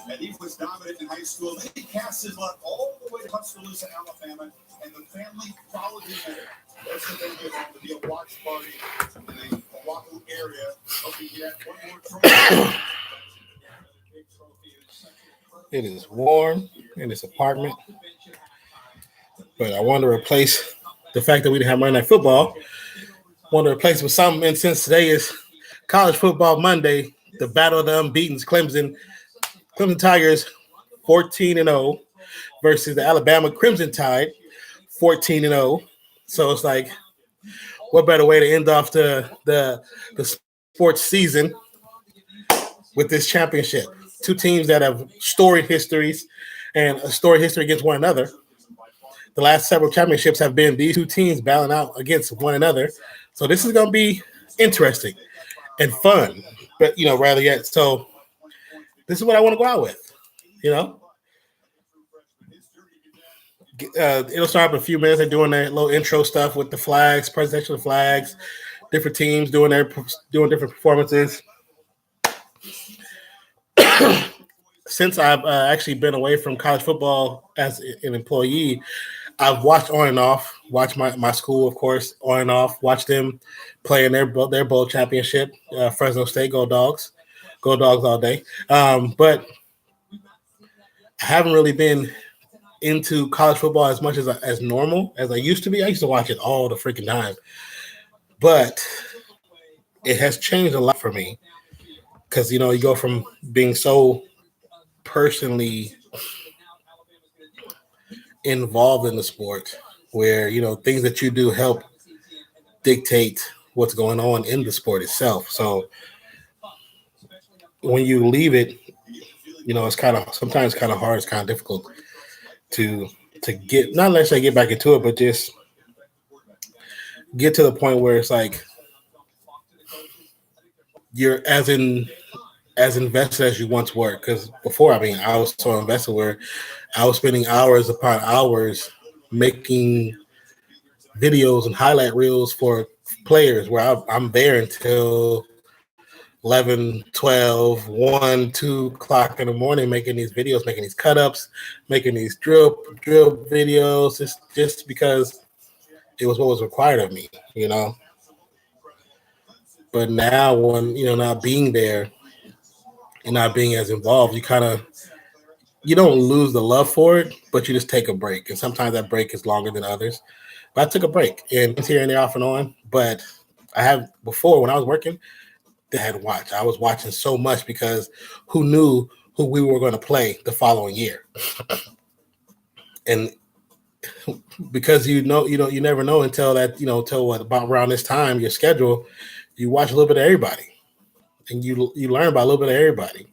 And he was dominant in high school. He cast his lot all the way to Tuscaloosa, Alabama, and the family followed him there. That's the thing to be a watch party in the Oahu area. Hope you get one more trophy. It is warm in this apartment, but I want to replace the fact that we didn't have Monday Night Football. I want to replace it with something, and since today is College Football Monday, the battle of the unbeaten Clemson Tigers 14-0 versus the Alabama Crimson Tide 14-0. So it's like, what better way to end off the sports season with this championship? Two teams that have storied histories and a storied history against one another. The last several championships have been these two teams battling out against one another. So this is going to be interesting and fun, but rather yet. So this is what I want to go out with. It'll start up in a few minutes. They're doing their little intro stuff with the flags, presentation of flags, different teams doing different performances. Since I've actually been away from college football as an employee, I've watched on and off. Watched my school, of course, on and off. Watched them play in their bowl championship. Fresno State, go Dogs all day. But I haven't really been into college football as much as normal as I used to be. I used to watch it all the freaking time, but it has changed a lot for me because you go from being so personally involved in the sport where things that you do help dictate what's going on in the sport itself. So when you leave it, it's sometimes kind of hard. It's kind of difficult to get, not necessarily get back into it, but just get to the point where it's like you're as invested as you once were. Because before, I was so invested where I was spending hours upon hours making videos and highlight reels for players where I'm there until 11, 12, 1, 2 o'clock in the morning making these videos, making these cut-ups, making these drill videos, just because it was what was required of me, But now when, not being there and not being as involved, you don't lose the love for it, but you just take a break. And sometimes that break is longer than others. But I took a break, and it's here and there off and on. But I have before, when I was working, I had watched. I was watching so much because who knew who we were going to play the following year? And because you never know until that, until about around this time, your schedule, you watch a little bit of everybody, and you learn about a little bit of everybody.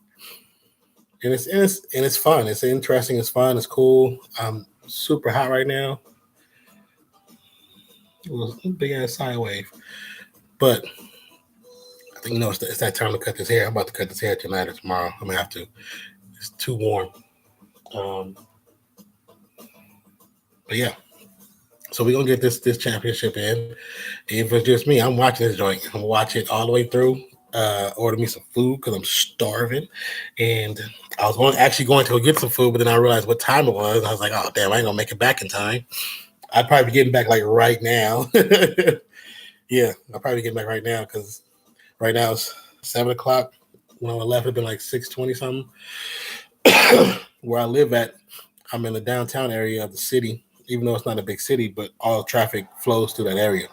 And it's fun. It's interesting. It's fun. It's cool. I'm super hot right now. It was a big ass sine wave, but I think it's that time to cut this hair. I'm about to cut this hair tonight or tomorrow. I'm gonna have to. It's too warm. But yeah. So we're gonna get this championship in. If it's just me, I'm watching this joint. I'm gonna watch it all the way through. Order me some food because I'm starving. And I was actually going to go get some food, but then I realized what time it was. I was like, oh damn, I ain't gonna make it back in time. I'd probably be getting back like right now. Yeah, I'll probably get back right now because right now it's 7 o'clock. When I left, it'd been like 6:20 something. Where I live at, I'm in the downtown area of the city, even though it's not a big city, but all traffic flows through that area.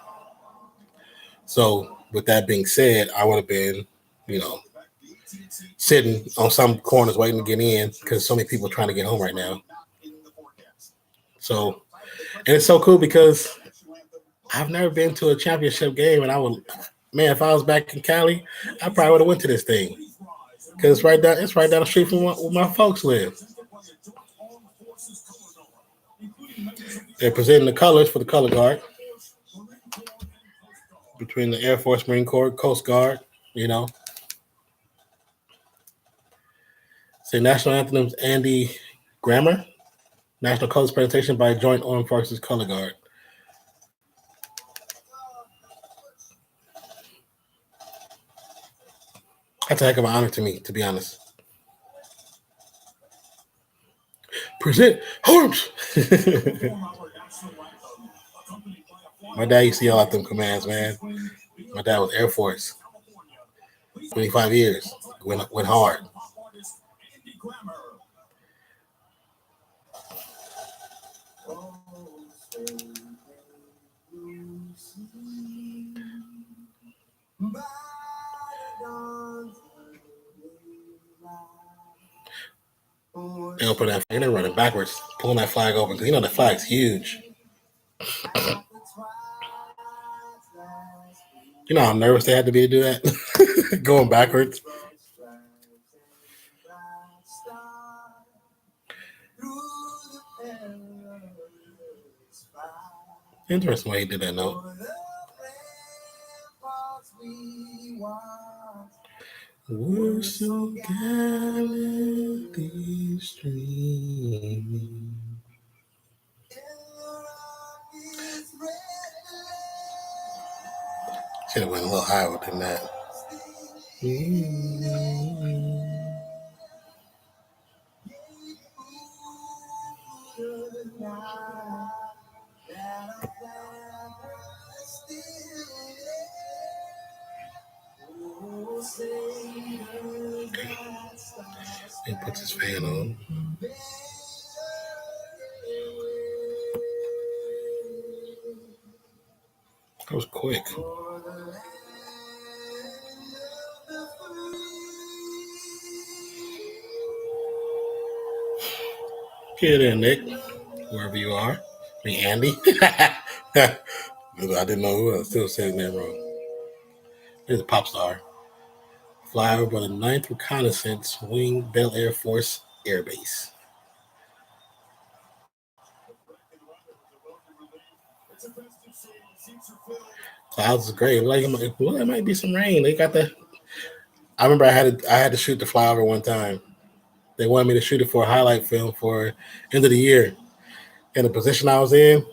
So with that being said, I would have been, sitting on some corners waiting to get in because so many people are trying to get home right now. So, and it's so cool because I've never been to a championship game, and if I was back in Cali, I probably would have went to this thing because it's right down the street from where my folks live. They're presenting the colors for the color guard between the Air Force, Marine Corps, Coast Guard, Say national anthems, Andy Grammer. National colors presentation by Joint Armed Forces Color Guard. That's a heck of an honor to me, to be honest. Present Harms. My dad used to yell out them commands, man. My dad was Air Force. 25 years. Went hard. They open that and they're running backwards, pulling that flag over because you know the flag's huge. You know how nervous they had to be to do that? Going backwards. Interesting way he did that note. We're so gallantly streaming. Should have went a little higher than that. He puts his fan on. That was quick. Get in, Nick, wherever you are. I mean, Andy. I didn't know who else. Still saying that wrong. Here's a pop star. Fly over the 9th Reconnaissance Wing Bell Air Force Air Base. Clouds is great. Like, well, there might be some rain. They got the. I remember I had to shoot the flyover one time. They wanted me to shoot it for a highlight film for end of the year. And the position I was in,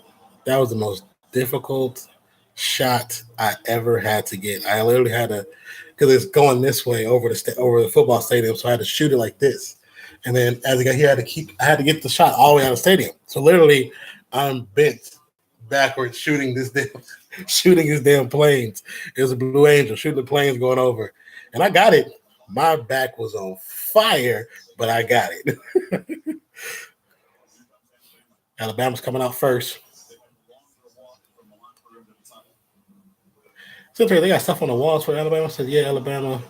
that was the most difficult shot I ever had to get. I literally had to, because it's going this way over the football stadium, so I had to shoot it like this. And then as I got here, I had to get the shot all the way out of the stadium. So literally, I'm bent backwards shooting his damn planes. It was a Blue Angel shooting the planes going over, and I got it. My back was on fire, but I got it. Alabama's coming out first. So they got stuff on the walls for Alabama. Said, yeah, Alabama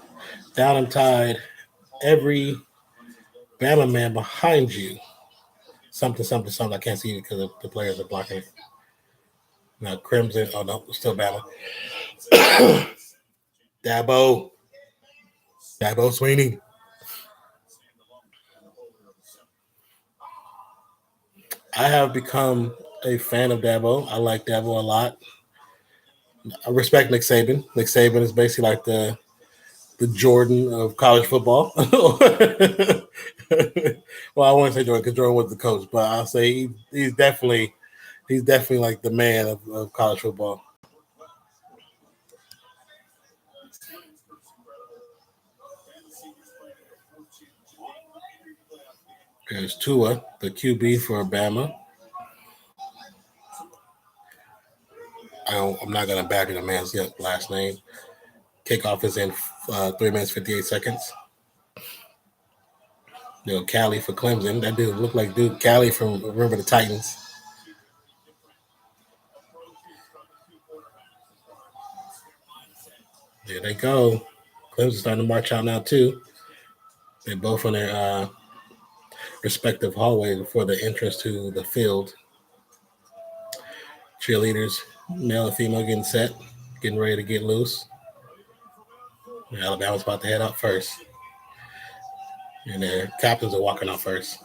down and tied. Every Bama man behind you. Something. I can't see it because the players are blocking it. Now, Crimson. Oh, no, still Bama. Dabo Sweeney. I have become a fan of Dabo. I like Dabo a lot. I respect Nick Saban. Nick Saban is basically like the Jordan of college football. Well, I won't say Jordan because Jordan was the coach, but I'll say he's definitely like the man of college football. There's Tua, the QB for Bama. I'm not going to back the man's last name. Kickoff is in 3 minutes, 58 seconds. Callie for Clemson. That dude looked like Callie from Remember the Titans. There they go. Clemson's starting to march out now, too. They're both on their respective hallway before the entrance to the field. Cheerleaders, male and female, getting set, getting ready to get loose. Alabama's about to head out first. And their captains are walking out first.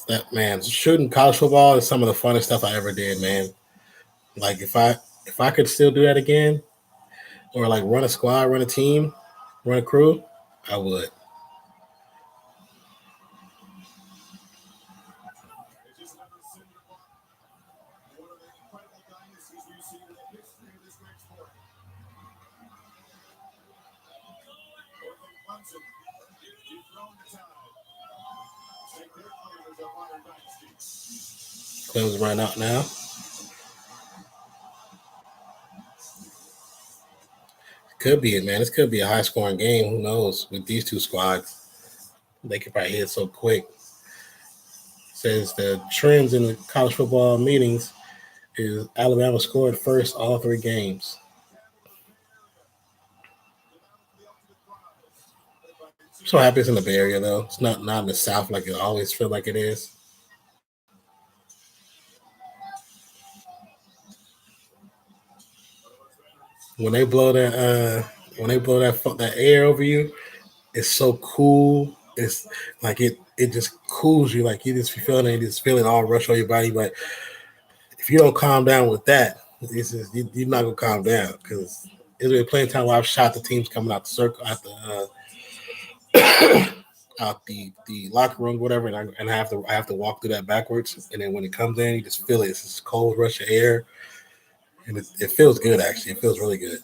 That man, shooting college football is some of the funnest stuff I ever did, man. Like if I could still do that again, or like run a squad, run a team, run a crew, I would. Clemson right out now. Could be it, man. This could be a high-scoring game. Who knows? With these two squads, they could probably hit so quick. Says the trends in the college football meetings is Alabama scored first all three games. So happy it's in the Bay Area, though. It's not in the South like it always feels like it is. When they blow that air over you, it's so cool. It's like it just cools you. Like you just feel it, you just feel it all rush on your body. But if you don't calm down with that, it's just, you're not gonna calm down because it's been plenty of time where I've shot the teams coming out the circle out the locker room, whatever, and I have to walk through that backwards. And then when it comes in, you just feel it. It's this cold rush of air, and it feels good. Actually, it feels really good.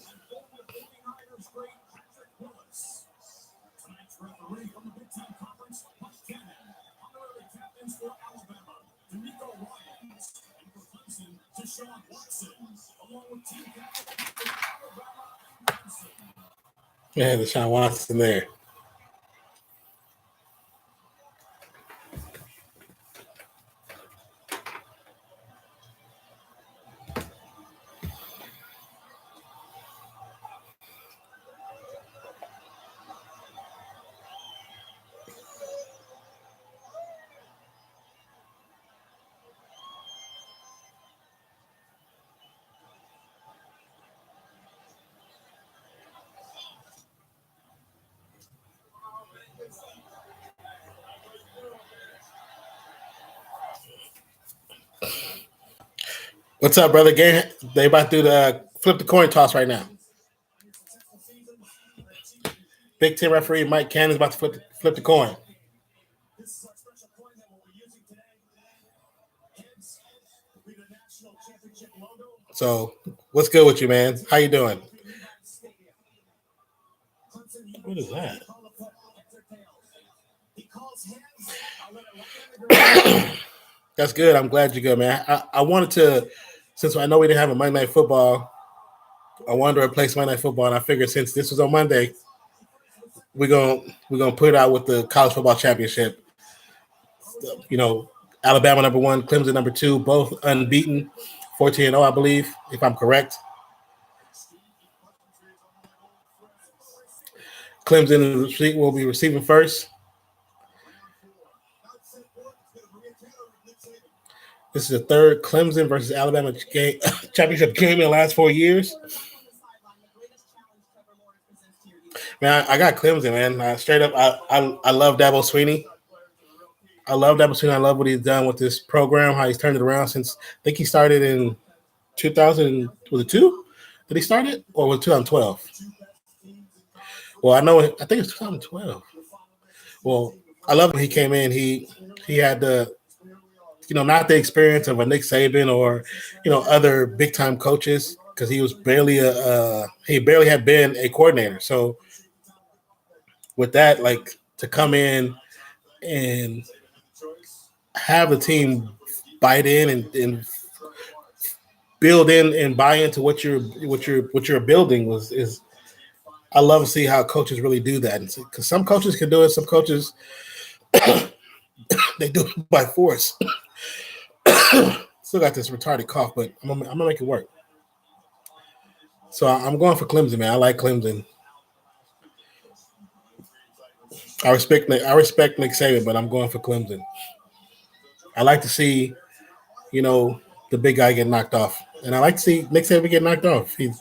Yeah, Deshaun Watson there. What's up, brother? Game. They about to do the flip the coin toss right now. Big Ten referee Mike Cannon is about to flip the coin. So, what's good with you, man? How you doing? What is that? That's good. I'm glad you're good, man. I wanted to, since I know we didn't have a Monday Night Football, I wanted to replace Monday Night Football, and I figured since this was on Monday, we're gonna put it out with the College Football Championship. You know, Alabama number 1, Clemson number 2, both unbeaten, 14-0, I believe, if I'm correct. Clemson will be receiving first. This is the third Clemson versus Alabama game, championship game in the last 4 years. Man, I got Clemson, man. Straight up, I love Dabo Swinney. I love Dabo Swinney. I love what he's done with this program, how he's turned it around since I think he started in 2000. Was it 2? Did he start it? Or was it 2012? Well, I think it's 2012. Well, I love when he came in. He had the, not the experience of a Nick Saban or, other big time coaches because he was barely he barely had been a coordinator. So with that, like to come in and have the team bite in and build in and buy into what you're building is I love to see how coaches really do that because some coaches can do it, some coaches they do it by force. Still got this retarded cough, but I'm gonna make it work. So I'm going for Clemson, man. I like Clemson. I respect Nick Saban, but I'm going for Clemson. I like to see, the big guy get knocked off, and I like to see Nick Saban get knocked off. He's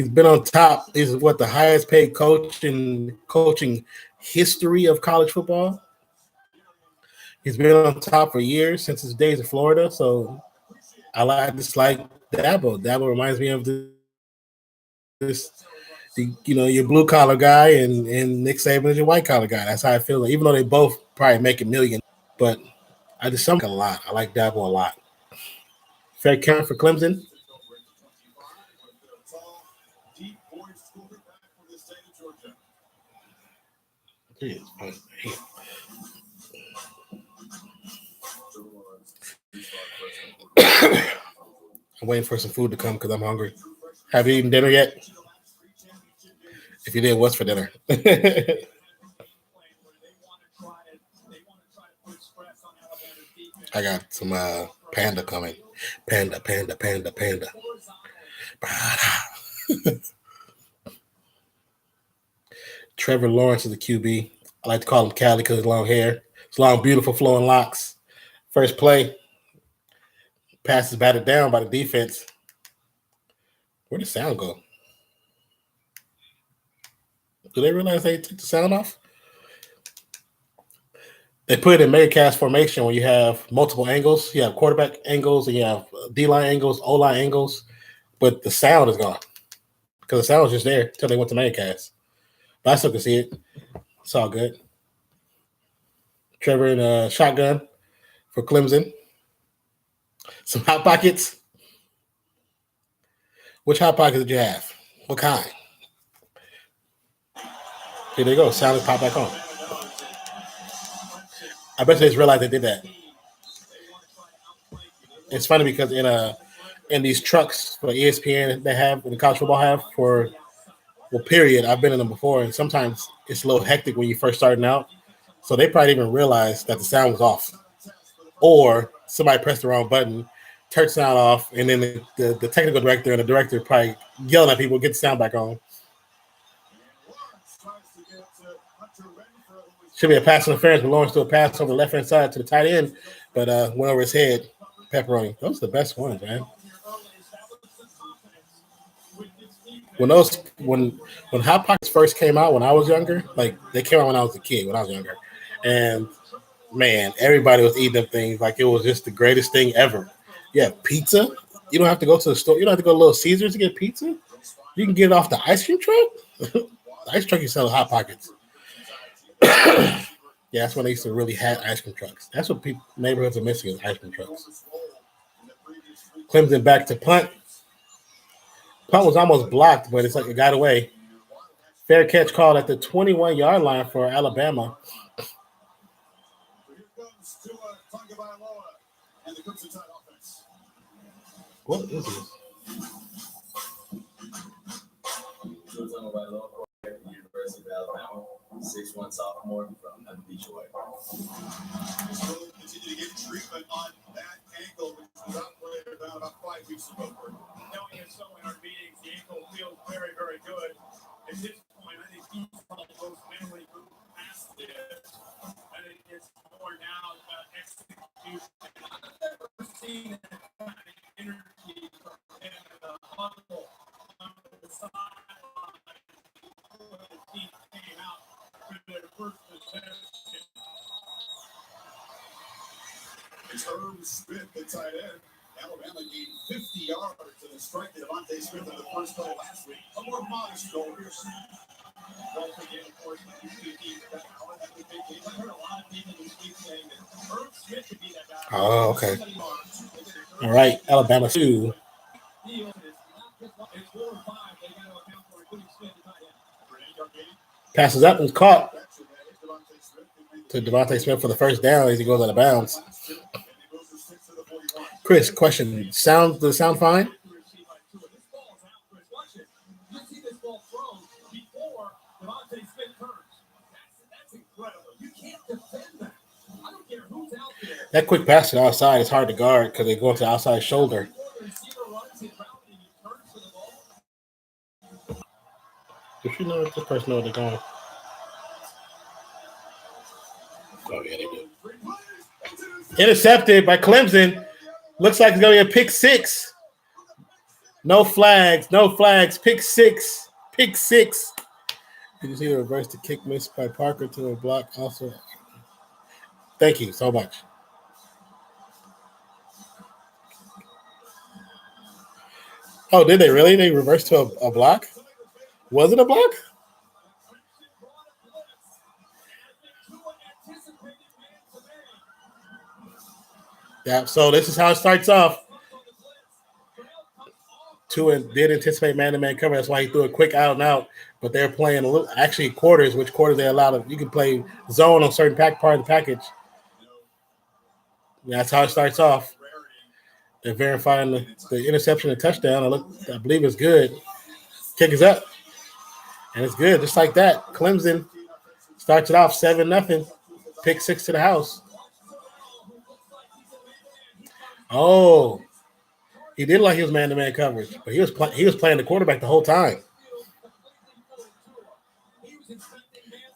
been on top. He's the highest paid coach in coaching history of college football. He's been on top for years since his days in Florida. So I just like Dabo. Dabo reminds me of your blue collar guy, and Nick Saban is your white collar guy. That's how I feel. Even though they both probably make $1 million, but I just like a lot. I like Dabo a lot. Fair count for Clemson. I'm waiting for some food to come because I'm hungry. Have you eaten dinner yet? If you did, what's for dinner? I got some panda coming. Panda. Trevor Lawrence is the QB. I like to call him Cali because of long hair. It's long, beautiful, flowing locks. First play. Pass is batted down by the defense. Where'd the sound go? Do they realize they took the sound off? They put it in mega-cast formation when you have multiple angles. You have quarterback angles, and you have D-line angles, O-line angles, but the sound is gone because the sound was just there until they went to mega-cast. But I still can see it. It's all good. Trevor in a shotgun for Clemson. Some hot pockets. Which hot pockets did you have? What kind? Here they go. Sound is pop back on. I bet they just realized they did that. It's funny because in these trucks for ESPN they have, and the college football have for, well, period, I've been in them before, and sometimes it's a little hectic when you first starting out. So they probably didn't even realize that the sound was off. Or somebody pressed the wrong button, turned the sound off, and then the technical director and the director probably yelling at people, get the sound back on. Should be a pass interference, but Lawrence threw a pass over the left-hand side to the tight end, but went over his head. Pepperoni. Those are the best ones, man. When Hot Pockets first came out when I was younger, like they came out when I was a kid, when I was younger. And man, everybody was eating them things like it was just the greatest thing ever. Yeah, pizza. You don't have to go to the store. You don't have to go to Little Caesars to get pizza. You can get it off the ice cream truck. The ice truck you sell Hot Pockets. Yeah, that's when they used to really have ice cream trucks. That's what neighborhoods are missing is ice cream trucks. Clemson back to punt. Punt was almost blocked, but it's like it got away. Fair catch called at the 21-yard line for Alabama. What is this? University of Alabama, 6'1" sophomore from Detroit. Continue to get treatment on that ankle, which was operated about 5 weeks ago. Knowing it so in our meetings, the ankle feels very, very good. At this point, I think he's probably most mentally moved past this. I think it's more now about execution. I've never seen that kind of energy from him in the huddle on the sideline. The team came out for their first possession. It's Herb Smith, the tight end. Alabama gained 50 yards to the strike to Devontae Smith in the first play last week. A more modest goal here. Don't forget, of course, when you see that Allen had the big game. I heard a lot of people this week saying that Herb Smith could be that guy. Oh, okay. All right, Alabama 2. It's 4 or 5. They got to account for including Smith and tight end. Passes up and caught to Devontae Smith for the first down as he goes out of bounds. Chris, question. Does it sound fine? That quick pass to the outside is hard to guard because they go into the outside shoulder. If you know if this person knows where they're going. Oh, yeah, they do. Intercepted by Clemson. Looks like it's going to be a pick six. No flags. Pick six. Did you see the reverse the kick missed by Parker to a block also? Thank you so much. Oh, did they really? They reversed to a block? Was it a block? Yeah, so this is how it starts off. Tua did anticipate man-to-man cover. That's why he threw a quick out and out. But they're playing a little, actually quarters, which quarters they allowed. You can play zone on certain part of the package. That's how it starts off. They're verifying the interception and touchdown. I believe it's good. Kick is up. And it's good. Just like that. Clemson starts it off 7-0. Pick 6 to the house. Oh. He did like he was man-to-man coverage, but he was playing the quarterback the whole time.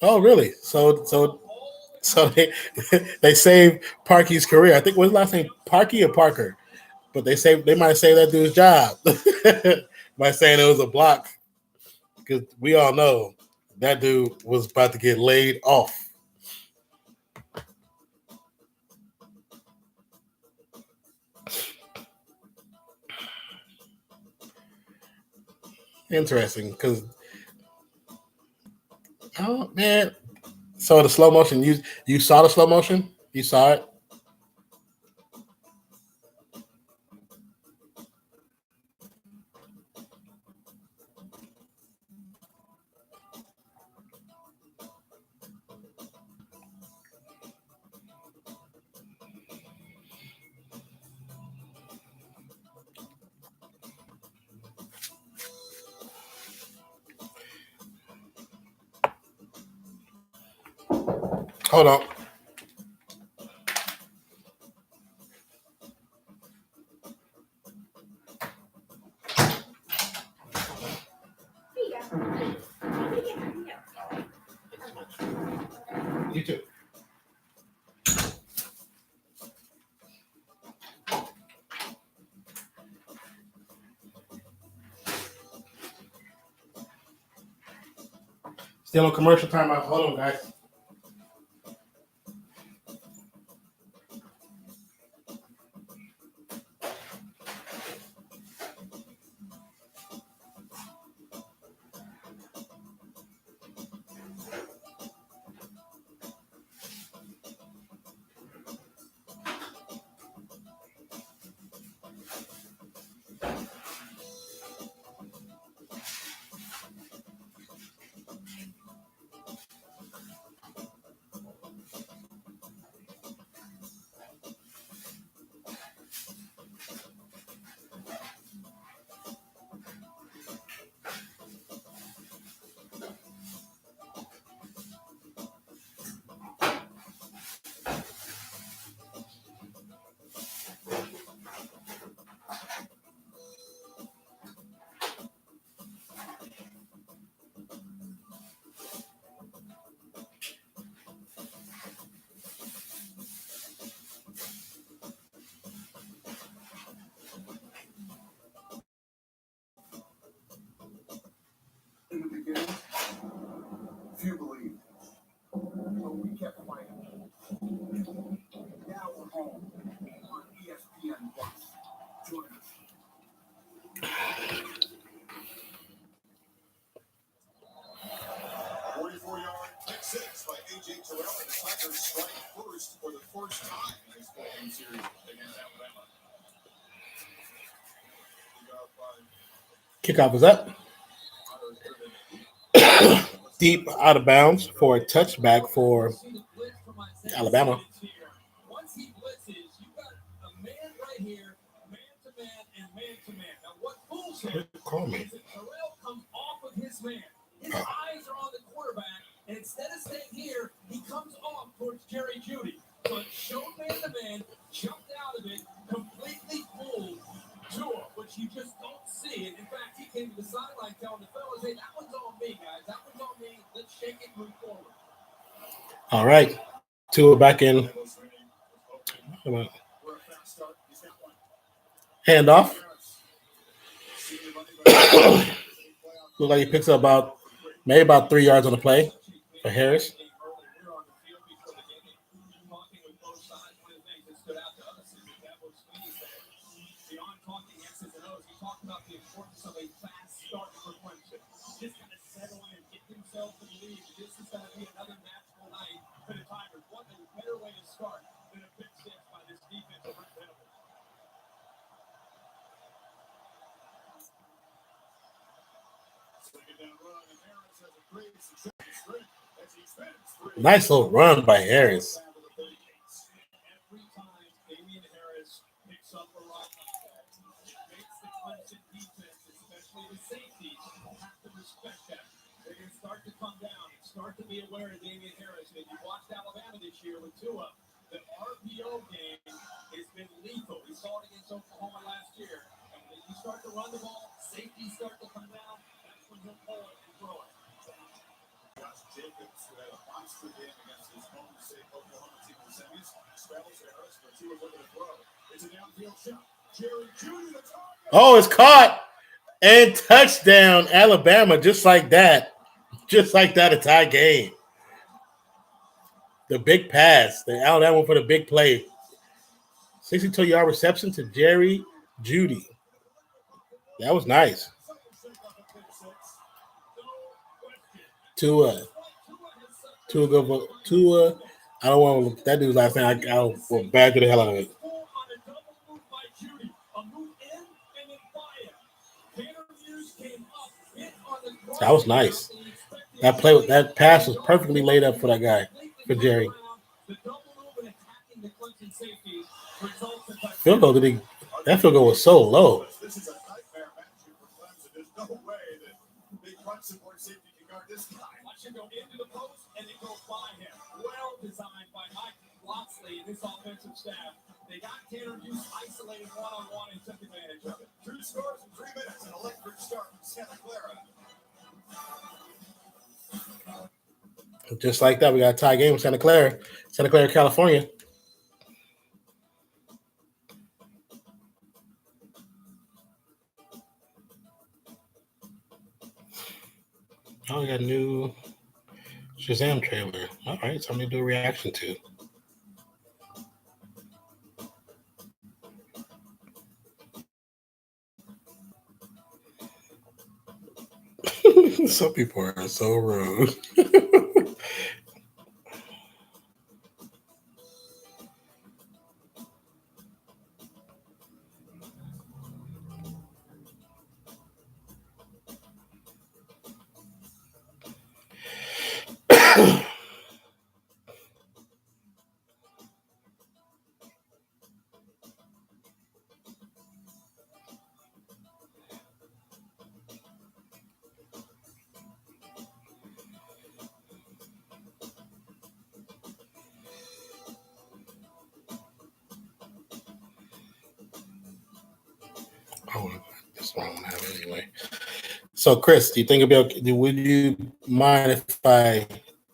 Oh, really? So they saved Parkey's career. I think what's his last name, Parkey or Parker? But they might have saved that dude's job by saying it was a block, because we all know that dude was about to get laid off. Interesting, because oh man, so the slow motion. You saw the slow motion? You saw it? Hold on. You too. Still on commercial timeout. Hold on, guys. In the beginning, few believed, but we kept fighting. Now we're home on ESPN Plus. Join us. 44-yard pick six by A.J. Terrell, and the Tigers strike first for the first time in this ball-game series against Alabama. Kickoff is up. Deep out of bounds for a touchback for Alabama. Once he blitzes, you got a man right here, man to man and man to man. Now, what fools him is that Terrell comes off of his man. His eyes are on the quarterback, and instead of staying here, he comes off towards Jerry Jeudy. But showed man to man, jumped out of it, completely fooled Tua, which you just don't see. And in fact, he came to the sideline telling the fellas, hey, that one's on me, guys. That one's on me. Let's shake it and move forward. All right. Tua back in. Handoff. Look like he picks up maybe about 3 yards on the play for Harris. About the importance of a fast start for Clemson. Just kind of settle in, get himself to believe that this is going to be another magical night for the Tigers. What a better way to start than a pick six by this defensive representative. Nice little run by Harris. Every time Damian Harris picks up a run, Clemson defense, especially the safeties, have to respect that. They're going to start to come down and start to be aware of Desmeon Harris. And if you watched Alabama this year with Tua, the RPO game has been lethal. We saw it against Oklahoma last year. And when you start to run the ball, safeties start to come down. That's when he'll pull it and throw it. Josh Jacobs, who had a monster game against his home-state Oklahoma team in the semis, straddles Harris, but Tua looking to throw. It's a downfield shot. Jerry Jeudy, the target. Oh, it's caught and touchdown, Alabama, just like that. Just like that, a tie game. The big pass. The Alabama for the big play. 62-yard reception to Jerry Jeudy. That was nice. Tua. I don't want to, that dude's last name. I will badger the hell out of it. That was nice. That pass was perfectly laid up for that guy, for Jerry. Field goal, that field goal was so low. This is a nightmare matchup for Clemson. There's no way that big front support safety can guard this guy. Watch him go into the post and then go by him. Well designed by Mike Locksley and this offensive staff. They got Tanner Hughes isolated one-on-one and took advantage of it. 2 scores in 3 minutes. An electric start from Santa Clara. Just like that, we got a tie game with Santa Clara, California. Oh, we got a new Shazam trailer. All right, something to do a reaction to. Some people are so rude. This one I don't have it anyway. So, Chris, do you think would you mind if I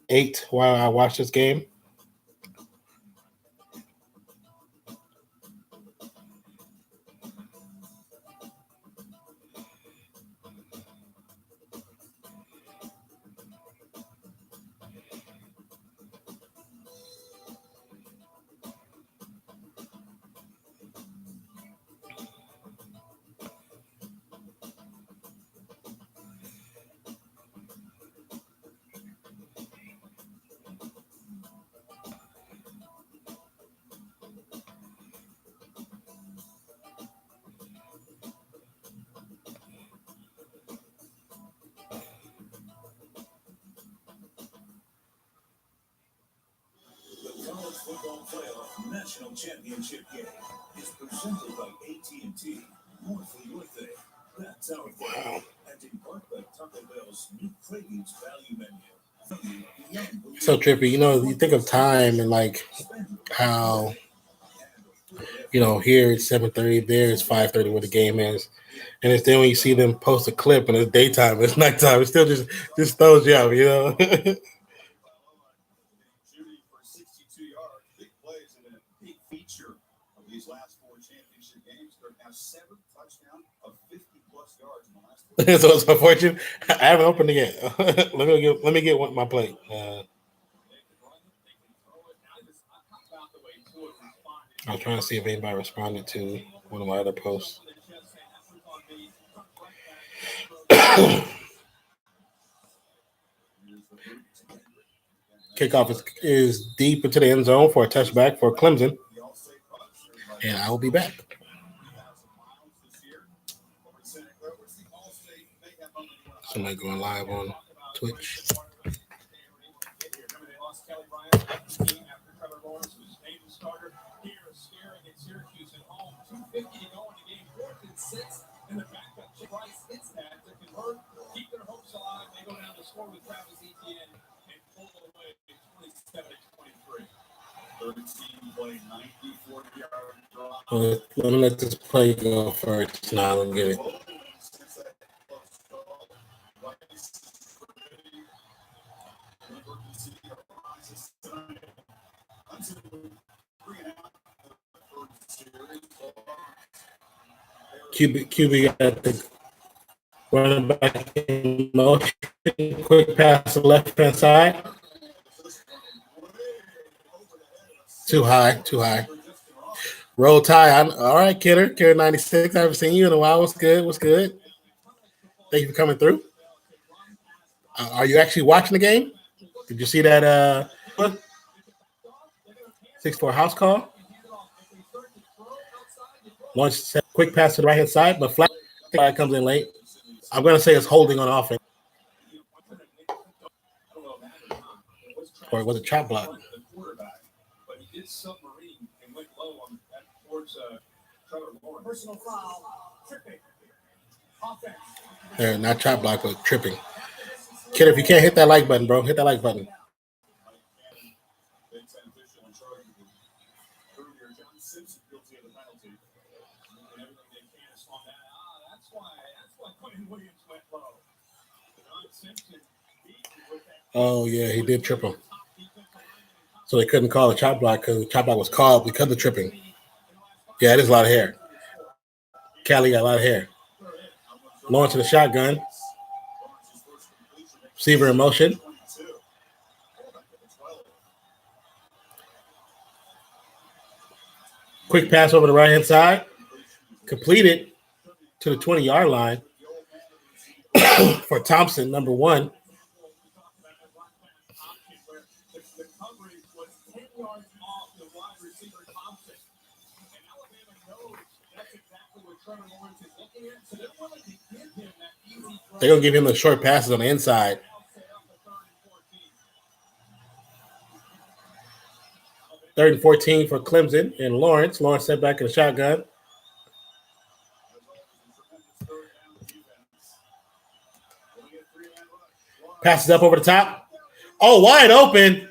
ate while I watch this game? College Football Playoff National Championship game is presented by AT&T. More for your thing. That's our thing. And in part by Taco Bell's new Cravings Value Menu. So trippy, you think of time and like how, here it's 7:30, there it's 5:30 where the game is. And it's then when you see them post a clip and it's daytime, it's nighttime, it still just throws you out, Jeudy for 62 yards. Big plays and a big feature of these last 4 championship games. They're now 7 touchdowns of 50-plus yards in the last 4. So it's unfortunate. I haven't opened it yet. let me get my plate. I was trying to see if anybody responded to one of my other posts. Kickoff is deep into the end zone for a touchback for Clemson. And I will be back. Somebody going live on Twitch. Here, staring at Syracuse at home. 2:50 to go in the game. 4th and 6 in the keep their hopes alive. They go down to score with Travis Etienne and pull away 27-23. 13 play, 94-yard drop. Let me let this play go first. Now let me get it. QB got the running back in motion. Quick pass to the left hand side. Too high. Roll Tide. All right, Kidder. Kidder 96. I haven't seen you in a while. What's good? Thank you for coming through. Are you actually watching the game? Did you see that 6-4 house call? Once quick pass to the right hand side, but flat comes in late. I'm gonna say it's holding on offense. Or was it trap block? But he did submarine and went low on that towards Trevor Lawrence. Personal foul, tripping. Offense. Not trap block, but tripping. Kid, if you can't hit that like button, bro, hit that like button. Oh yeah, he did trip him. So they couldn't call a chop block because the chop block was called because of the tripping. Yeah, it is a lot of hair. Callie got a lot of hair. Lawrence in the shotgun. Receiver in motion. Quick pass over the right-hand side. Completed to the 20-yard line for Thompson, number 1. They're going to give him the short passes on the inside. Third and 14 for Clemson and Lawrence. Lawrence set back in the shotgun. Passes up over the top. Oh, wide open.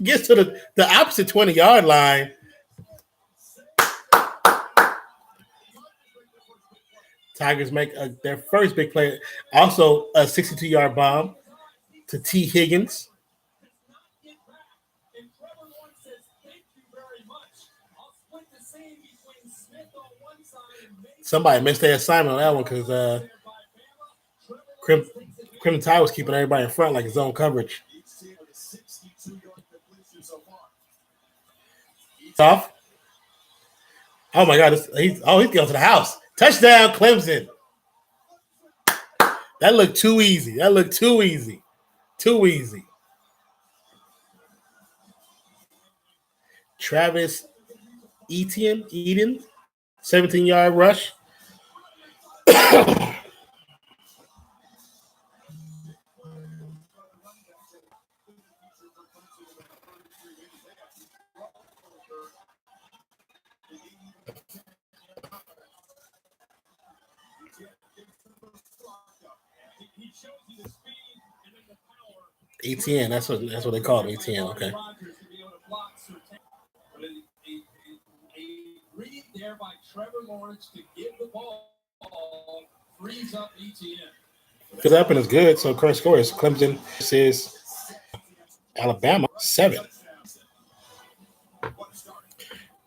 Gets to the opposite 20-yard line. Tigers make their first big play. Also, a 62-yard bomb to T. Higgins. Somebody missed their assignment on that one because Crim Tide was keeping everybody in front like his own coverage. Off. Oh my God! He's going to the house. Touchdown, Clemson. That looked too easy. Too easy. Travis Etienne, 17-yard rush. ATN, that's what they call it, ATN. Okay. Read there by Trevor Lawrence to give the ball, frees up ETN. Because happened is good. So current score is Clemson is Alabama 7.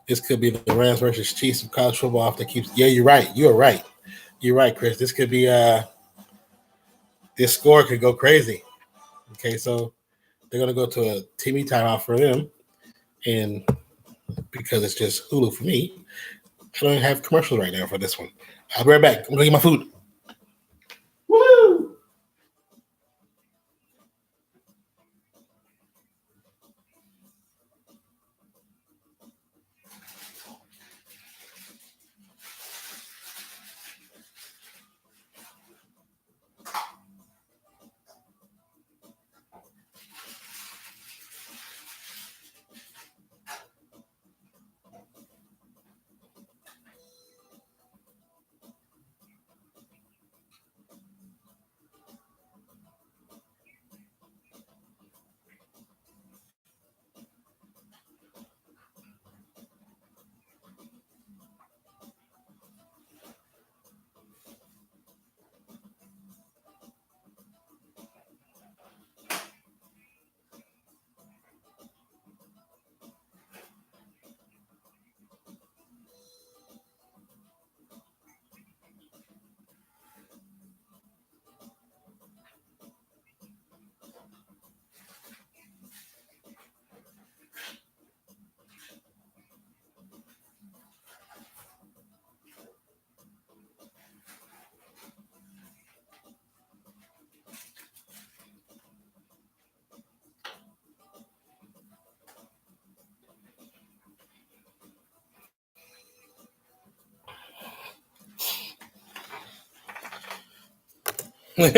This could be the Rams versus Chiefs of college football. If they keeps, yeah, you're right. You're right, Chris. This could be this score could go crazy. Okay, so they're gonna go to a TV timeout for them, and because it's just Hulu for me, I don't have commercials right now for this one. I'll be right back. I'm gonna get my food. Woo! Woo!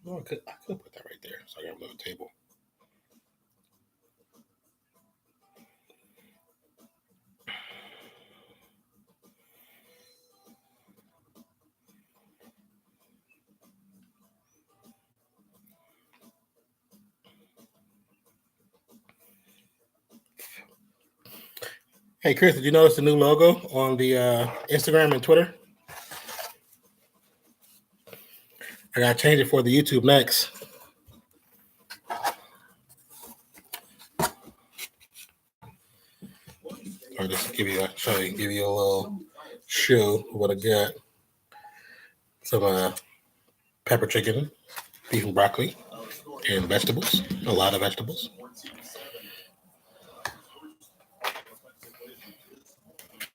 Oh, I could put that right there so I got a little table. Hey, Chris, did you notice the new logo on the Instagram and Twitter? I got to change it for the YouTube next. I'll just give you a little show of what I got. Some pepper chicken, beef and broccoli, and vegetables. A lot of vegetables.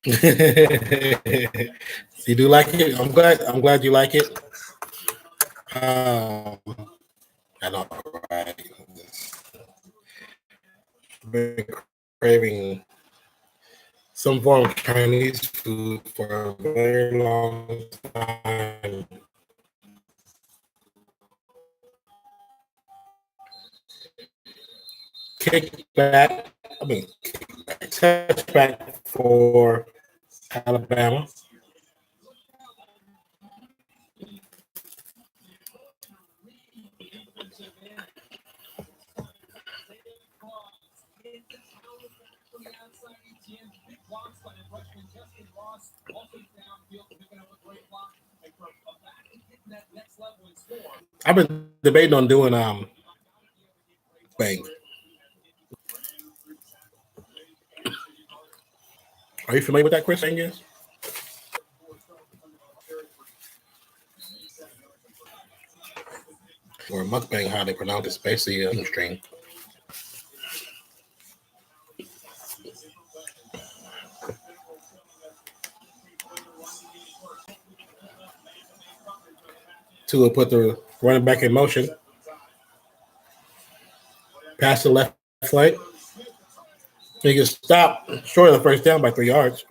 You do like it? I'm glad you like it. I know, right? Been craving some form of Chinese food for a very long time. Touchback for Alabama. I've been debating on doing bang. Are you familiar with that, Chris? Yes. Or mukbang, how they pronounce it, it's basically a string. Tua put the running back in motion. Pass the left flank. He gets stopped short of the first down by 3 yards.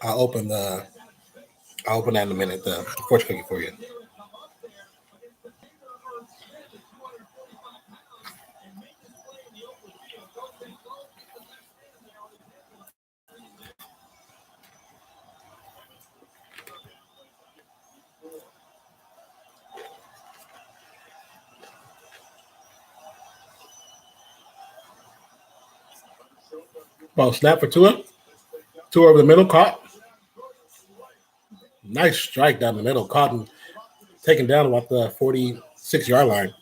I'll open that in a minute. The fortune cookie for you. Ball snap for Tua. Tua over the middle, caught. Nice strike down the middle, caught and taken down about the 46-yard line.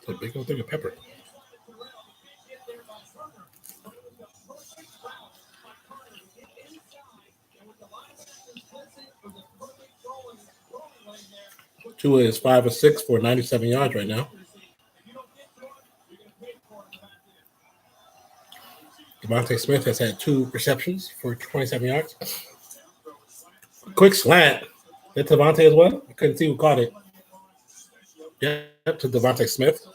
It's a big old thing of pepper. Tua is 5 of 6 for 97 yards right now. Devontae Smith has had 2 receptions for 27 yards. Quick slant. That's Devontae as well? I couldn't see who caught it. Yep, to Devontae Smith.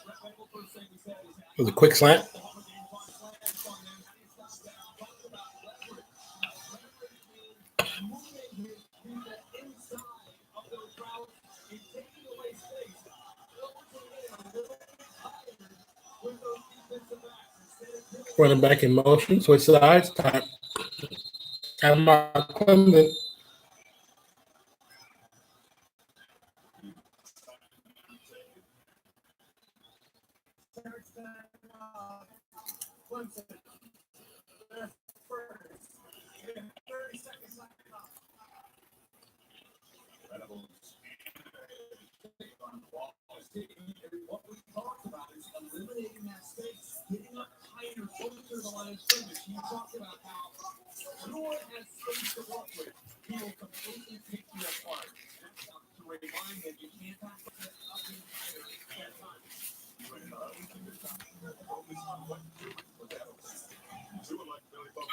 It was a quick slant. Running back in motion, switch sides. Time out, Clemson.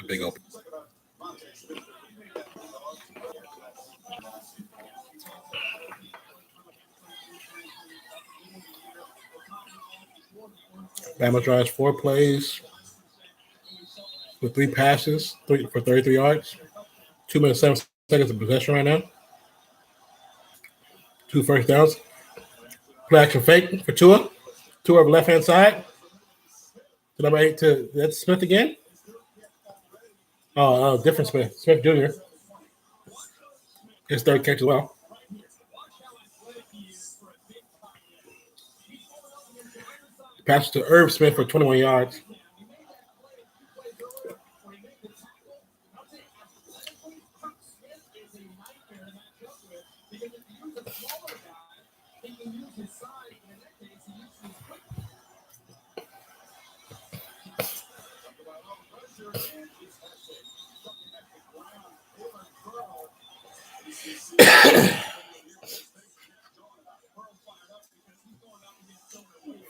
big open. Bama drives 4 plays with 3 passes, 3 for 33 yards. 2 minutes 7 seconds of possession right now. 2 first downs. Play action fake for Tua. Tua over left hand side. To number 8 to that's Smith again. Oh, different Smith. Smith Jr. His 3rd catch as well. Pass to Irv Smith for 21 yards.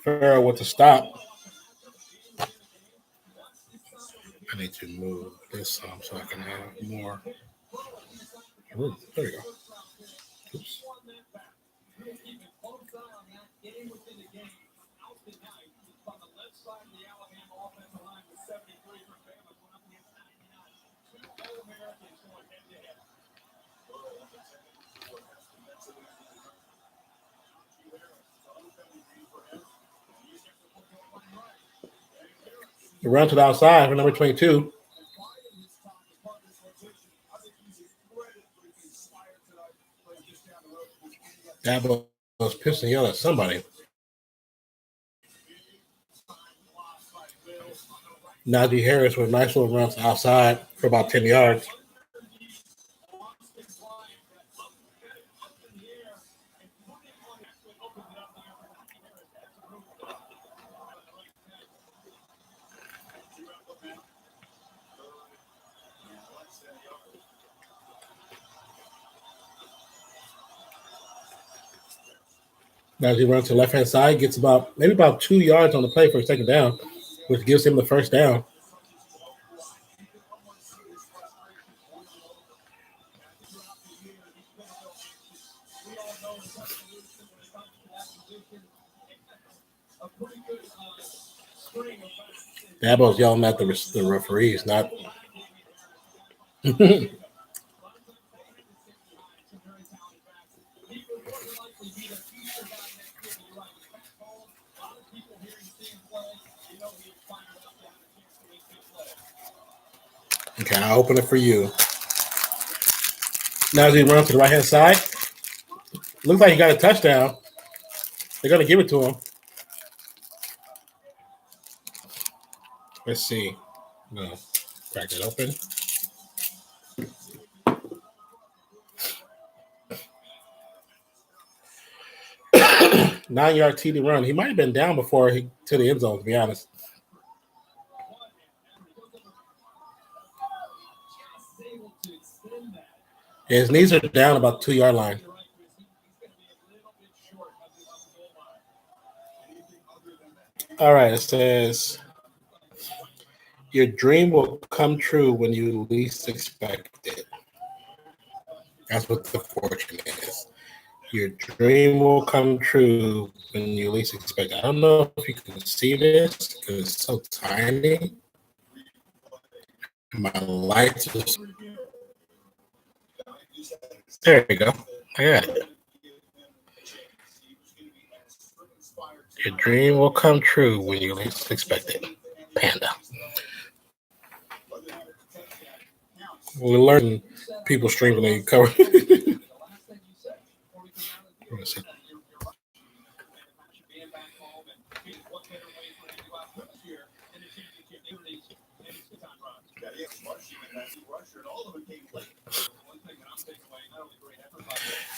Farrell with the stop. I need to move this so I can have more room. There we go. Oops. Run to the outside for number 22. Dabo was pissed and yelled at somebody. Najee Harris with a nice little runs outside for about 10 yards. Now he runs to the left-hand side, gets maybe about 2 yards on the play for a 2nd down, which gives him the 1st down. Dabo's yelling at the referees, not. Okay, I'll open it for you. Now as he runs to the right-hand side, looks like he got a touchdown. They're going to give it to him. Let's see. I'm going to crack it open. Nine-yard TD run. He might have been down before he to the end zone, to be honest. His knees are down about 2-yard line. All right, it says, your dream will come true when you least expect it. That's what the fortune is. Your dream will come true when you least expect it. I don't know if you can see this because it's so tiny. My lights are... There we go. I got it. Your dream will come true when you least expect it. Panda. We're learning people stream when they cover.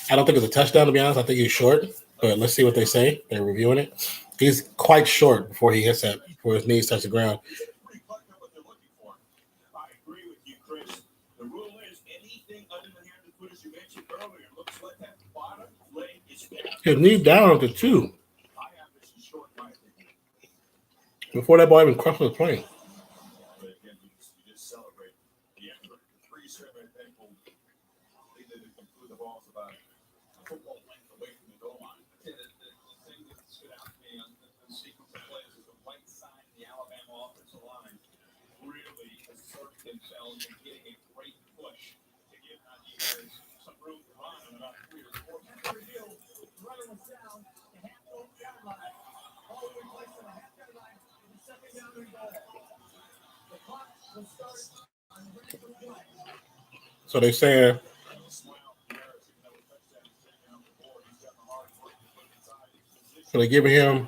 I don't think it's a touchdown, to be honest. I think he's short, but let's see what they say. They're reviewing it. He's quite short before he hits that, before his knees touch the ground. His knee down to 2. Before that ball even crosses the plane. themselves and getting a great push to give Nadine some room to run on about 3 or 4. After review, the runner was down the half-yard line. Ball will be placed on the half-yard line in the second down and goal. The clock will start on the ready for play. So they're saying so they're giving him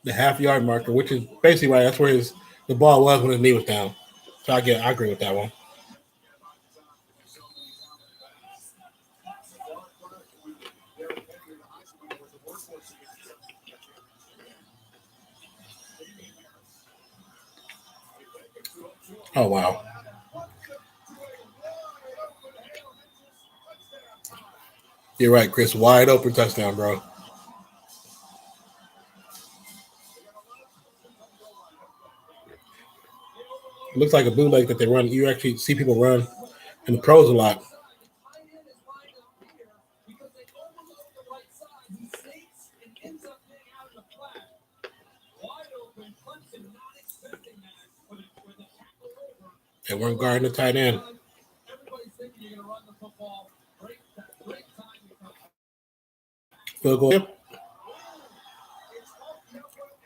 the half-yard marker, which is basically right. That's where the ball was when his knee was down. So I agree with that one. Oh wow. You're right, Chris. Wide open touchdown, bro. It looks like a bootleg that they run. You actually see people run in the pros a lot. They weren't guarding the tight end. Field goal.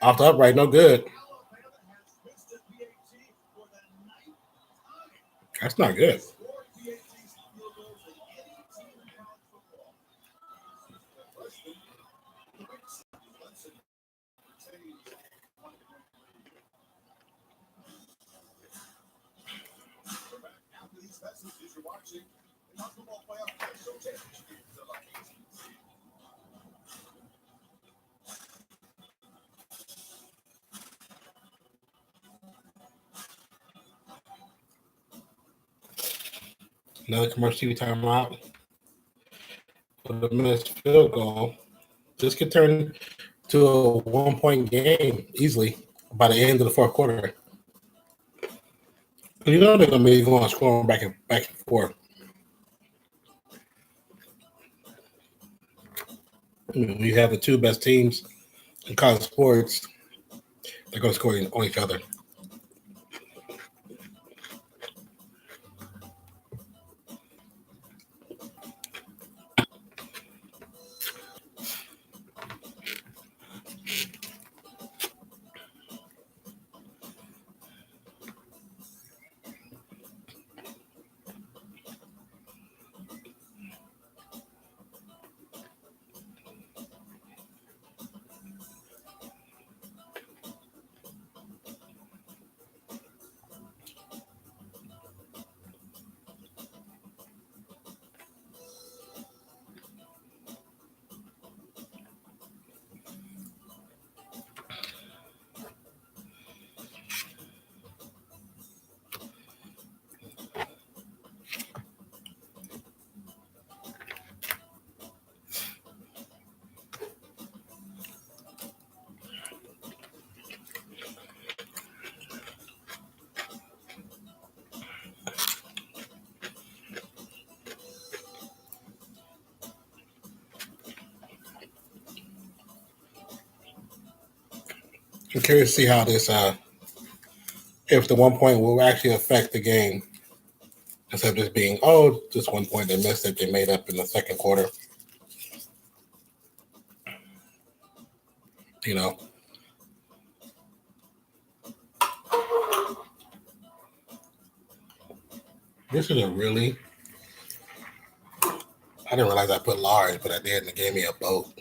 Off the upright, no good. That's not good. Another commercial TV timeout for the missed field goal. This could turn to a 1-point game easily by the end of the fourth quarter. You know they're going to be going scoring back and forth. We have the two best teams in college sports. They're going to score on each other. I'm curious to see how this, if the 1 point will actually affect the game instead of just being, just 1 point they missed it, they made up in the second quarter. You know. This is a really, I didn't realize I put large, but I did, and it gave me a boat.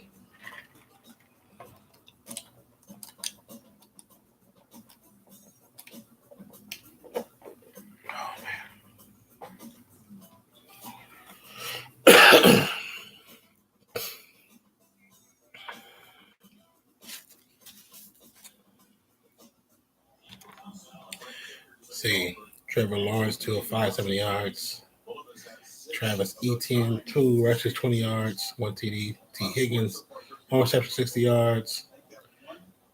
See, Trevor Lawrence, 2 of 5, 70 yards. Travis Etienne, 2 rushes, 20 yards, 1 TD. T. Higgins, 1 reception, 60 yards.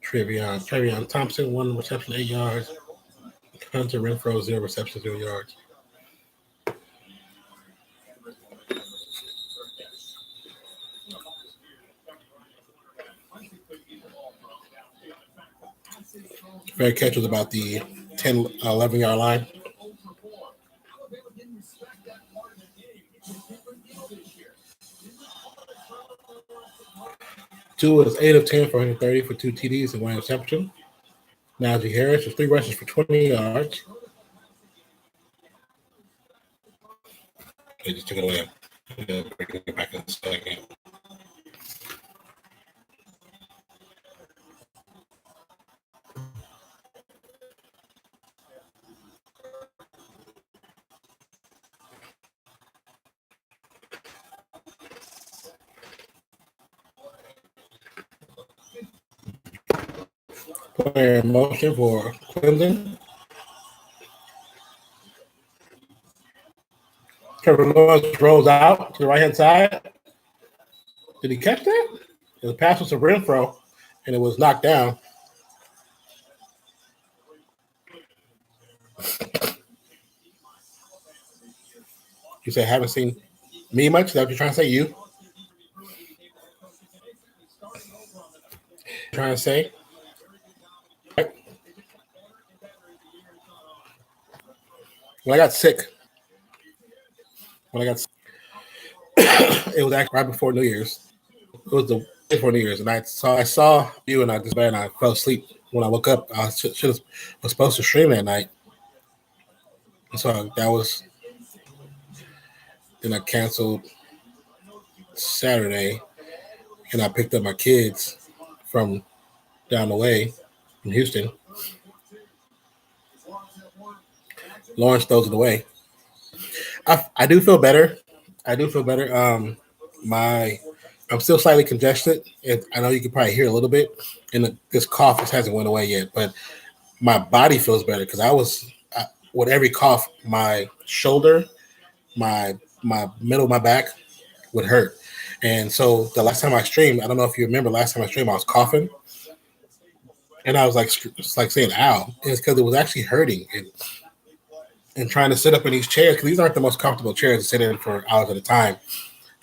Trevion Thompson, 1 reception, 8 yards. Hunter Renfrow, 0 reception, 0 yards. Fair catch was about the 10, 11-yard line. Tua is 8 of 10 for 130 for 2 TDs and 1 interception. Najee Harris is 3 rushes for 20 yards. They just took it away. They'll bring it back in a second. Player in motion for Clemson. Trevor Lawrence rolls out to the right-hand side. Did he catch that? The pass was to Renfro, and it was knocked down. You say, haven't seen me much? Is that what you're trying to say? You? Trying to say? When I got sick, it was actually right before New Year's. It was the day before New Year's, and I saw you, and I just and I fell asleep. When I woke up, I was supposed to stream that night, and so that was. Then I canceled Saturday, and I picked up my kids from down the way in Houston. Lawrence throws it away. I do feel better. I'm still slightly congested. I know you can probably hear a little bit, and this cough just hasn't went away yet. But my body feels better because with every cough, my shoulder, my middle of my back would hurt. And so the last time I streamed, I don't know if you remember, last time I streamed, I was coughing. And I was like saying, ow. It's because it was actually hurting. And trying to sit up in these chairs, because these aren't the most comfortable chairs to sit in for hours at a time.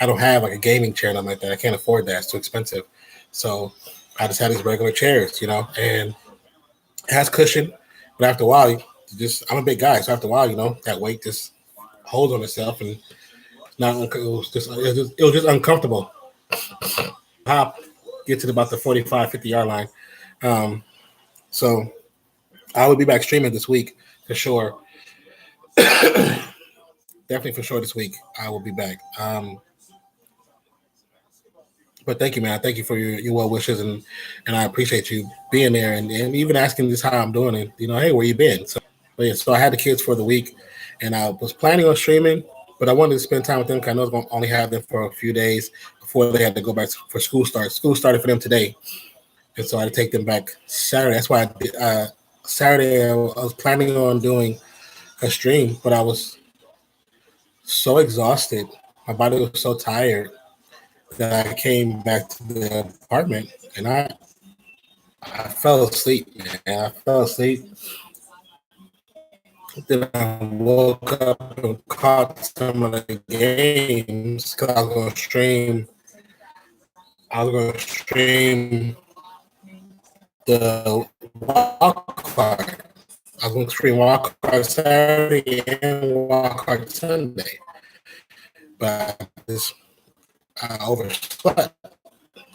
I don't have like a gaming chair or nothing like that. I can't afford that. It's too expensive. So I just had these regular chairs, and it has cushion. But after a while, I'm a big guy. So after a while, that weight just holds on itself, and it was just uncomfortable. Hop, get to about the 45, 50-yard line. So I will be back streaming this week for sure. Definitely for sure this week I will be back. But thank you, man. Thank you for your well wishes, and I appreciate you being there and even asking just how I'm doing, and hey, where you been? So I had the kids for the week, and I was planning on streaming, but I wanted to spend time with them because I know I was going to only have them for a few days before they had to go back for school start. School started for them today, and so I had to take them back Saturday. That's why I did, Saturday I was planning on doing a stream, but I was so exhausted. My body was so tired that I came back to the apartment and I fell asleep, man. I fell asleep. Then I woke up and caught some of the games because I was going to stream. The walk card. I was going to stream walk card Saturday and walk card Sunday, but I overslept.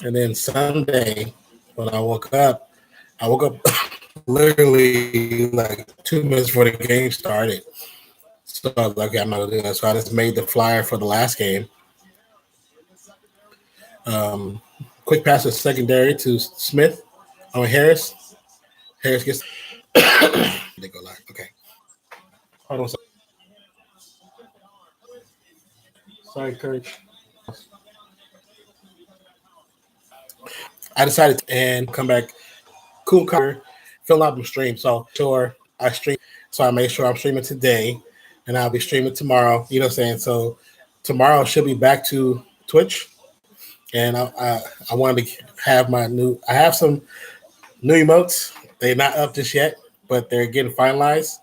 And then Sunday, when I woke up literally like 2 minutes before the game started. So I was like, okay, I'm not going to do that. So I just made the flyer for the last game. Quick pass to secondary to Smith on Harris. Harris gets. They go live. Okay. Hold on. Sorry, Coach. I decided to come back. Cool cover, fill out my stream. So sure I stream. So I made sure I'm streaming today, and I'll be streaming tomorrow. You know what I'm saying? So tomorrow I should be back to Twitch, and I wanted to have I have some new emotes. They're not up just yet, but they're getting finalized.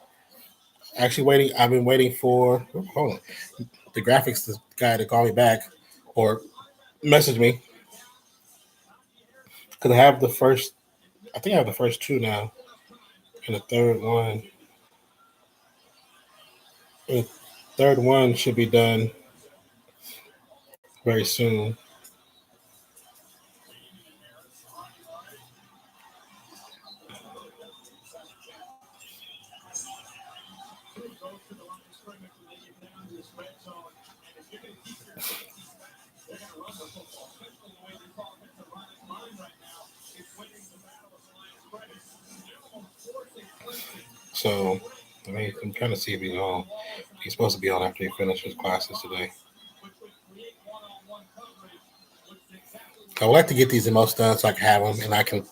Actually waiting. I've been waiting for the graphics guy to call me back or message me because I think I have the first two now, and the third one The third one should be done very soon. So I'm trying to see if he's on. He's supposed to be on after he finishes classes today. I would like to get these emotes done so I can have them, and I can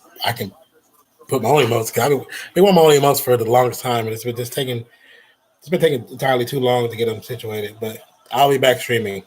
put my own emotes. Cause I've been wanting my own emotes for the longest time, and it's been taking entirely too long to get them situated. But I'll be back streaming.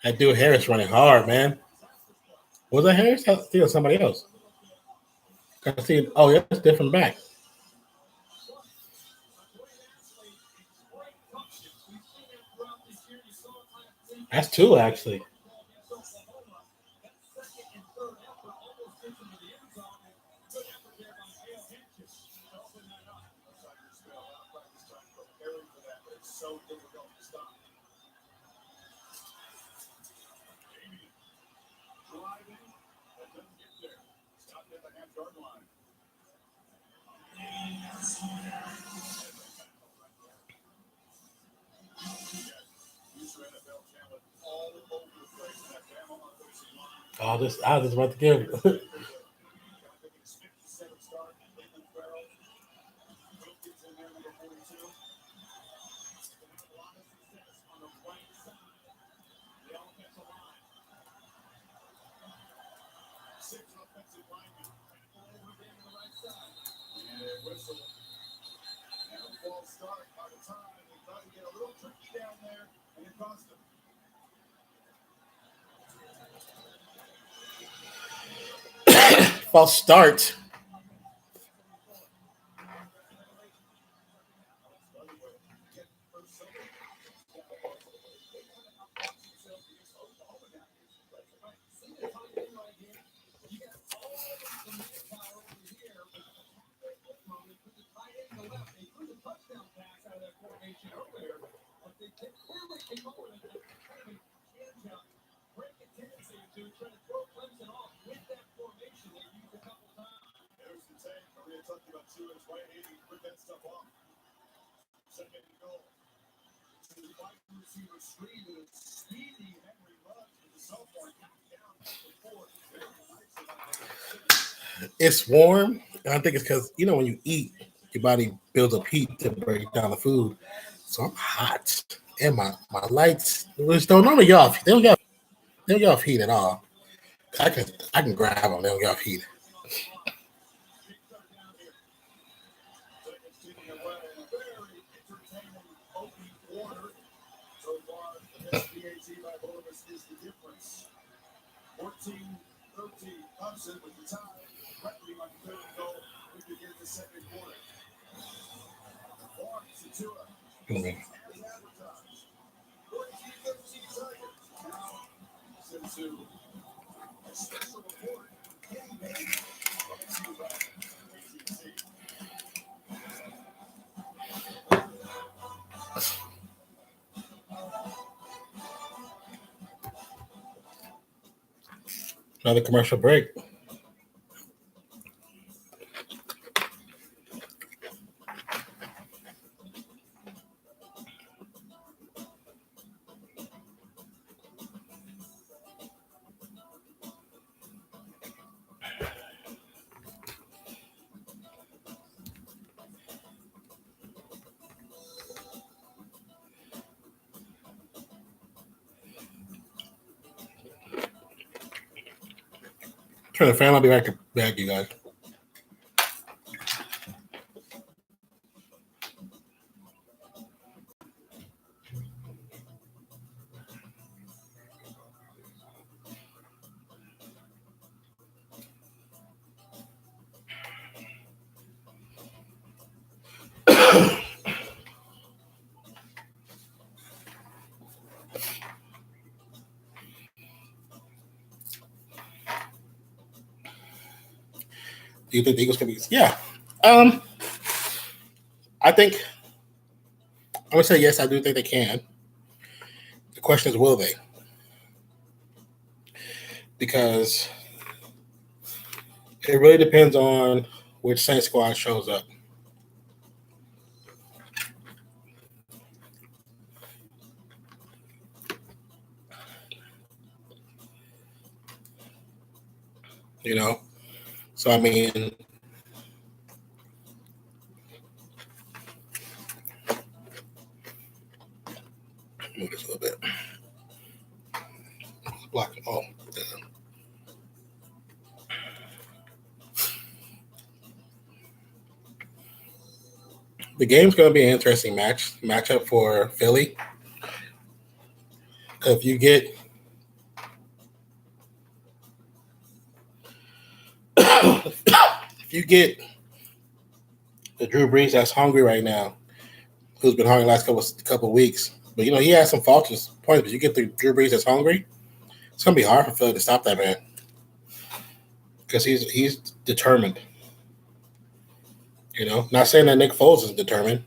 That dude Harris running hard, man. Was that Harris? I think it was somebody else. I see. Oh, yeah, that's different back. That's two actually. So difficult to stop. Driving, but doesn't get there. Stopped at the half-yard line. I was just about to give. False start by the time they tried to get a little tricky down there, and it cost them. False start. It's warm. And I think it's because when you eat, your body builds up heat to break down the food. So I'm hot, and my lights which don't normally get off. They don't get off heat at all. I can grab them. They don't get off heat. With the time, threatening on the third goal, we begin the second quarter. Another commercial break. Turn the fan. I'll be back, you guys. Do you think the Eagles can be? Yeah. I think I'm gonna say yes. I do think they can. The question is, will they? Because it really depends on which Saints squad shows up. You know, so I mean, move this a little bit. Block. Oh, the game's going to be an interesting matchup for Philly. If you get the Drew Brees that's hungry right now, who's been hungry the last couple weeks, but he has some faultless points. But you get the Drew Brees that's hungry, it's going to be hard for Philly to stop that man because he's determined. Not saying that Nick Foles is determined,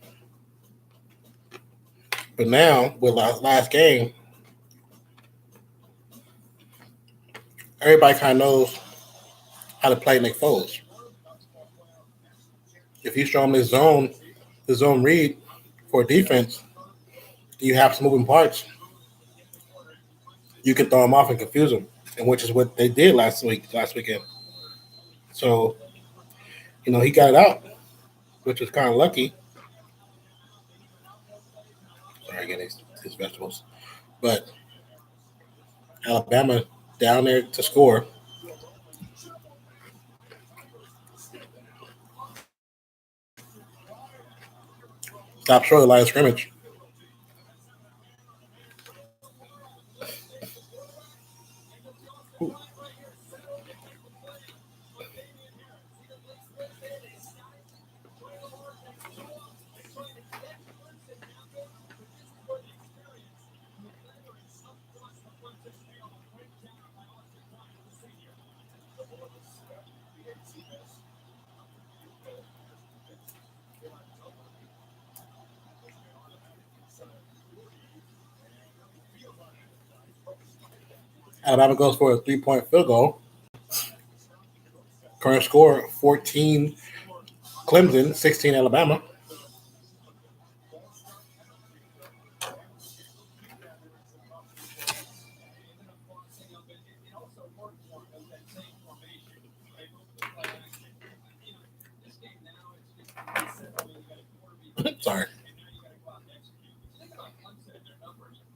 but now with last game, everybody kind of knows how to play Nick Foles. If you show him the zone read for defense, you have some moving parts. You can throw him off and confuse him, and which is what they did last weekend. So, he got it out, which was kind of lucky. Sorry, getting his vegetables. But Alabama down there to score. Stop short of the line of scrimmage. Alabama goes for a 3-point field goal. Current score 14 Clemson, 16 Alabama. Sorry.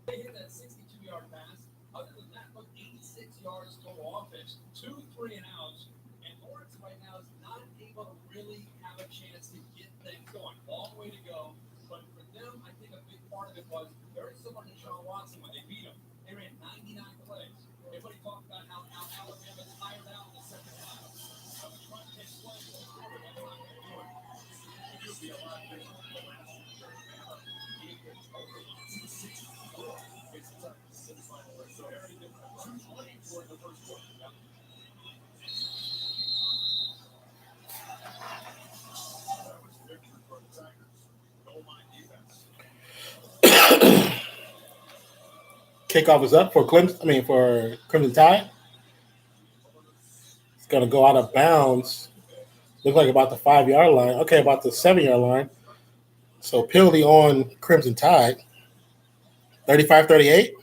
They hit that 62-yard pass. Other than that, look, 86 yards total offense, 2 3 and outs, and Lawrence right now is not able to really have a chance to get things going. Long way to go, but for them, I think a big part of it was very similar to Sean Watson when they beat him. They ran 99 plays. Everybody talked about how Alabama tired out in the second half. Front 10 plays, you'll be a lot better than the last Kickoff is up for Clemson. For Crimson Tide. going to go out of bounds. Look like about the 5-yard line. Okay, about the 7-yard line. So penalty on Crimson Tide. 35-38.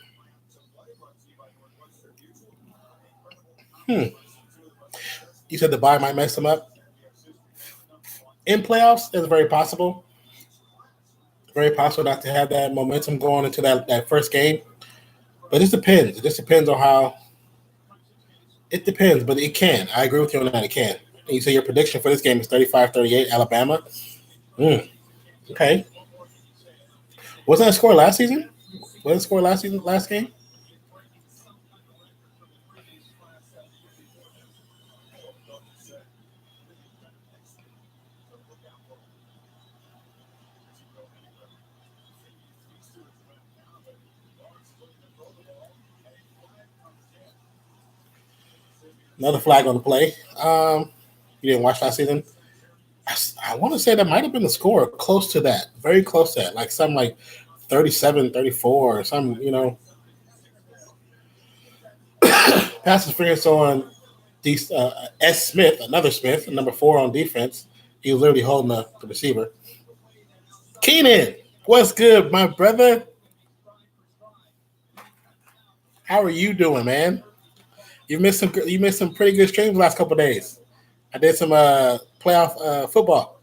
You said the bye might mess them up. In playoffs, it's very possible. Very possible not to have that momentum going into that first game. But it depends. It just depends on how. It depends, but it can. I agree with you on that. It can. And you say your prediction for this game is 35-38, Alabama. Okay. Wasn't that a score last season? Was it a score last game? Another flag on the play. You didn't watch last season? I want to say that might have been the score close to that. Very close to that. Like something like 37-34 or something, Pass interference on S. Smith, another Smith, number 4 on defense. He was literally holding the receiver. Keenan, what's good, my brother? How are you doing, man? You missed some pretty good streams the last couple of days. I did some playoff football.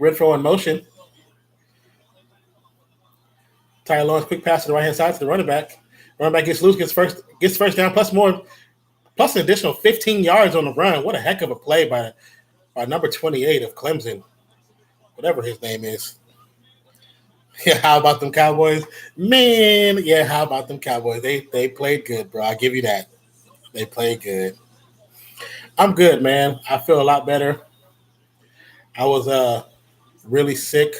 Renfro in motion. Tyler Lawrence quick pass to the right hand side to the running back. Running back gets loose, gets first down, plus an additional 15 yards on the run. What a heck of a play by number 28 of Clemson, whatever his name is. Yeah, how about them Cowboys? Man, yeah, how about them Cowboys? They played good, bro. I'll give you that. They played good. I'm good, man. I feel a lot better. I was really sick.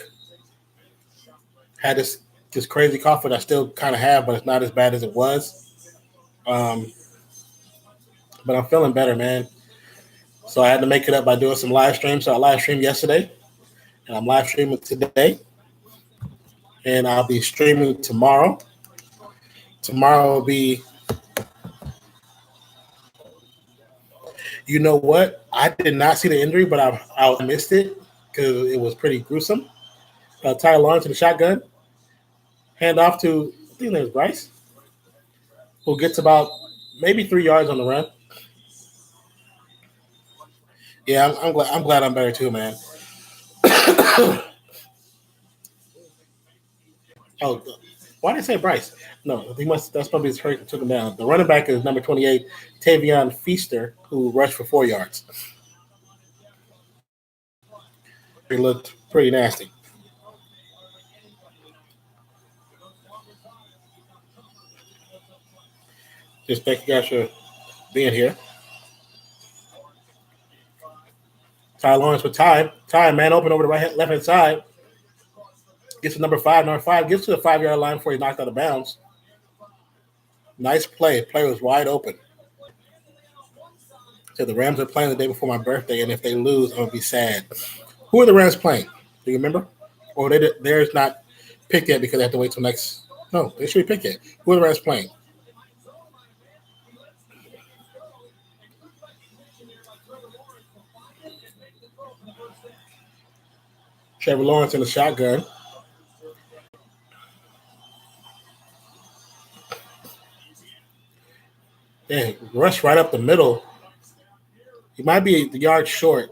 Had this crazy cough that I still kind of have, but it's not as bad as it was. But I'm feeling better, man. So I had to make it up by doing some live streams. So I live streamed yesterday, and I'm live streaming today. And I'll be streaming tomorrow. Tomorrow will be, you know what? I did not see the injury, but I missed it because it was pretty gruesome. Tyler Lawrence in the shotgun. Hand off to, I think his name is Bryce, who gets about maybe 3 yards on the run. Yeah, I'm glad I'm better too, man. Oh, why did I say Bryce? No, that's probably his hurt that took him down. The running back is number 28, Tavion Feaster, who rushed for 4 yards. He looked pretty nasty. Just thank you guys for being here. Ty Lawrence with Ty. Ty, man, open over the left hand side. Gets to number 5. Number 5 gets to the 5-yard line before he knocked out of bounds. Nice play. Play was wide open. So the Rams are playing the day before my birthday, and if they lose, I'm going to be sad. Who are the Rams playing? Do you remember? Or they're not picked yet because they have to wait till next. No, they should be picked yet. Who are the Rams playing? Trevor Lawrence in the shotgun. Dang, rush right up the middle. He might be a yard short.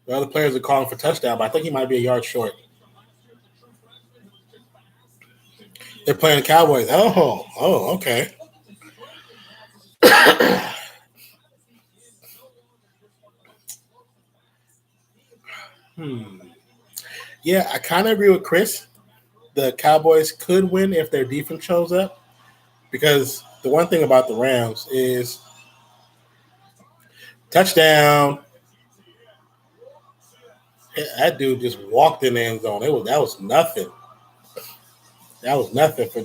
The other players are calling for touchdown, but I think he might be a yard short. They're playing the Cowboys. Oh, okay. Yeah, I kind of agree with Chris. The Cowboys could win if their defense shows up, because the one thing about the Rams is touchdown. That dude just walked in the end zone. That was nothing. That was nothing for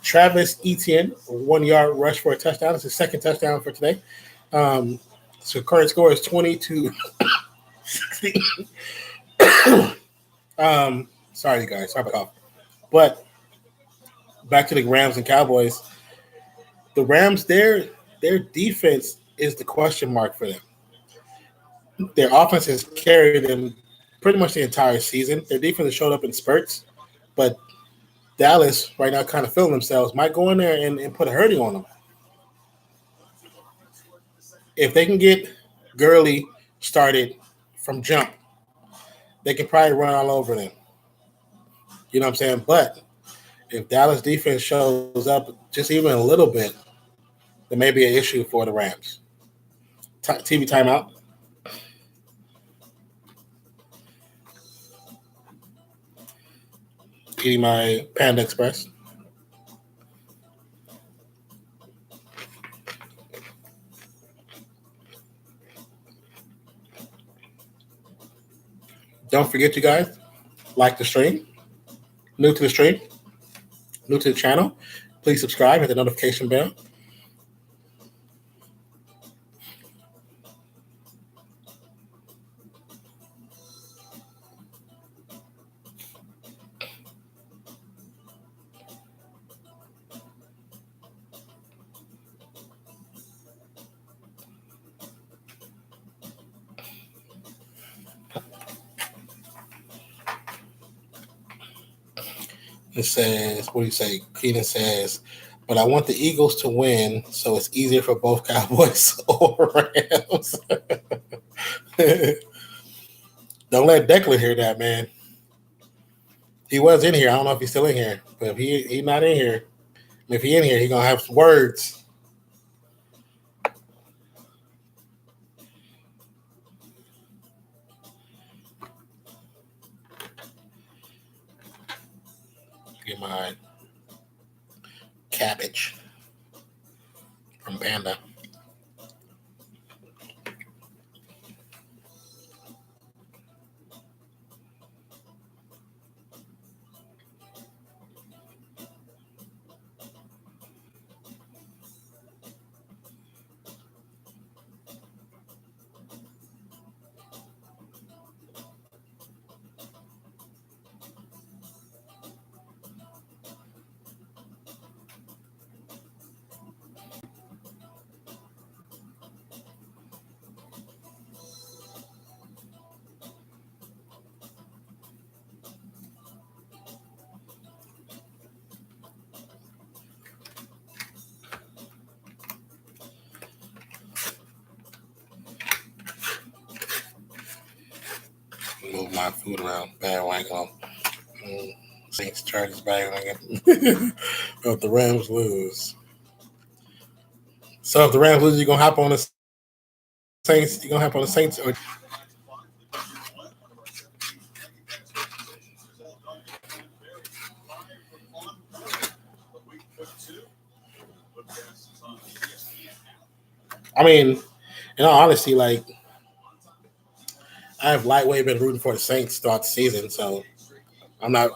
Travis Etienne. 1 yard rush for a touchdown. It's his second touchdown for today. So current score is 20-16. Sorry, you guys. Sorry about that. But back to the Rams and Cowboys. the Rams, their defense is the question mark for them. Their offense has carried them pretty much the entire season. Their defense has showed up in spurts, but Dallas right now kind of feeling themselves, might go in there and put a hurting on them. If they can get Gurley started from jump, they can probably run all over them. You know what I'm saying? But if Dallas defense shows up just even a little bit, there may be an issue for the Rams. TV timeout. Eating my Panda Express. Don't forget, you guys, like the stream. New to the stream, new to the channel, please subscribe, hit the notification bell. It says, what do you say? Keenan says, but I want the Eagles to win so it's easier for both Cowboys or Rams. Don't let Declan hear that, man. He was in here. I don't know if he's still in here, but if he's not in here, if he's in here, he's going to have some words. Get my cabbage from Panda. Move my food around. Bandwagon. Saints Chargers bandwagon. If the Rams lose. So if the Rams lose, you're going to hop on the Saints? You're going to hop on the Saints? Or I mean, in all honesty, like, I have lightweight been rooting for the Saints throughout the season, so I'm not.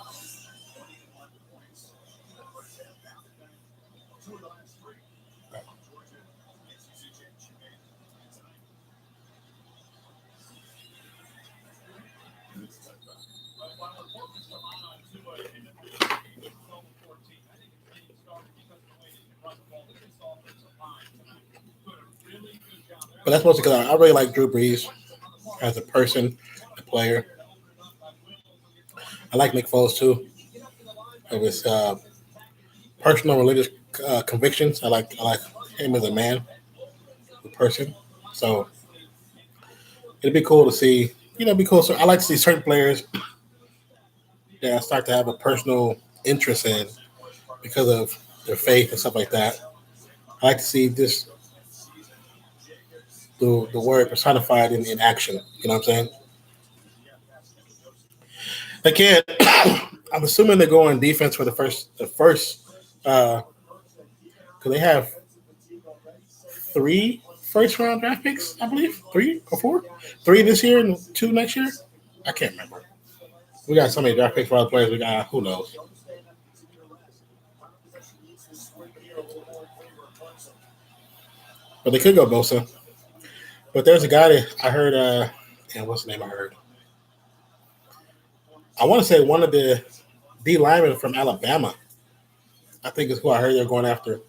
But that's mostly because I really like Drew Brees as a person, a player. I like Nick Foles too, of his personal religious convictions. I like him as a man, a person. So it'd be cool to see. It'd be cool. So I like to see certain players that I start to have a personal interest in because of their faith and stuff like that. I like to see this the word personified in action. You know what I'm saying? Again, I'm assuming they're going defense for the first because they have 3 first-round draft picks, I believe, 3 or 4, 3 this year and 2 next year. I can't remember. We got so many draft picks for other players. We got who knows. But they could go Bosa. But there's a guy that I heard. And what's the name I heard? I want to say one of the D linemen from Alabama. I think is who I heard they're going after.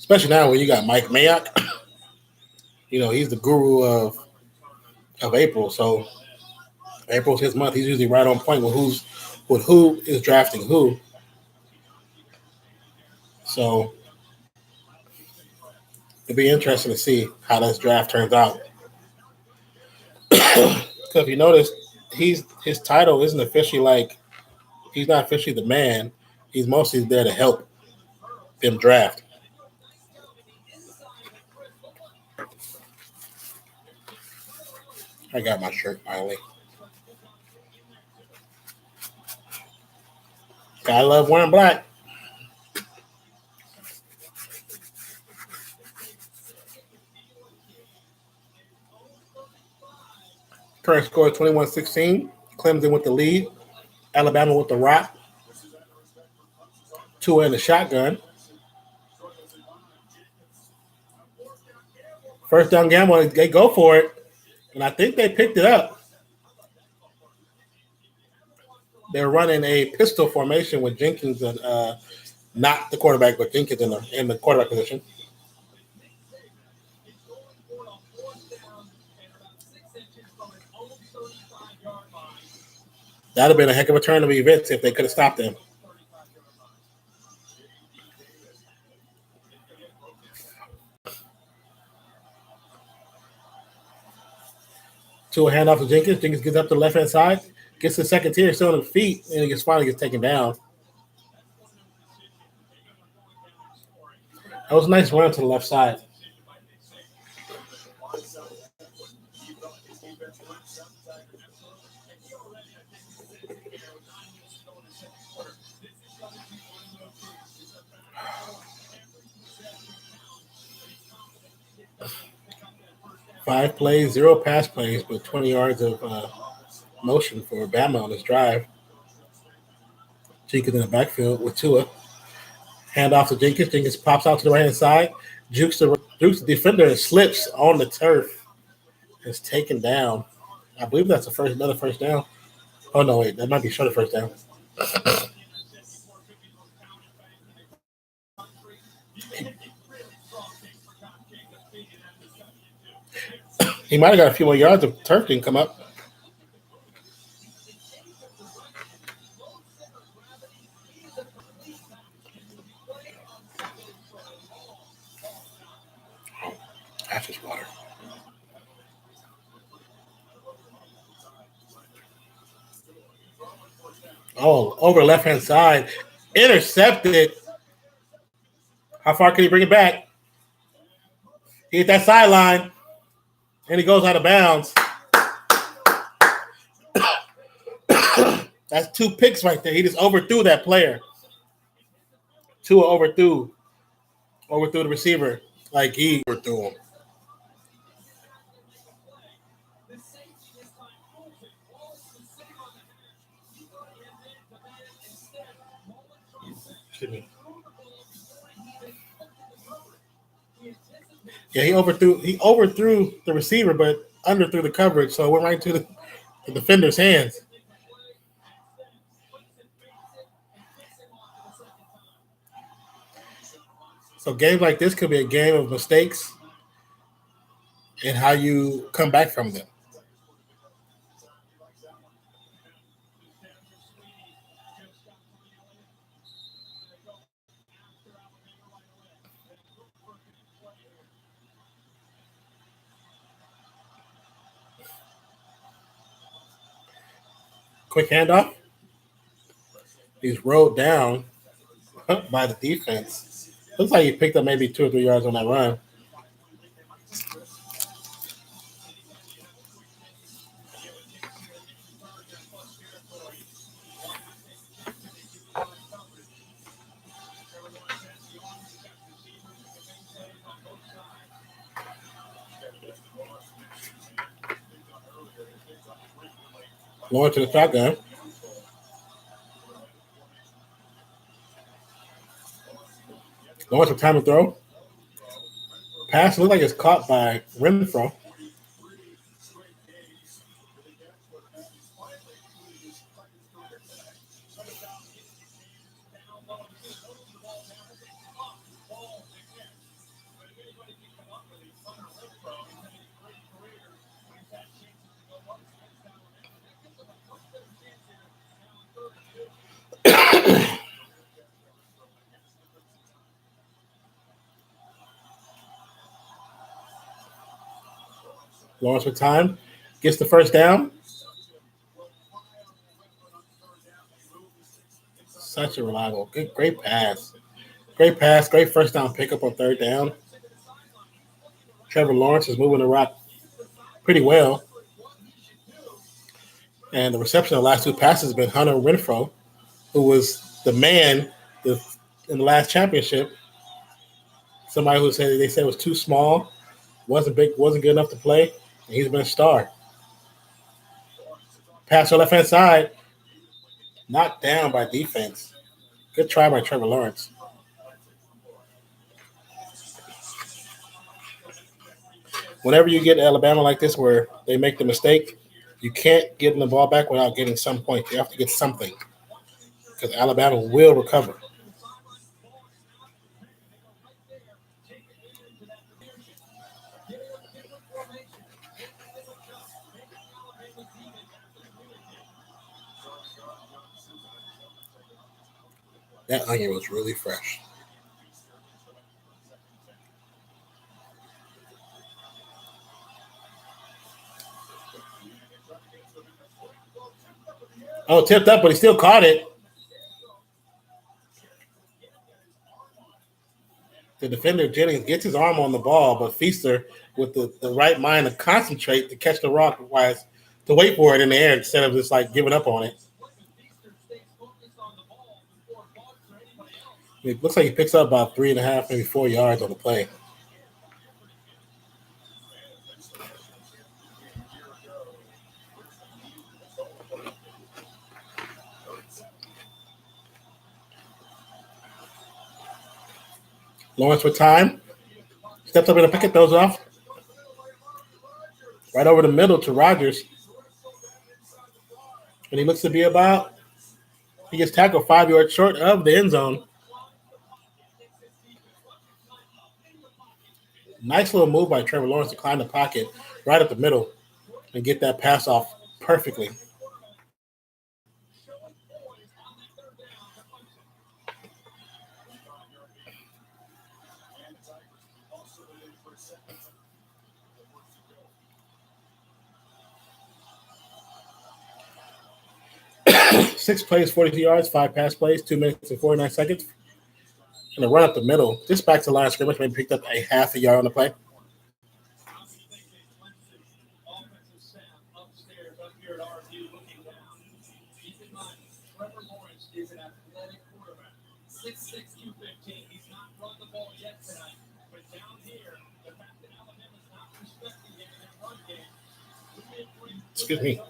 especially now when you got Mike Mayock. You know, he's the guru of April. So April's his month. He's usually right on point with who is drafting who. So it'll be interesting to see how this draft turns out. Because if you notice, his title isn't officially like he's not officially the man. He's mostly there to help them draft. I got my shirt finally. I love wearing black. Current score is 21-16. Clemson with the lead. Alabama with the rock. Tua in the shotgun. First down gamble, they go for it. And I think they picked it up. They're running a pistol formation with Jenkins and not the quarterback, but Jenkins in the quarterback position. That'd have been a heck of a turn of events if they could have stopped them. To a handoff to Jenkins. Jenkins gets up to the left-hand side, gets the second tier, still on the feet, and he finally gets taken down. That was a nice run to the left side. Five plays, 0 pass plays, but 20 yards of motion for Bama on this drive. Jenkins in the backfield with Tua. Hand off to Jenkins. Jenkins pops out to the right-hand side. Jukes the defender and slips on the turf. Is taken down. I believe that's another first down. Oh, no, wait. That might be short of first down. He might have got a few more yards if turf didn't come up. That's just water. Oh, over left-hand side. Intercepted. How far can he bring it back? He hit that sideline, and he goes out of bounds. That's 2 picks right there. He just overthrew that player. Tua overthrew the receiver. Like he overthrew him. Excuse me. Yeah, he overthrew the receiver, but underthrew the coverage, so it went right to the defender's hands. So games like this could be a game of mistakes and how you come back from them. Quick handoff. He's rolled down by the defense. Looks like he picked up maybe 2 or 3 yards on that run. Going to the shotgun. Going to time to throw. Pass looks like it's caught by Renfro. Lawrence with time. Gets the first down. Such a reliable, good, great pass. Great pass, great first down pickup on third down. Trevor Lawrence is moving the rock pretty well. And the reception of the last two passes has been Hunter Renfrow, who was the man in the last championship. Somebody who said they said was too small, wasn't big, wasn't good enough to play, and he's been a star. Pass on left hand side, knocked down by defense. Good try by Trevor Lawrence. Whenever you get Alabama like this where they make the mistake, you can't get the ball back without getting some points. You have to get something because Alabama will recover. That onion was really fresh. Oh, tipped up, but he still caught it. The defender, Jennings, gets his arm on the ball, but Feaster, with the right mind to concentrate to catch the rock, requires to wait for it in the air instead of just like giving up on it. It looks like he picks up about 3.5, maybe 4 yards on the play. Lawrence with time. Steps up in the pocket, throws off. Right over the middle to Rodgers. And he looks to be he gets tackled 5 yards short of the end zone. Nice little move by Trevor Lawrence to climb the pocket right up the middle and get that pass off perfectly. Six plays, 42 yards, 5 pass plays, 2 minutes and 49 seconds. And a run up the middle. Just back to the line of scrimmage, maybe picked up a half a yard on the play. Excuse me.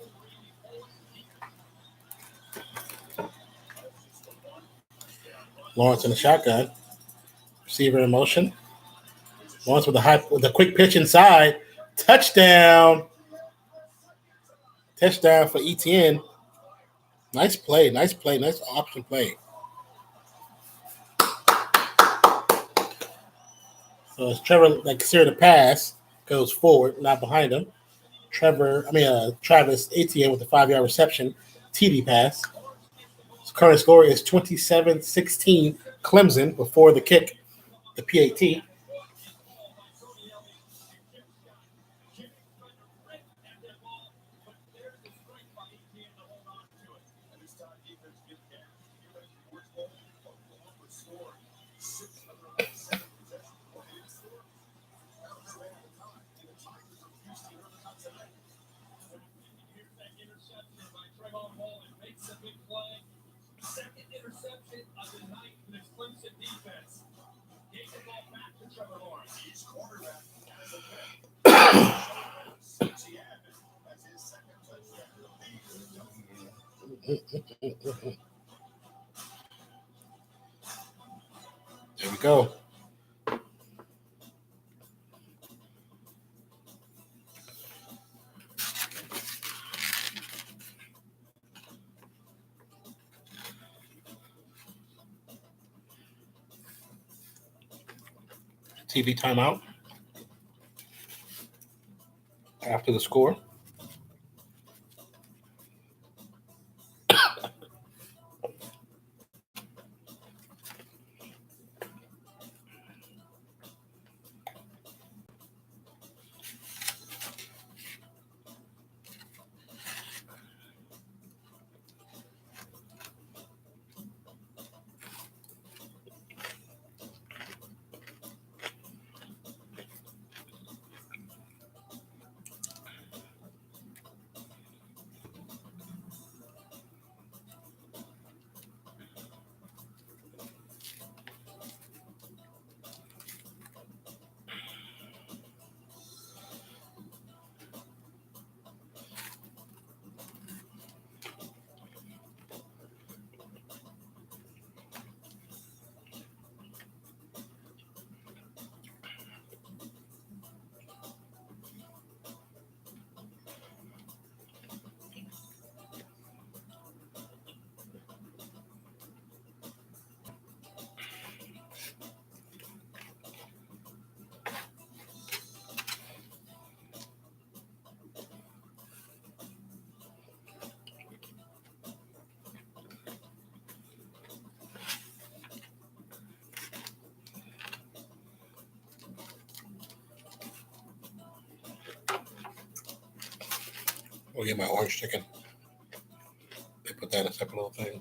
Lawrence in the shotgun. Receiver in motion. Lawrence with a quick pitch inside. Touchdown. Touchdown for ETN. Nice play. Nice option play. So as Trevor considered a pass, goes forward, not behind him. Travis Etienne with the 5-yard reception, TD pass. His current score is 27-16 Clemson before the kick, the PAT. There we go. TV timeout after the score. We'll get my orange chicken. They put that in a separate little thing.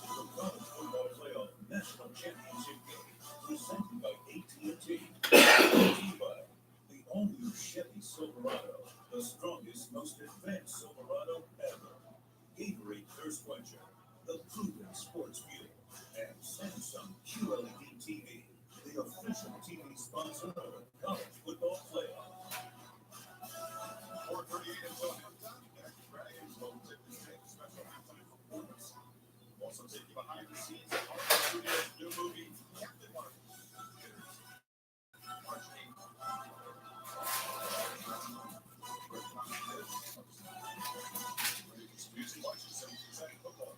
The College Football Playoff National Championship Game, presented by AT&T. Brought to you by the all-new Chevy Silverado, the strongest, most advanced Silverado ever. Gatorade Thirst Quencher, the proven sports fuel, and Samsung QLED TV, the official TV sponsor of the College Football Playoff. 4:38 until halftime. Next, Dragons will tip the special halftime performance. Also take you behind the scenes of Marvel Studios' new movie, Captain Marvel. March 8th. Excuse me, watching some exciting football.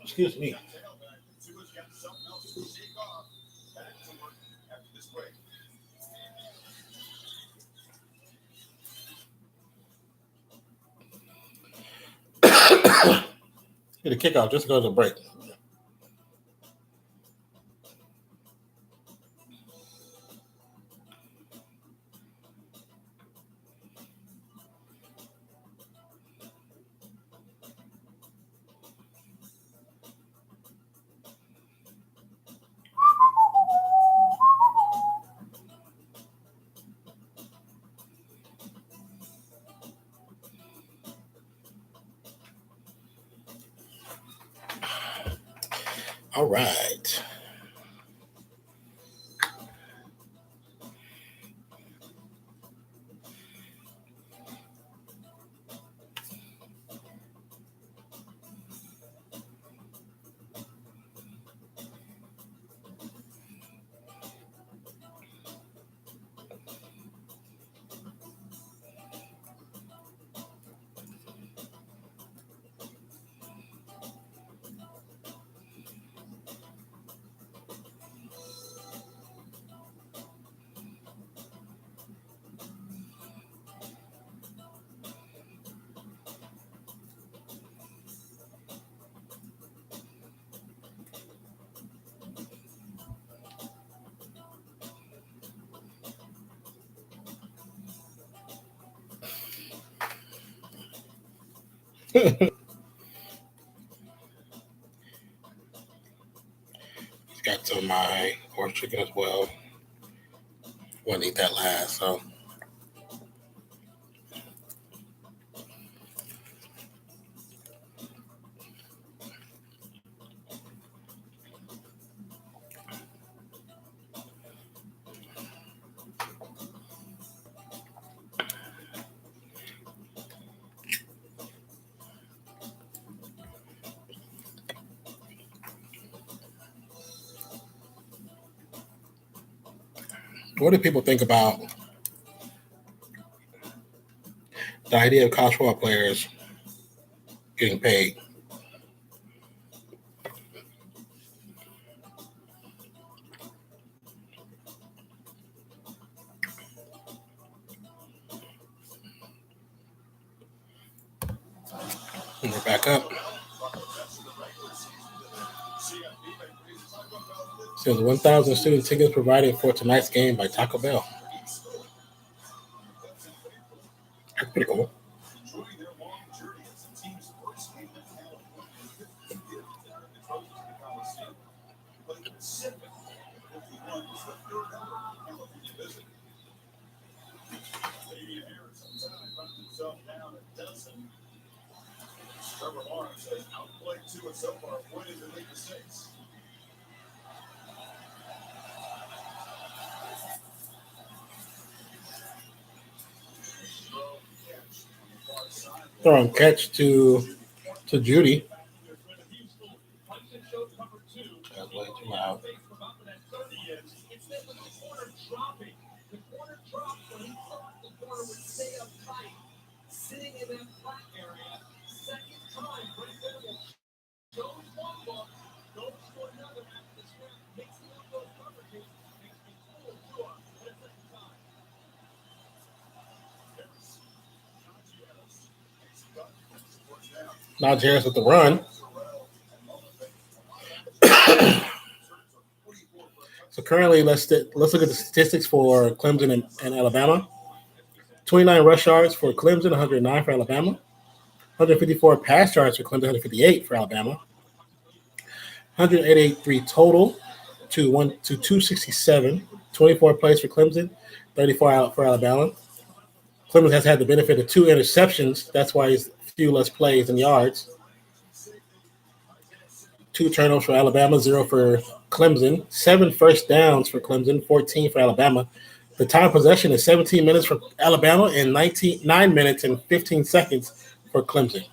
Excuse me. Get a kickoff just goes to break. All right. Got some of my orange chicken as well. Want to eat that last, so. What do people think about the idea of college football players getting paid? And we're back up. So 1,000 student tickets provided for tonight's game by Taco Bell. That's pretty cool. Trevor Lawrence has outplayed Tua so far, pointed to make mistakes. Throwing catch to Judy. That's way too loud. The corner dropped when he thought the corner would stay up tight, sitting in that flat area. Najee Harris with the run. So currently, let's look at the statistics for Clemson and Alabama. 29 rush yards for Clemson, 109 for Alabama. 154 pass yards for Clemson, 158 for Alabama. 183 total to 267. 24 plays for Clemson, 34 out for Alabama. Clemson has had the benefit of 2 interceptions. That's why he's few less plays and yards. 2 turnovers for Alabama, 0 for Clemson. 7 first downs for Clemson, 14 for Alabama. The time of possession is 17 minutes for Alabama and 9 minutes and 15 seconds for Clemson.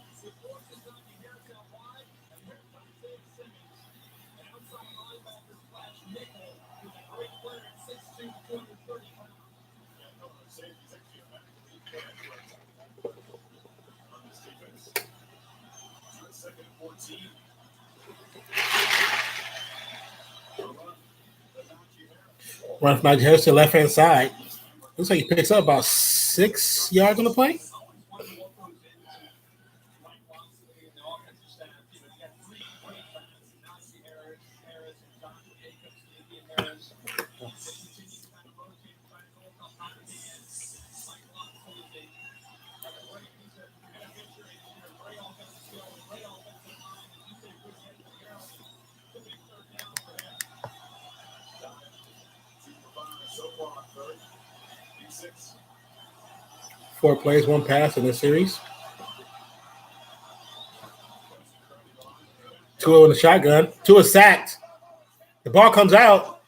Run from Najee Harris to the left-hand side. Looks like he picks up about 6 yards on the play. Four plays, 1 pass in this series. Tua in the shotgun. Tua sacked. The ball comes out.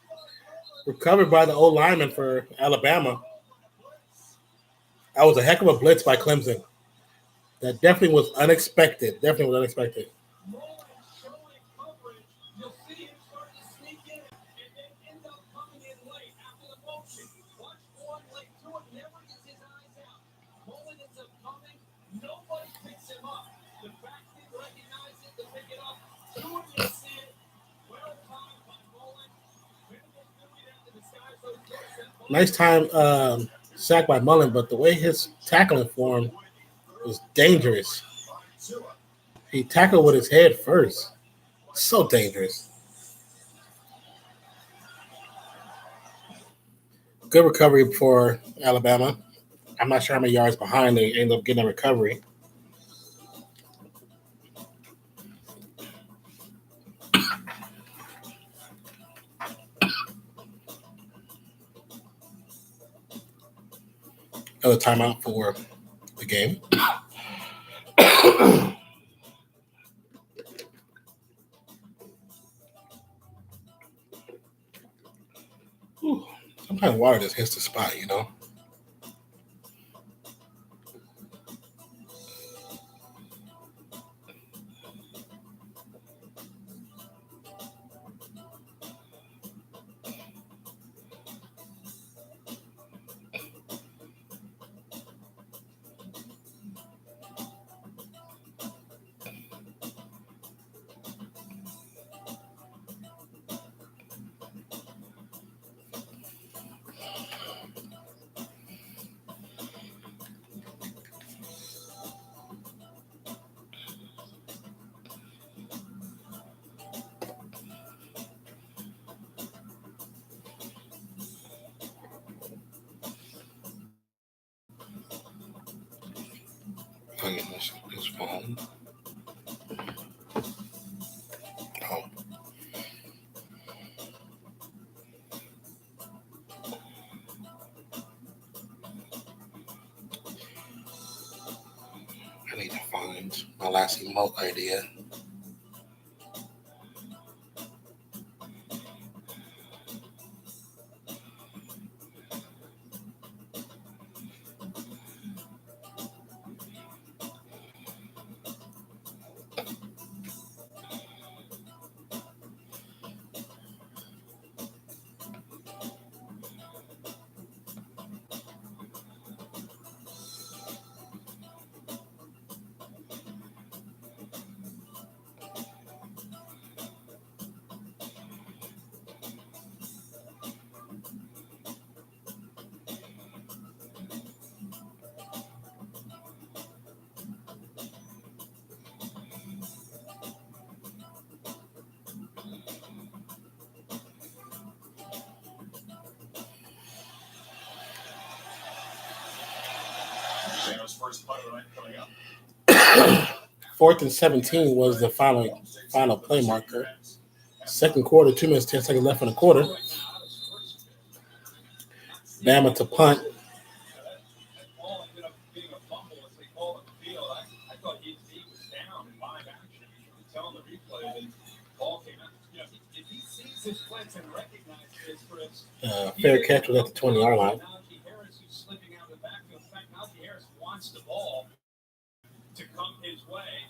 Recovered by the old lineman for Alabama. That was a heck of a blitz by Clemson. That definitely was unexpected. Nice time sack by Mullen, but the way his tackling form was dangerous. He tackled with his head first. So dangerous. Good recovery for Alabama. I'm not sure how many yards behind they ended up getting a recovery. Another timeout for the game. Sometimes water just hits the spot, you know. I'll get this phone. Oh. I need to find my last emote idea. Alabama's first punt of the night coming up. 4th and 17 was the final play marker. Second quarter, 2 minutes, 10 seconds left in the quarter. Bama to punt. That ball ended up being a fumble as they called it the field. I thought he was down in live action. You could tell in the replay that the ball came out. You know, if he sees his blitz and recognizes this, Chris. Fair catch was at the 20-yard line. Najee Harris, who's slipping out of the backfield. In fact, Najee Harris wants the ball to come his way.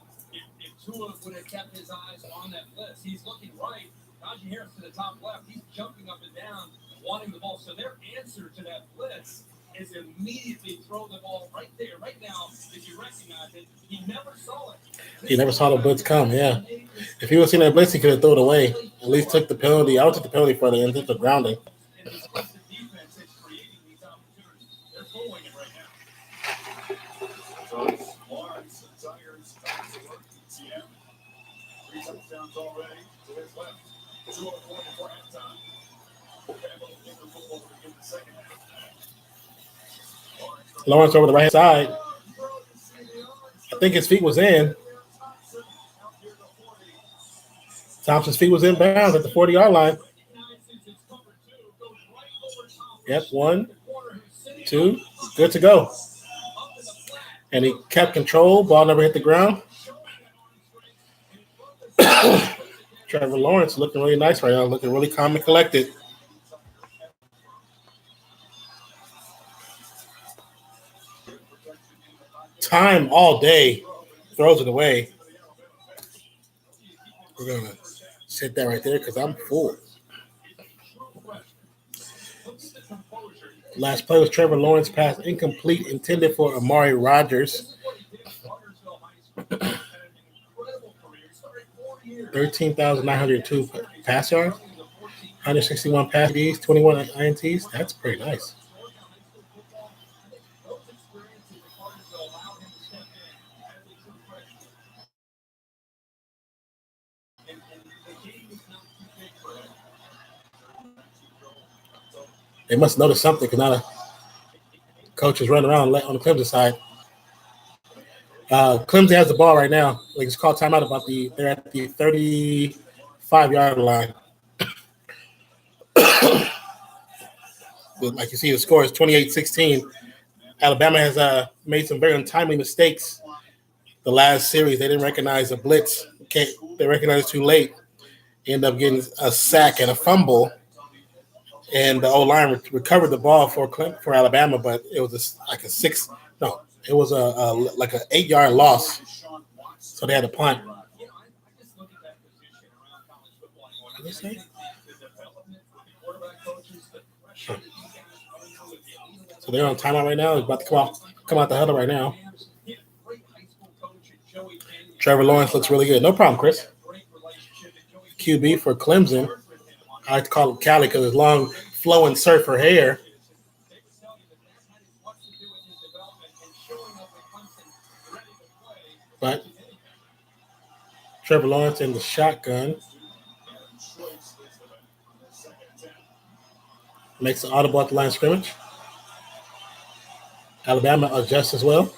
If Tua would have kept his eyes on that blitz, he's looking right. Najee Harris to the top left. He's jumping up and down, wanting the ball. So their answer to that blitz is immediately throw the ball right there, right now. If you recognize it, he never saw it. He never saw the blitz come, yeah. If he would have seen that blitz, he could have thrown it away. At least took the penalty. I would take the penalty for the end of the grounding. And this defense is creating these opportunities. They're pulling it right now. So Lawrence, the Tigers, TM. 3 touchdowns already to his left. 2:04 before halftime. Bama will get the football to begin the second half. Lawrence over the right side. I think his feet was in. Thompson's feet was in bounds at the 40-yard line. Yep, 1, 2, good to go. And he kept control. Ball never hit the ground. Trevor Lawrence looking really nice right now, looking really calm and collected. Time all day, throws it away. We're going to sit that right there because I'm full. Last play was Trevor Lawrence pass incomplete, intended for Amari Rodgers. 13,902 pass yards, 161 pass Ds, 21 INTs. That's pretty nice. They must notice something because now the coach is running around on the Clemson side. Clemson has the ball right now. They just called timeout they're at the 35-yard line. But like you see, the score is 28-16. Alabama has made some very untimely mistakes. The last series, they didn't recognize a blitz. They recognized it too late. End up getting a sack and a fumble. And the O-line recovered the ball for Alabama, but it was it was like an 8-yard loss. So they had to punt. What did they say? So they're on timeout right now. They're about to come out the huddle right now. Trevor Lawrence looks really good. No problem, Chris. QB for Clemson. I like to call him Callie because his long, flowing surfer hair. But Trevor Lawrence in the shotgun. Makes the audible at the line of scrimmage. Alabama adjusts as well.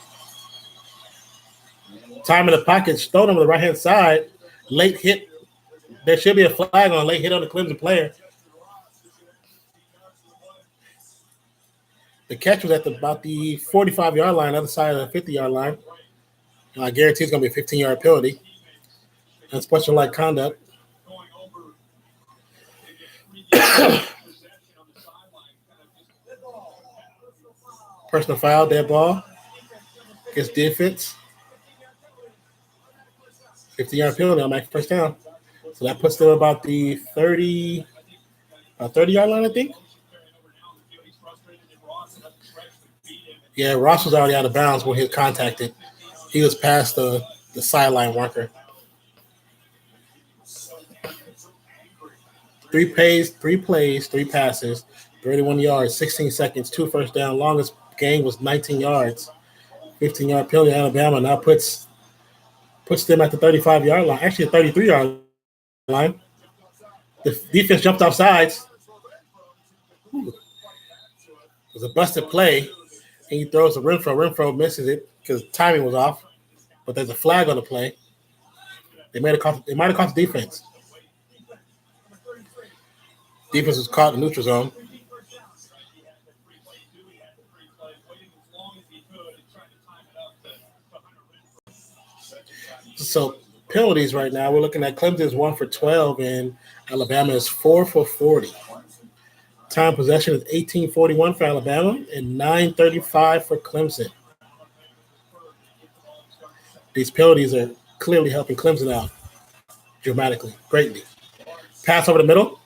Time in the pocket, thrown him on the right-hand side. Late hit. There should be a flag on late hit on the Clemson player. The catch was at about the 45-yard line, other side of the 50-yard line. And I guarantee it's going to be a 15-yard penalty. Unsportsmanlike conduct. Personal foul, dead ball. Against defense. 50-yard penalty on my first down. So that puts them about the 30-yard line, I think. Yeah, Ross was already out of bounds when he was contacted. He was past the sideline marker. 3 plays, 3 passes, 31 yards, 16 seconds, 2 first down. Longest game was 19 yards. 15-yard penalty. Alabama now puts them at the 35-yard line. Actually, a 33-yard line. The defense jumped off sides. It was a busted play, and he throws to Renfro. Renfro misses it. because timing was off. But there's a flag on the play. They might have caught the defense. Defense was caught in the neutral zone. So penalties right now, we're looking at Clemson is 1 for 12 and Alabama is 4 for 40. Time possession is 18:41 for Alabama and 9:35 for Clemson. These penalties are clearly helping Clemson out dramatically, greatly. Pass over the middle.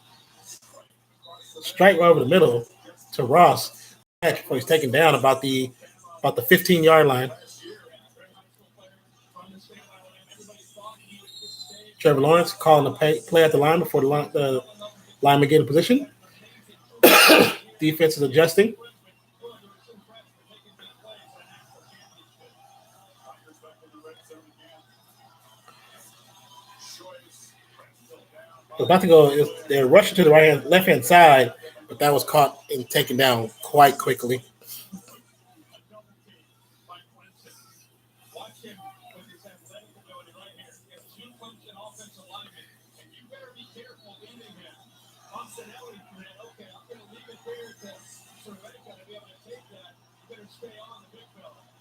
Strike right over the middle to Ross before he's taken down about the 15-yard line. Trevor Lawrence calling the play at the line before the lineman get in position. Defense is adjusting. They're about to go. They're rushing to the left-hand side, but that was caught and taken down quite quickly.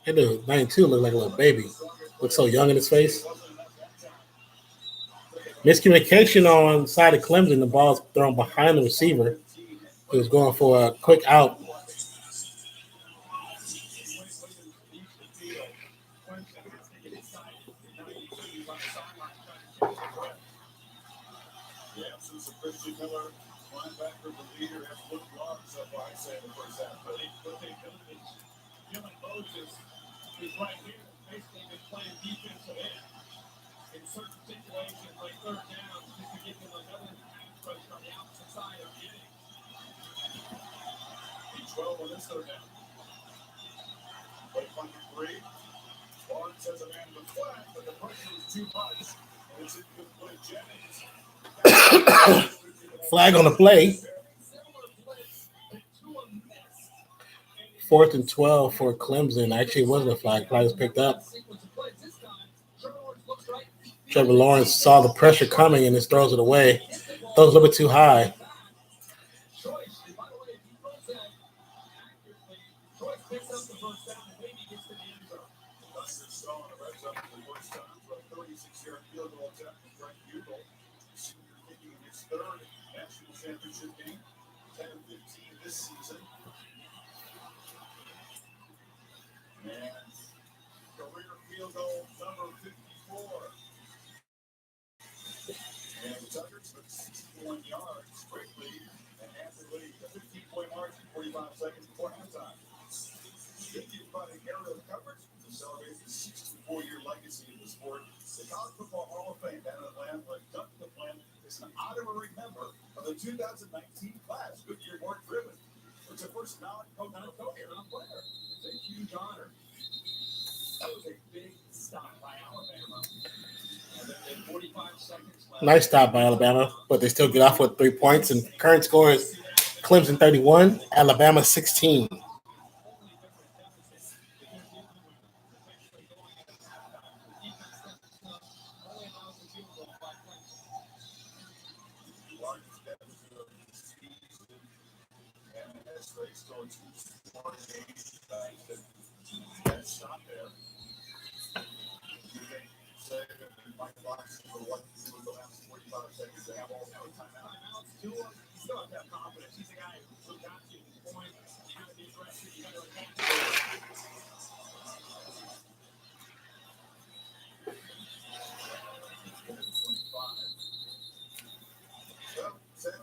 That dude, 92, looked like a little baby. Looks so young in his face. Miscommunication on the side of Clemson. The ball's thrown behind the receiver. He was going for a quick out. Flag on the play. 4th and 12 for Clemson. Actually, it wasn't a flag. Flag was picked up. Trevor Lawrence saw the pressure coming and just throws it away. Throws a little bit too high. Nice stop by Alabama, but they still get off with 3 points. And current score is Clemson 31, Alabama 16.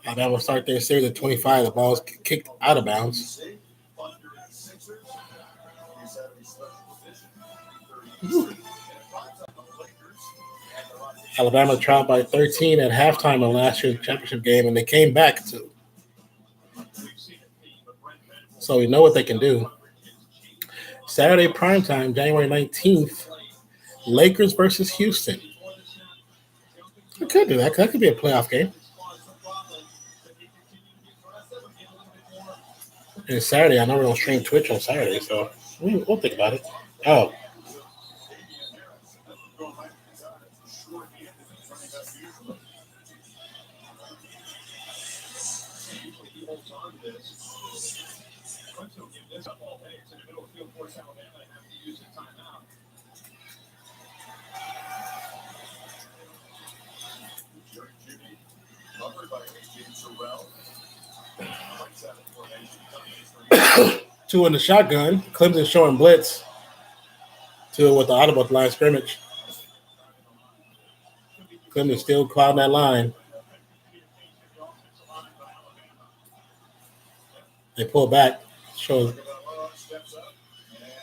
Alabama start their series at 25. The ball's kicked out of bounds. Alabama trailed by 13 at halftime in last year's championship game, and they came back to. So we know what they can do. Saturday primetime, January 19th, Lakers versus Houston. I could do that. That could be a playoff game. And Saturday, I know we're going to stream Twitch on Saturday, so we'll think about it. Oh, He holds on to this. Clemson will give this up all day. It's in the middle of the field, force Alabama to have to use a timeout. Jimmy, covered by A.J. Terrell. Two in the shotgun. Clemson showing blitz. Two with the audible line scrimmage. Clemson still clouding that line. They pull back. Shows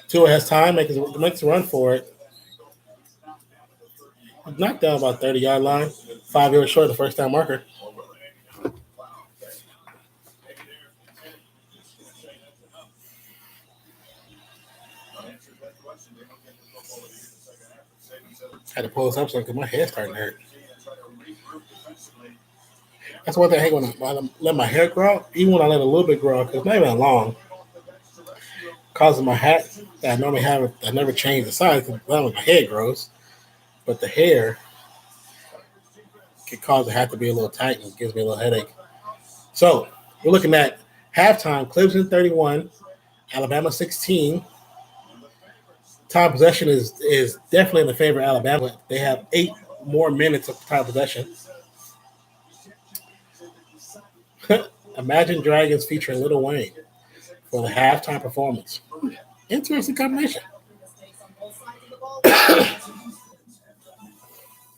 Tua has time, makes a run for it. Knocked down about 30-yard line. 5 yards short of the first down marker. Had to pull this up because my hair's starting to hurt. That's one thing I hate when I let my hair grow, even when I let a little bit grow, because it's not even that long. Causes my hat that I normally have, I never change the size because my head grows. But the hair can cause the hat to be a little tight and gives me a little headache. So we're looking at halftime, Clemson 31, Alabama 16. Time possession is definitely in the favor of Alabama. They have 8 more minutes of time possession. Imagine Dragons featuring Lil Wayne for the halftime performance. Interesting combination.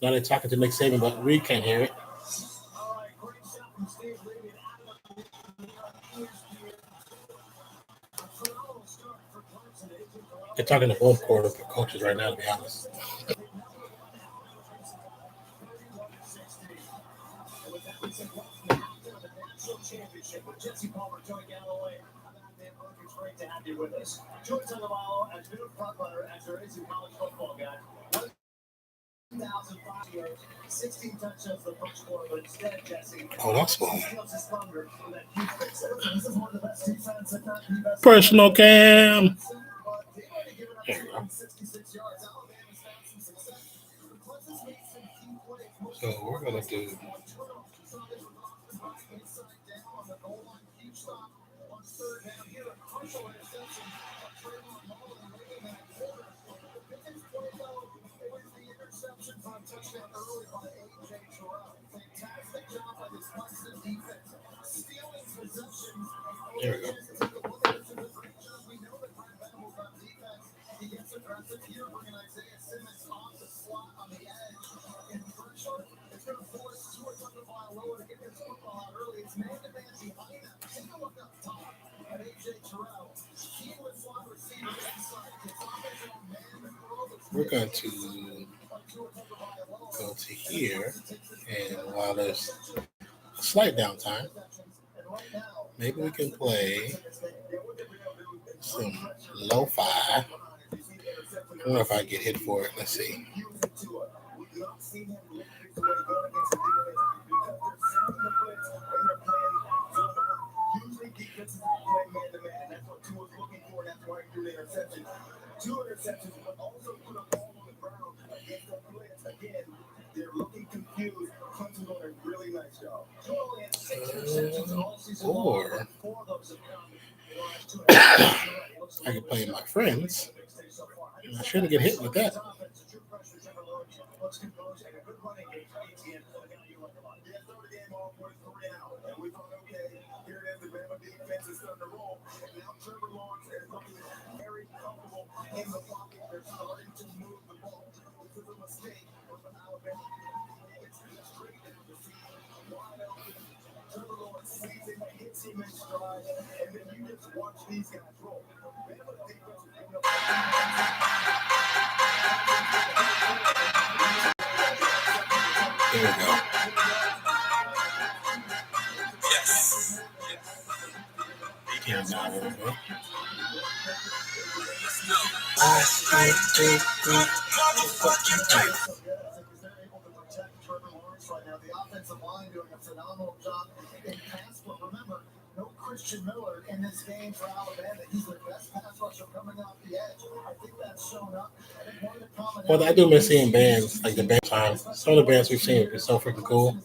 Now they're talking to Nick Saban, but Reed can't hear it. They're talking to both coaches right now, to be honest. Championship with Jesse Palmer, Joey Galloway. It's great to have you with us. Joey Tagovailoa, as new front runner, as there is a college football guy. 1,005 yards, 16 touchdowns the first quarter, but instead, Jesse. Oh, that's fun. Personal cam. There you go. So we're going to do. There we go. We're going to go to here, and while there's a slight downtime, maybe we can play some lo-fi. I don't know if I get hit for it. Let's see. Two interceptions, but also put a ball on the ground against the blitz. Again, they're looking confused. Clemson doing a really nice job. Only had 6 interceptions all season long, but 4 of those have come in the last 2 and I can play my friends. I shouldn't get hit with that. In the pocket, they're starting to move the ball. This is a mistake from Alabama. It's straight down the field, wide open. Trevor Lawrence sees it, hits him in stride, and then you just watch these guys roll. Bama defense is giving up. There we go. Yes. Yeah, now there we go. No Christian Miller in this game for Alabama. He's the best pass rusher coming off the edge. I think that's shown up. I think one of the common Well, I do miss seeing bands, like the band time. Some of the bands we've seen are so freaking cool.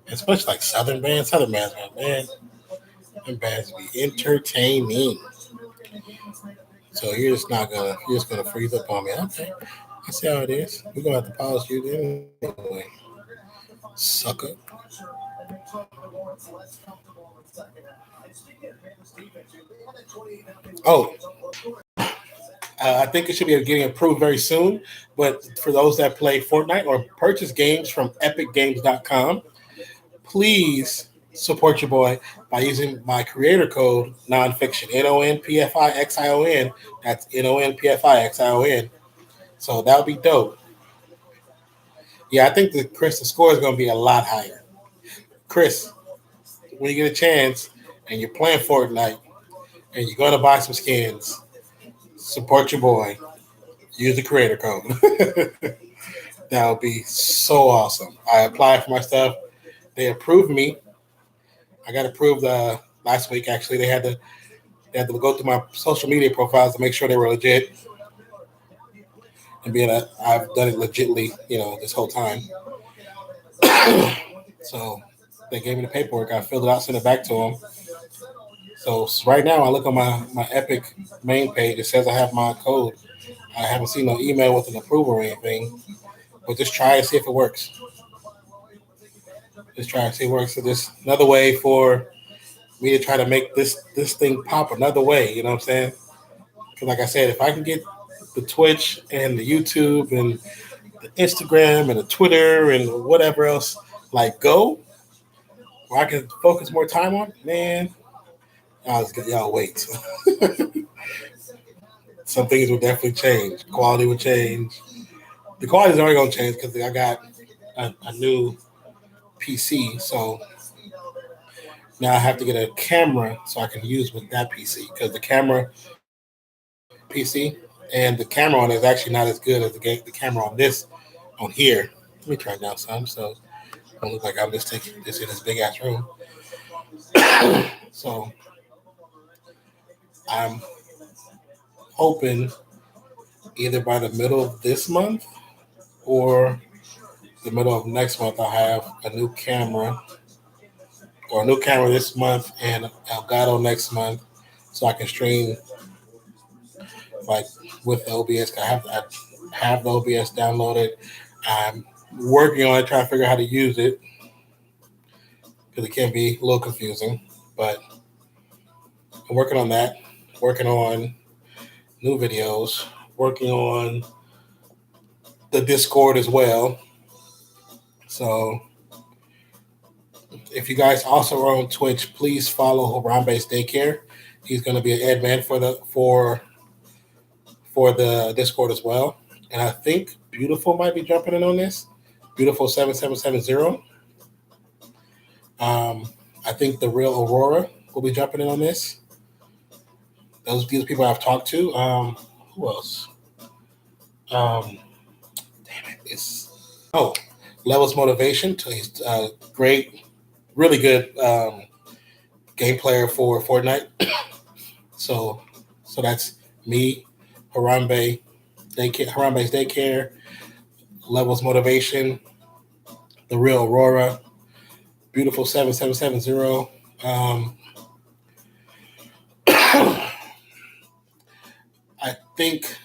Especially like Southern bands. Southern bands, man. And bands be entertaining. So you're just gonna freeze up on me. Okay. I see how it is. We're gonna have to pause you anyway. Sucker. Oh, I think it should be getting approved very soon. But for those that play Fortnite or purchase games from epicgames.com, please support your boy by using my creator code Nonpfixion, Nonpfixion. That's Nonpfixion. So that would be dope. Yeah, I think the score is going to be a lot higher. Chris, when you get a chance and you're playing Fortnite and you're going to buy some skins, support your boy. Use the creator code. That would be so awesome. I applied for my stuff. They approved me. I got approved last week. Actually, they had to go through my social media profiles to make sure they were legit. And I've done it legitly, this whole time. So they gave me the paperwork. I filled it out, sent it back to them. So right now, I look on my Epic main page. It says I have my code. I haven't seen no email with an approval or anything. But just try and see if it works. Just try and see if it works. So this another way for me to try to make this thing pop another way. You know what I'm saying? Because like I said, if I can get the Twitch and the YouTube and the Instagram and the Twitter and whatever else go, where I can focus more time on, man, y'all wait. Some things will definitely change. Quality will change. The quality is already going to change because I got a new PC. So now I have to get a camera so I can use with that PC because the camera PC and the camera on it is actually not as good as the camera on here. Let me try it now some so it don't look like I'm just taking this in this big ass room. So I'm hoping either by the middle of this month or the middle of next month I'll have a new camera this month and Elgato next month so I can stream with the OBS. I have the OBS downloaded. I'm working on it, trying to figure out how to use it because it can be a little confusing. But I'm working on that. Working on new videos. Working on the Discord as well. So if you guys also are on Twitch, please follow Harambe's Daycare. He's going to be an admin for the Discord as well. And I think Beautiful might be jumping in on this. Beautiful 7770. I think the real Aurora will be jumping in on this. These people I've talked to. Who else? Levels Motivation. He's great, really good game player for Fortnite. So that's me, Harambe's Daycare, Levels Motivation, the real Aurora, Beautiful 7770. I think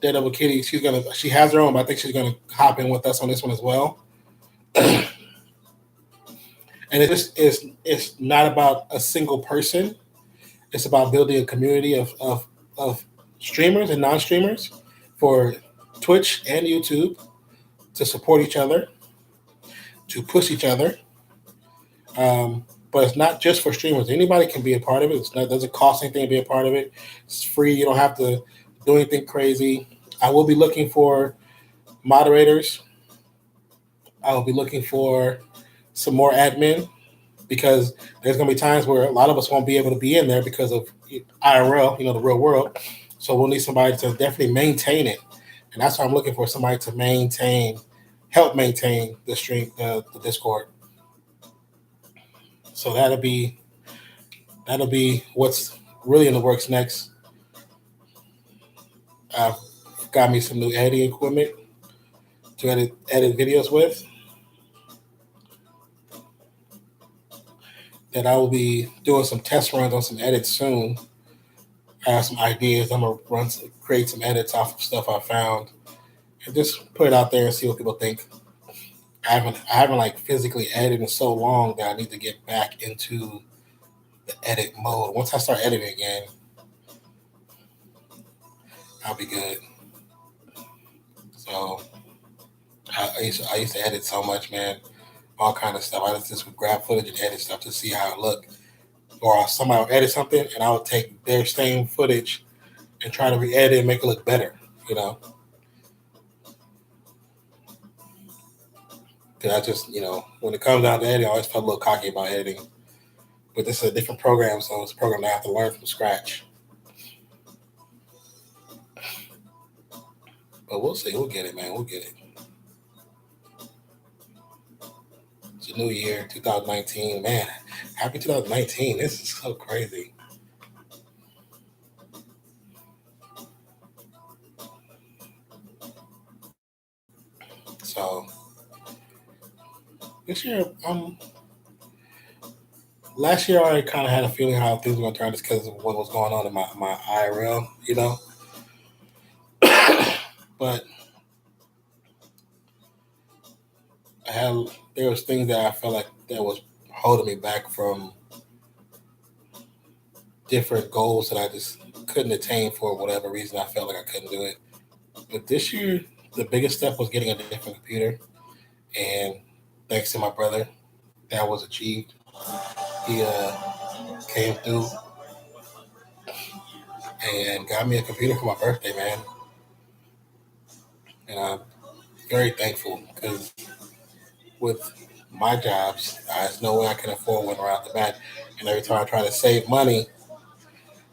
Daredevil Kitty, she has her own, but I think she's gonna hop in with us on this one as well. And it's not about a single person. It's about building a community of streamers and non-streamers for Twitch and YouTube to support each other, to push each other. But it's not just for streamers. Anybody can be a part of it. It doesn't cost anything to be a part of it. It's free. You don't have to do anything crazy. I will be looking for moderators. I will be looking for some more admin because there's going to be times where a lot of us won't be able to be in there because of IRL, the real world. So we'll need somebody to definitely maintain it. And that's why I'm looking for somebody to help maintain the stream, the Discord. So that'll be what's really in the works next. I've got me some new editing equipment to edit videos with. That I will be doing some test runs on some edits soon. I have some ideas. I'm gonna create some edits off of stuff I found, and just put it out there and see what people think. I haven't like physically edited in so long that I need to get back into the edit mode. Once I start editing again, I'll be good. So I used to edit so much, man. All kind of stuff. I just would grab footage and edit stuff to see how it looked. Or somebody will edit something and I would take their same footage and try to re-edit and make it look better, you know. Because I just, when it comes down to editing, I always felt a little cocky about editing. But this is a different program, so it's a program that I have to learn from scratch. But we'll see. We'll get it, man. We'll get it. It's a new year, 2019. Man, happy 2019. This is so crazy. So this year, last year I already kind of had a feeling how things were going to turn just because of what was going on in my IRL, you know. But there was things that I felt like that was holding me back from different goals that I just couldn't attain for whatever reason. I felt like I couldn't do it. But this year, the biggest step was getting a different computer. And thanks to my brother, that was achieved. He came through and got me a computer for my birthday, man. And I'm very thankful because with my jobs, there's no way I can afford one right off the bat. And every time I try to save money,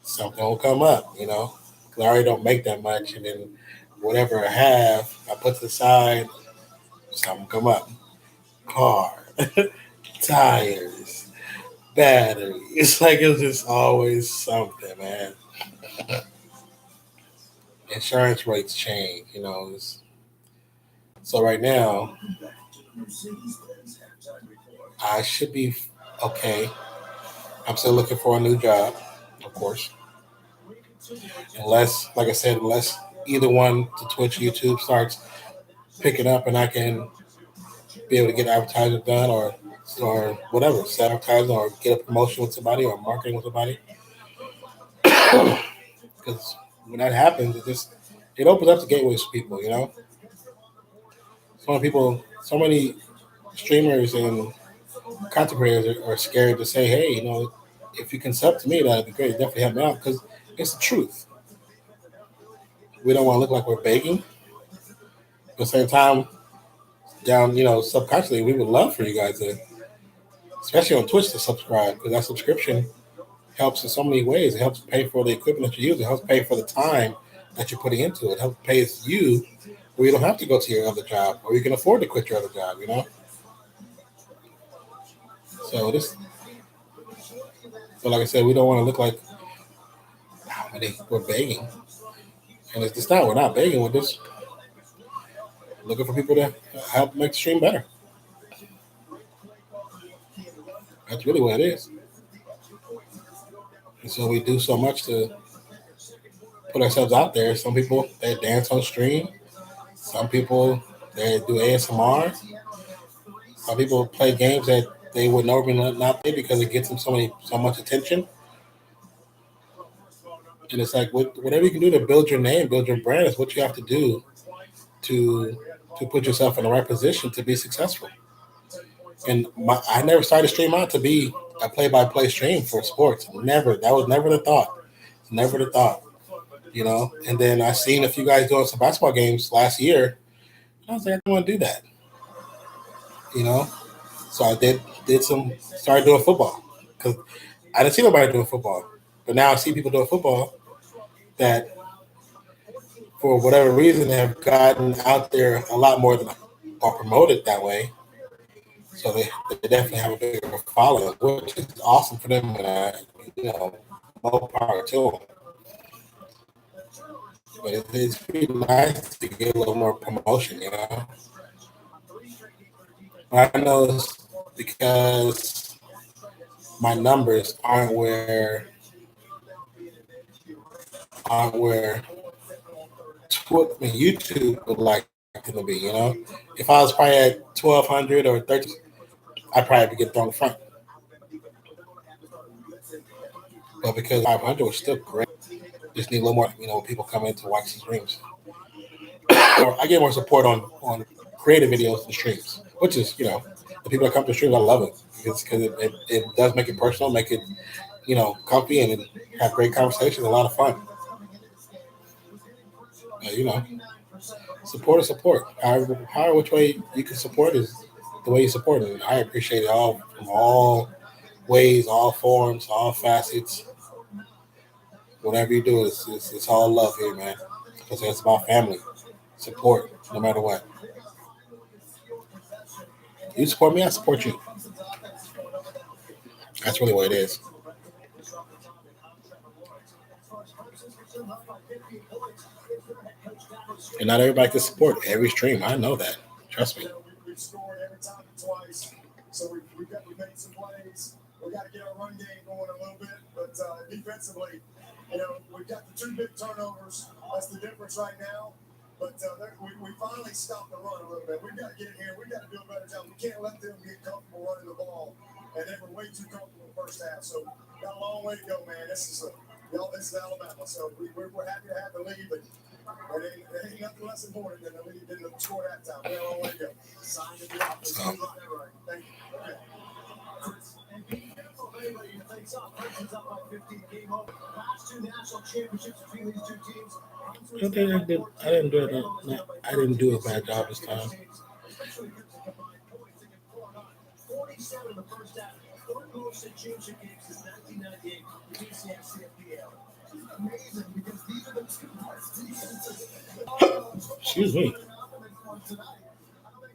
something will come up, you know. Because I already don't make that much. And then whatever I have, I put to the side, something come up. Car, tires, battery. It's like it's just always something, man. Insurance rates change, you know. So right now, I should be okay. I'm still looking for a new job, of course. Unless, like I said, unless either one, the Twitch, YouTube starts picking up and I can be able to get advertising done or whatever, set advertising or get a promotion with somebody or marketing with somebody. Because when that happens, it opens up the gateways for people, you know. So many streamers and content creators are scared to say, hey, you know, if you can sub to me, that'd be great. Definitely help me out because it's the truth. We don't want to look like we're begging. At the same time, subconsciously, we would love for you guys to, especially on Twitch, to subscribe because that subscription helps in so many ways. It helps pay for the equipment that you use. It helps pay for the time that you're putting into it. It helps pay you where you don't have to go to your other job or you can afford to quit your other job, you know? But like I said, we don't want to look like we're begging. And it's just not. We're not begging. We're just looking for people to help make the stream better. That's really what it is. And so we do so much to put ourselves out there. Some people, they dance on stream. Some people, they do ASMR. Some people play games that they would normally not play because it gets them so much attention. And it's like whatever you can do to build your name, build your brand is what you have to do to put yourself in the right position to be successful. And I never started stream out to be a play-by-play stream for sports. Never. That was never the thought. Never the thought. You know. And then I seen a few guys doing some basketball games last year. And I was like, I don't want to do that. You know. So I started doing football because I didn't see nobody doing football. But now I see people doing football that, for whatever reason, have gotten out there a lot more than or promoted that way. So they definitely have a bigger following, which is awesome for them. More power to them. But it's pretty nice to get a little more promotion, But I know it's because my numbers aren't where YouTube would like them to be, If I was probably at 1,200 or 13, I'd probably get thrown in front. But because 500 was still great, just need a little more, people coming in to watch the streams. I get more support on creative videos and streams, which is, the people that come to streams, I love it because it does make it personal, make it, comfy, and have great conversations, a lot of fun. Support is support. However which way you can support is the way you support it. And I appreciate it all from all ways, all forms, all facets. Whatever you do, it's all love here, man. Because it's about family. Support, no matter what. You support me, I support you. That's really what it is. And not everybody can support every stream. I know that. Trust me. We've scored every time twice. So we made some plays. We got to get our run game going a little bit. But defensively, we've got the 2 big turnovers. That's the difference right now. But we finally stopped the run a little bit. We've got to get in here. We've got to do a better job. We can't let them get comfortable running the ball. And they were way too comfortable in the first half. So got a long way to go, man. This is Alabama. So we're happy to have the lead, but it ain't nothing less important than the lead didn't score that time. We got a long way to go. Sign of the offense. Thank you. Okay. And be careful of anybody who thinks up. Clemson's up by 15, game over. Last 2 national championships between these 2 teams. I didn't do a bad job this time. Especially because of combined points. They get 47 in the first half. 3rd most in championship games since 1998. The DCF CFP era. It's amazing because these are the 2 best defenses. Excuse me. I don't think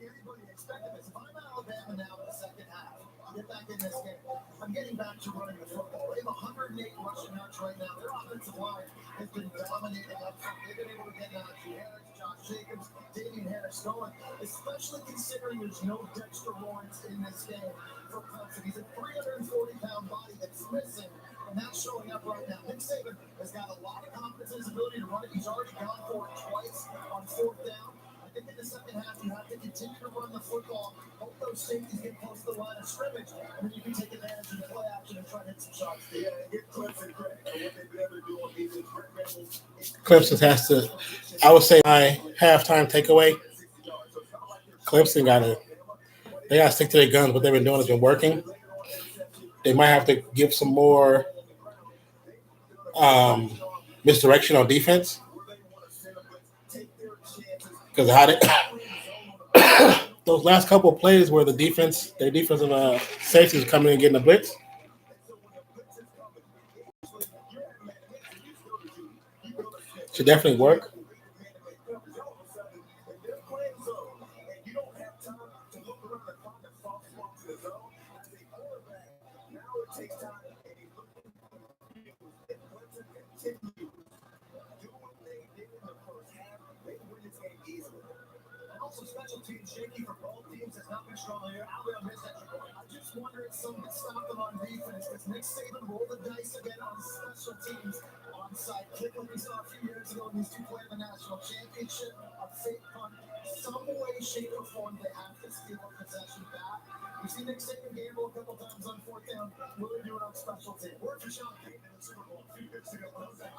anybody expected this. If I'm Alabama now in the second half, I'll get back in this game. I'm getting back to running the football. They have 108 rushing yards right now. Their offensive line has been dominating up front. They've been able to get Najee Harris, Josh Jacobs, Desmeon Harris going, especially considering there's no Dexter Lawrence in this game for Clemson. He's a 340-pound body that's missing, and that's showing up right now. Nick Saban has got a lot of confidence in his ability to run it. He's already gone for it twice on 4th down. I think in the second half, you have to continue to run the football, hope those safeties get close to the line of scrimmage, and then you can take advantage of the play action and try to hit some shots. Yeah, get Clemson credit for what they've been able to do on defense. Clemson has to, I would say my halftime takeaway, Clemson got to stick to their guns. What they've been doing has been working. They might have to give some more misdirection on defense. Because how they those last couple of plays where their defensive safeties are coming in and getting a blitz. Should definitely work. Special teams shaky for both teams has not been strong here. Alabama missed that point. I just wonder if someone can stop them on defense because Nick Saban rolled the dice again on special teams onside kick like we saw a few years ago when these 2 played the national championship. A fake punt, some way, shape, or form they have to steal a possession back. We've seen Nick Saban gamble a couple times on 4th down. What are they doing on special teams? Word for Sean Payton in the Super Bowl a few years ago.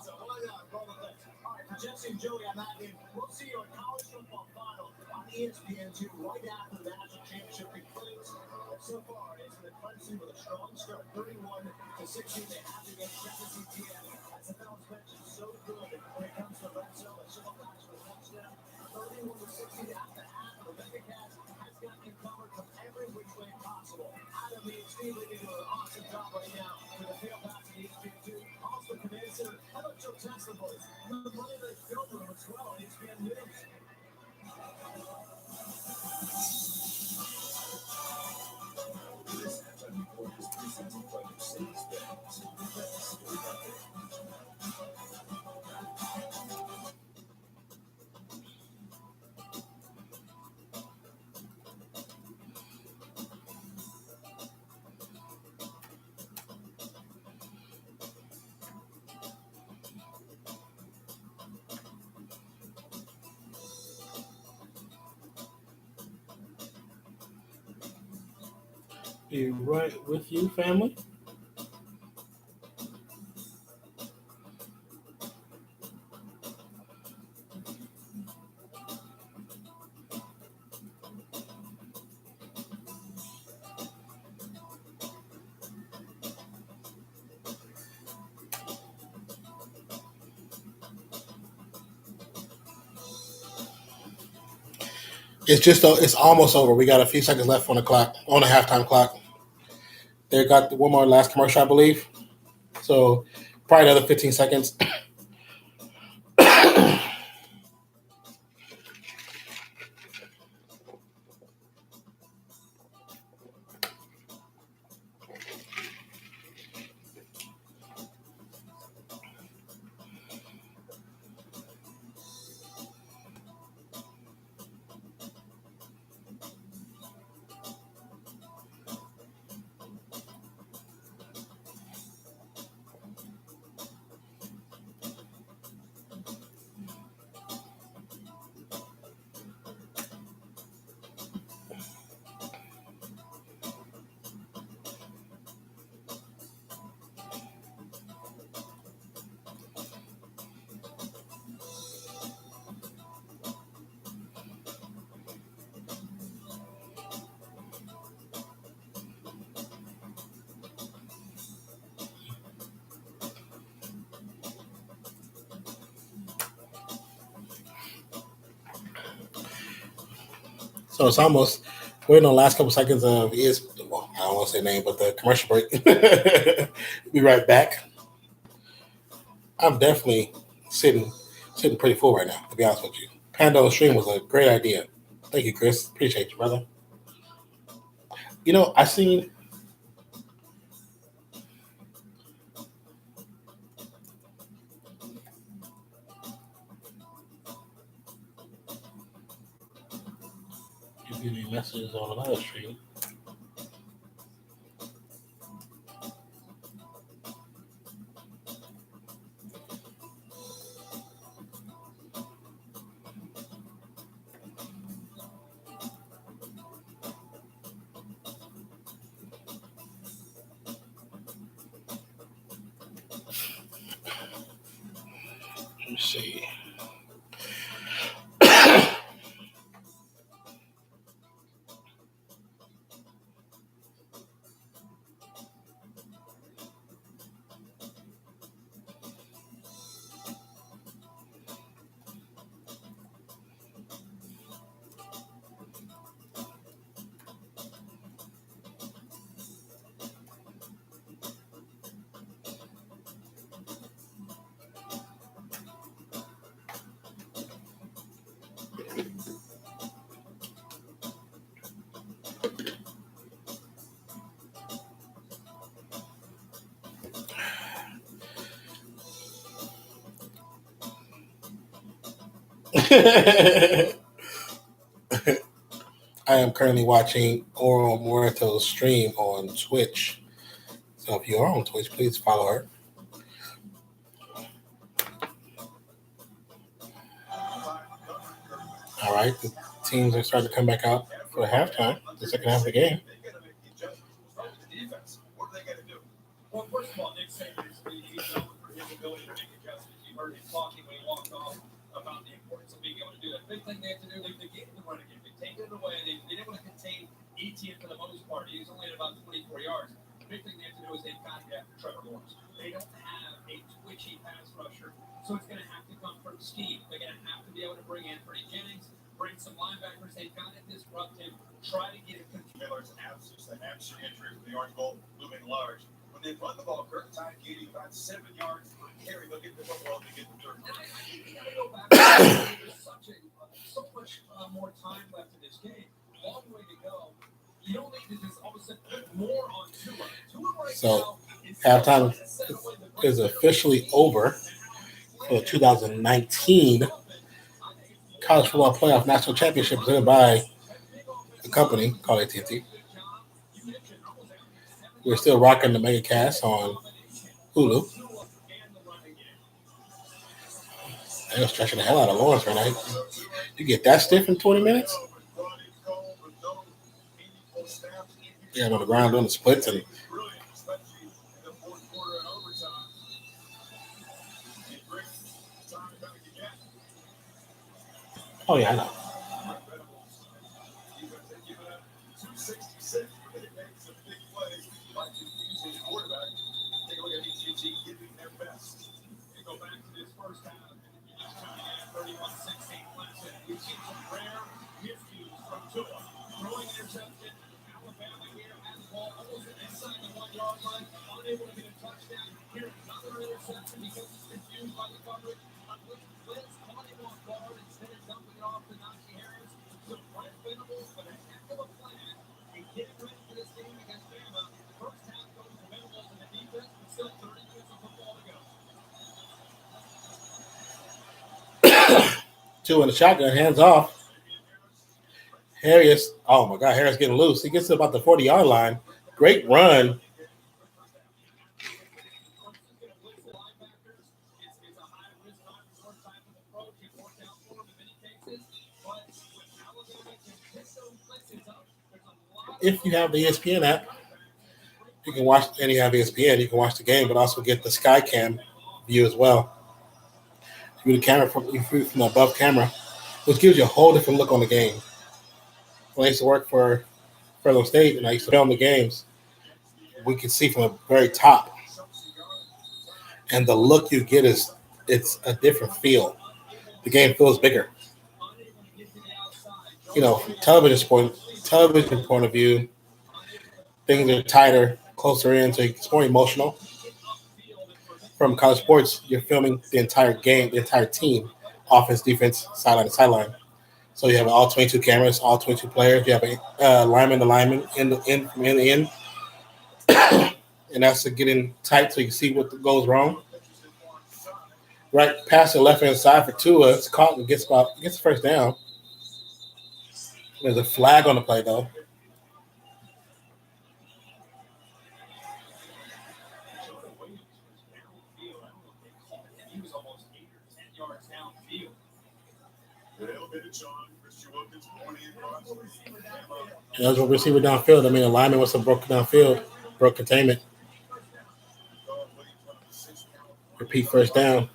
So why not roll the dice? All right, for Jesse and Joey on that game, we'll see you on College Football Final on ESPN2 right after the national championship concludes. So far, it's been Clemson with a strong start, 31-16. They have against Tennessee TM. As the Falcons bench is so good when it comes to red zone, a single pass for a touchdown. 31-16 after half. Rebecca Cass has got you covered from every which way possible. Adam and Steve are doing an awesome job right now with a fail pass to ESPN2. Also, Command Center. How about Joe Tesla, boys? The Monday Night Film Room as well on ESPN News. Be right with you, family. It's almost over. We got a few seconds left on the clock, on the halftime clock. They got one more last commercial, I believe. So probably another 15 seconds. So it's almost waiting on the last couple seconds of I don't want to say name, but the commercial break. Be right back. I'm definitely sitting pretty full right now, to be honest with you. Panda on stream was a great idea. Thank you, Chris. Appreciate you, brother. You know, I seen you get any messages on another stream. Let me see. I am currently watching Oro Muerto's stream on Twitch. So if you are on Twitch, please follow her. All right, the teams are starting to come back out for the halftime, the second half of the game. What are they going to do? Well, first of all, Nick Saban he's known for his ability to make adjustments. You heard him talking when he walked off about the importance of being able to do that. Big thing they have to do, leave the game to run again. They take it away. They've been able to contain ETN for the most part. He's only at about 24 yards. The big thing they have to do is they've got to get after Trevor Lawrence. They don't have a twitchy pass rusher, so it's going to have to come from scheme. They're going to have to be able to bring Anthony Jennings, bring some linebackers. They've got to disrupt him, try to get it confused. Miller's absence, the hamstring injury for the Orange Bowl looming large. When they run the ball, Kirk Time gaining about 7 yards per carry. They'll get the football to get the third. And I think you got to go back. There's so much more time left in this game. Long way to go. You don't need to just all of a sudden put more on Tua. So halftime is officially over for the 2019 College Football Playoff National Championship presented by a company called AT&T. We're still rocking the mega cast on Hulu. They're stretching the hell out of Lawrence right now. You get that stiff in 20 minutes? Yeah, on the ground doing the splits and Brilliant, especially in the fourth quarter and overtime. And great time to come again. oh yeah, I know. Defense had given up 266, but they made some big plays by confusing the quarterback. Take a look at AT&T giving their best. You go back to this first half, it's coming in 31-16 Clemson. We've seen some rare miscues from Tua. Throwing interception. Alabama here has the ball almost inside the 1 yard line, unable to get a touchdown. Here another interception because he's confused by the coverage. On which Blitz caught him off guard instead of dumping it off to Najee Harris. So Brent Venables with a heck of a plan. He getting ready for this game against Bama. First half goes to Venables in the defense, but still 30 minutes of football to go. 2 in the shotgun, hands off. Harris, oh my God, Harris getting loose. He gets to about the 40-yard line. Great run. If you have the ESPN app, you can watch, and you have ESPN, you can watch the game, but also get the Skycam view as well. View the camera from the above camera, which gives you a whole different look on the game. When I used to work for Fresno State and I used to film the games, we could see from the very top. And the look you get it's a different feel. The game feels bigger. You know, from television point of view, things are tighter, closer in, so it's more emotional. From college sports, you're filming the entire game, the entire team, offense, defense, sideline to sideline. So you have all 22 cameras, all 22 players. You have a lineman to lineman in the end, and that's to get in tight so you can see what goes wrong. Right past the left hand side for Tua, it's caught and gets the first down. There's a flag on the play though. He was almost 8 or 10 yards downfield. A little bit of John, Christian Wilkins pointing across. And as a receiver downfield, I mean, a lineman was broke downfield, broke containment. Repeat first down.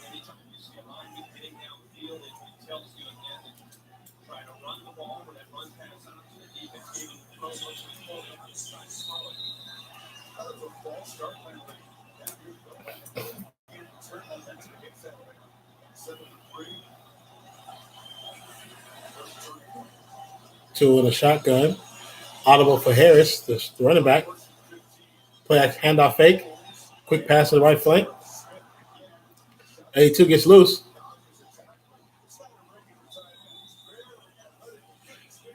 Anytime you see a lineman getting downfield, it tells you again that trying to run the ball or that run pass out to the defense, giving the throw looks to the quarterback, just try to slow it. That was a false start by the turn momentum against that 7-3. 2 in a shotgun. Audible for Harris, the running back. Play handoff fake. Quick pass to the right flank. 82 gets loose.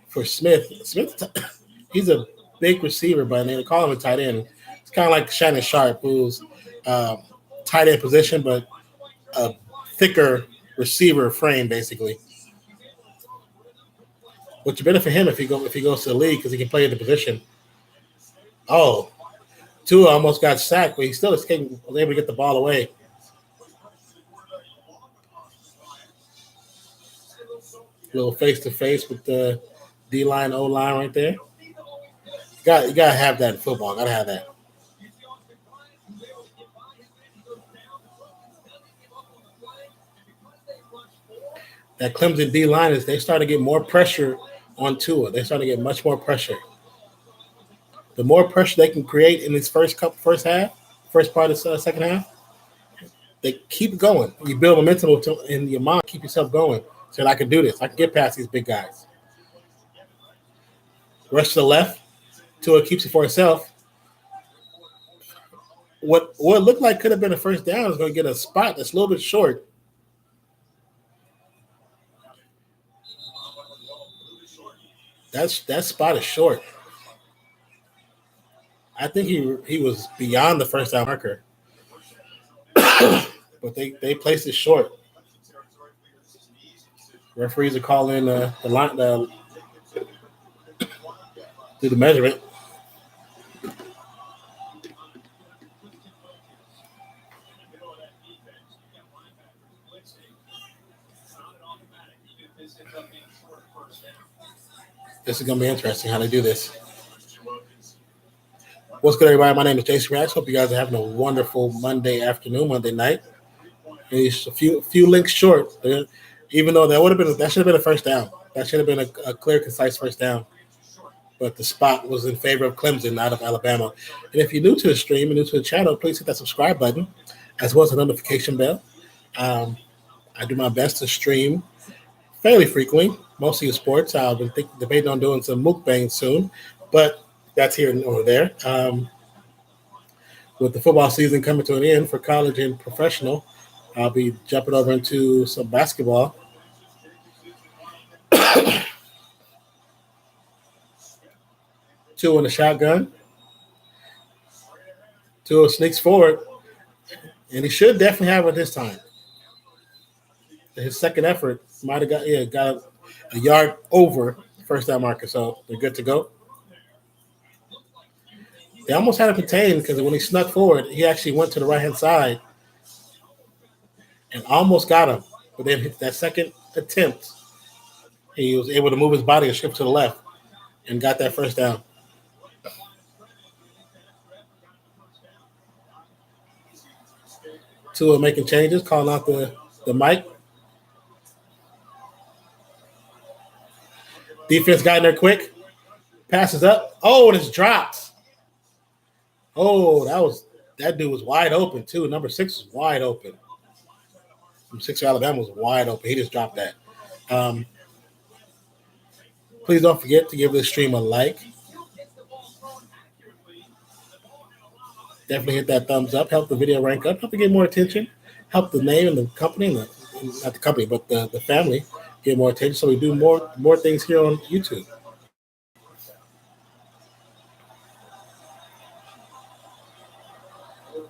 For Smith, he's a big receiver, but they call him a tight end. It's kind of like Shannon Sharp, who's tight end position, but a thicker receiver frame, basically. Which would benefit him if he goes to the league because he can play in the position. Oh, Tua almost got sacked, but he still was able to get the ball away. Little face to face with the D line, O line right there. You gotta have that in football. Gotta have that. That Clemson D line is they start to get more pressure on Tua. They start to get much more pressure. The more pressure they can create in this first part of the second half, they keep going. You build momentum in your mind, keep yourself going. So I can do this. I can get past these big guys. Rush to the left. Tua keeps it for himself. What looked like could have been a first down is going to get a spot that's a little bit short. That spot is short. I think he was beyond the first down marker. But they placed it short. Referees are calling the line do the measurement. This is going to be interesting how they do this. What's good, everybody? My name is JASONREACTS. Hope you guys are having a wonderful Monday afternoon, Monday night. It's a few links short, even though that should have been a first down. That should have been a clear, concise first down. But the spot was in favor of Clemson out of Alabama. And if you're new to the stream and new to the channel, please hit that subscribe button as well as the notification bell. I do my best to stream fairly frequently, mostly sports. I've been debating on doing some mukbang soon, but that's here and over there. With the football season coming to an end for college and professional, I'll be jumping over into some basketball. Tua in the shotgun. Tua sneaks forward, and he should definitely have it this time. His second effort might have got a yard over first down marker, so they're good to go. They almost had it contained because when he snuck forward, he actually went to the right-hand side and almost got him. But then that second attempt, he was able to move his body and shift to the left and got that first down. Tua making changes, calling out the mic. Defense got in there quick. Passes up. Oh, and it's dropped. Oh, that dude was wide open too. Number 6 was wide open. Number 6 for Alabama was wide open. He just dropped that. Please don't forget to give this stream a like. Definitely hit that thumbs up. Help the video rank up. Help to get more attention. Help the name and the company, not the company, but the family get more attention. So we do more things here on YouTube.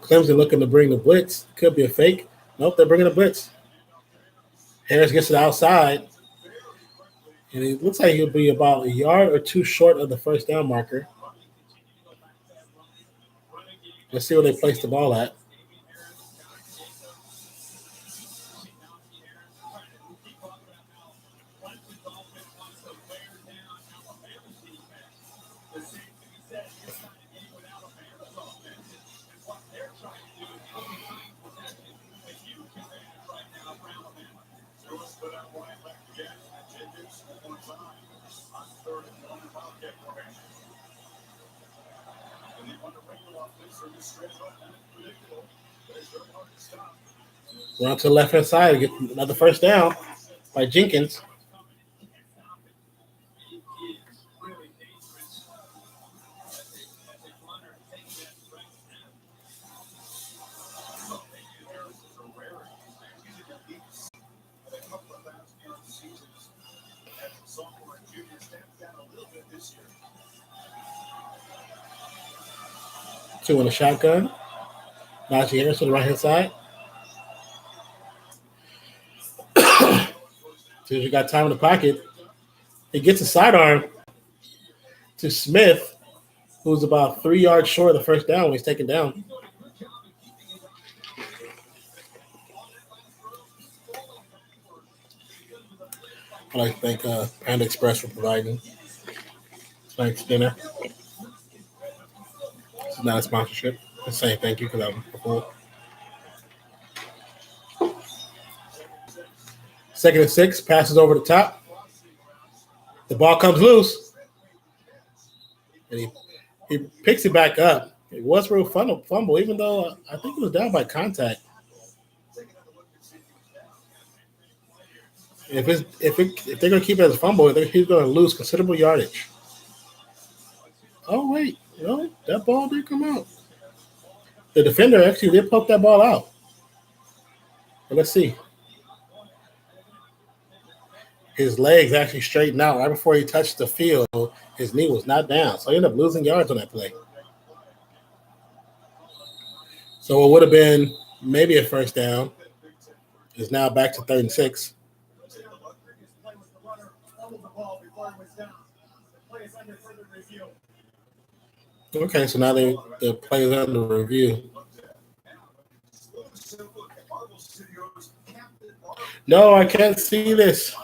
Clemson looking to bring the blitz. Could be a fake. Nope, they're bringing the blitz. Harris gets to the outside. And it looks like he'll be about a yard or two short of the first down marker. Let's see where they place the ball at. Run to the left-hand side to get another first down by Jenkins. Tua in the shotgun. Najee Harris on the right-hand side. As you got time in the pocket, he gets a sidearm to Smith, who's about 3 yards short of the first down when he's taken down. I'd like to thank Panda Express for providing tonight's dinner. It's not a sponsorship. I'm saying thank you because I'm before. 2nd and 6, passes over the top. The ball comes loose. And he picks it back up. It was real fumble, even though I think it was down by contact. If they're going to keep it as a fumble, he's going to lose considerable yardage. Oh, wait. No, that ball did come out. The defender actually did poke that ball out. But let's see. His legs actually straightened out right before he touched the field. His knee was not down, so he ended up losing yards on that play. So it would have been maybe a first down. Is now back to 3rd and 6. Okay, so now the play is under review. No, I can't see this.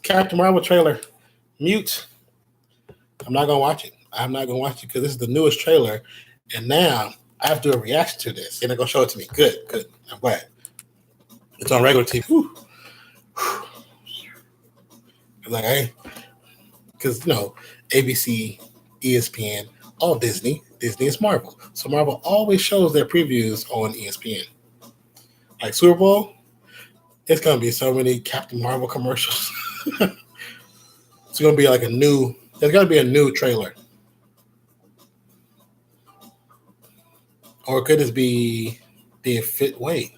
Captain Marvel trailer. Mute. I'm not gonna watch it. I'm not gonna watch it because this is the newest trailer, and now I have to do a reaction to this. And they're gonna show it to me. Good. I'm glad. It's on regular TV. Whew. Like, hey, because ABC, ESPN, all Disney. Disney is Marvel. So Marvel always shows their previews on ESPN. Like Super Bowl, it's gonna be so many Captain Marvel commercials. It's gonna be like there's gonna be a new trailer. Or could this be wait.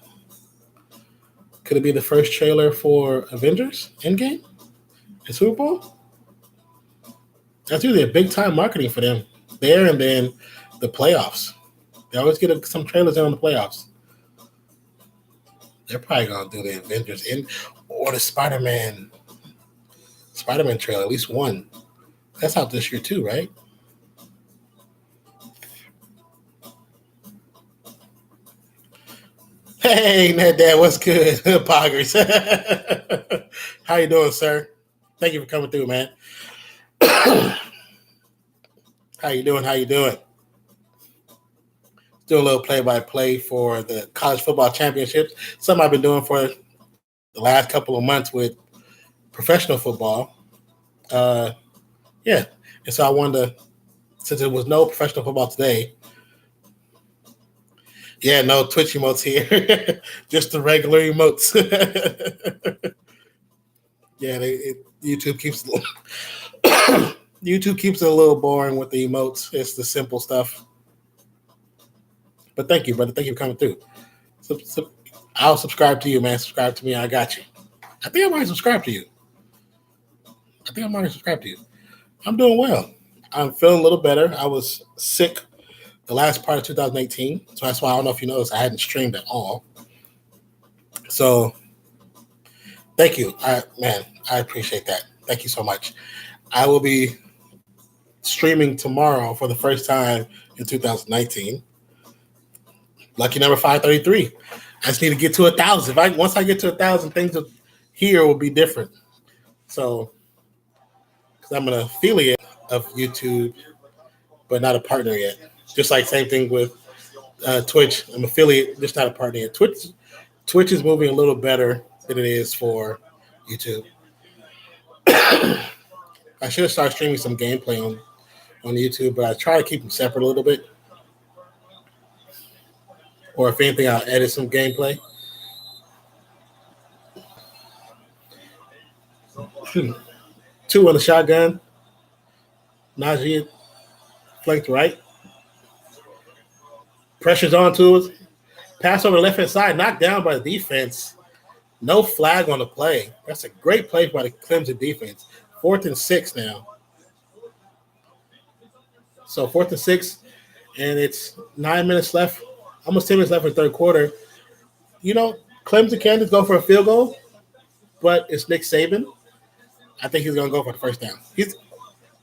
Could it be the first trailer for Avengers Endgame and Super Bowl? That's usually a big time marketing for them. There and then the playoffs. They always get some trailers in on the playoffs. They're probably gonna do the Avengers or the Spider-Man trailer, at least one. That's out this year too, right? Hey, Ned Dad, what's good? Poggers. How you doing, sir? Thank you for coming through, man. How you doing? Doing a little play-by-play for the college football championships. Something I've been doing for the last couple of months with professional football. Yeah. And so I wanted to, since there was no professional football today, yeah, no Twitch emotes here. Just the regular emotes. Yeah, YouTube keeps YouTube keeps it a little boring with the emotes. It's the simple stuff. But thank you, brother. Thank you for coming through. I'll subscribe to you, man. Subscribe to me. I got you. I think I might subscribe to you. I'm doing well. I'm feeling a little better. I was sick the last part of 2018. So that's why I don't know if you noticed I hadn't streamed at all. So thank you. I appreciate that. Thank you so much. I will be streaming tomorrow for the first time in 2019. Lucky number 533. I just need to get to 1,000. Once I get to 1,000, things here will be different. So, because I'm an affiliate of YouTube, but not a partner yet. Just like same thing with Twitch. I'm affiliate, just not a partner yet. Twitch is moving a little better than it is for YouTube. I should have started streaming some gameplay on YouTube, but I try to keep them separate a little bit. Or if anything, I'll edit some gameplay. 2 on the shotgun. Najee flanked right. Pressure's on to us. Pass over the left-hand side. Knocked down by the defense. No flag on the play. That's a great play by the Clemson defense. 4th and 6 now. So 4th and 6, and it's 9 minutes left. Almost 10 minutes left in the third quarter. Clemson can just go for a field goal, but it's Nick Saban. I think he's going to go for the first down.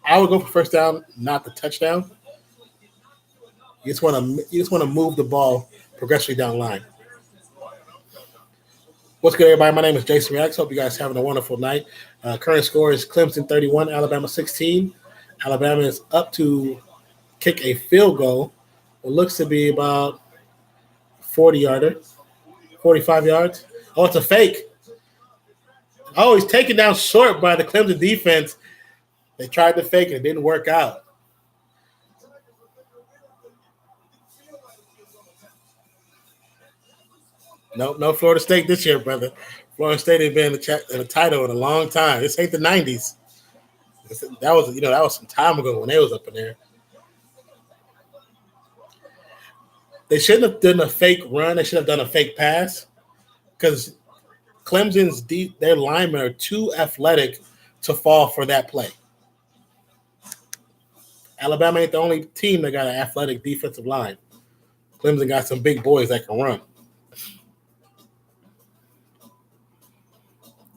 I would go for first down, not the touchdown. You just want to move the ball progressively down the line. What's good, everybody? My name is Jason Reacts. Hope you guys are having a wonderful night. Current score is Clemson 31, Alabama 16. Alabama is up to kick a field goal. It looks to be about 40-yarder, 45 yards. Oh, it's a fake. Oh, he's taken down short by the Clemson defense. They tried to fake it. It didn't work out. No Florida State this year, brother. Florida State ain't been in the title in a long time. This ain't the 90s. That was some time ago when they was up in there. They shouldn't have done a fake run. They should have done a fake pass because Clemson's their linemen are too athletic to fall for that play. Alabama ain't the only team that got an athletic defensive line. Clemson got some big boys that can run.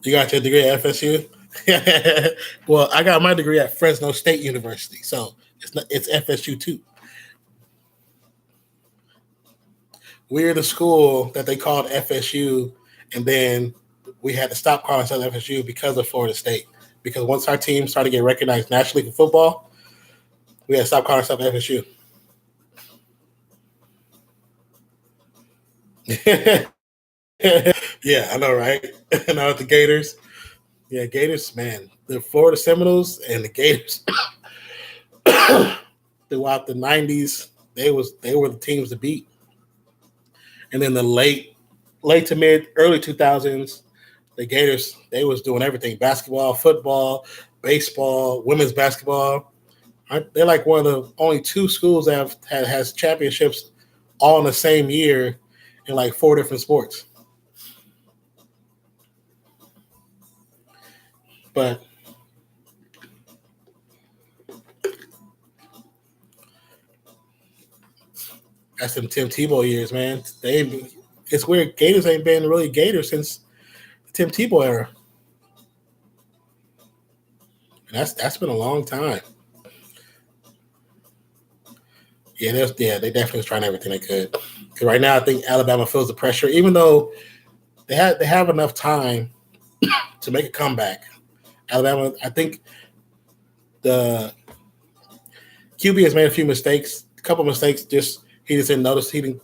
You got your degree at FSU? Well, I got my degree at Fresno State University, so it's FSU too. We're the school that they called FSU, and then we had to stop calling ourselves FSU because of Florida State. because once our team started to get recognized nationally for football, we had to stop calling ourselves FSU. Yeah, I know, right? Now with the Gators. Yeah, Gators, man. The Florida Seminoles and the Gators throughout the 90s, they were the teams to beat. And then the late to mid, early 2000s, the Gators, they was doing everything: basketball, football, baseball, women's basketball. They're like one of the only two schools that has championships all in the same year in like 4 different sports. But that's them Tim Tebow years, man. It's weird. Gators ain't been really Gators since the Tim Tebow era. And that's been a long time. Yeah, they definitely was trying everything they could. Because right now, I think Alabama feels the pressure, even though they have enough time to make a comeback. Alabama, I think the QB has made a few mistakes, a couple mistakes. He just didn't notice. He didn't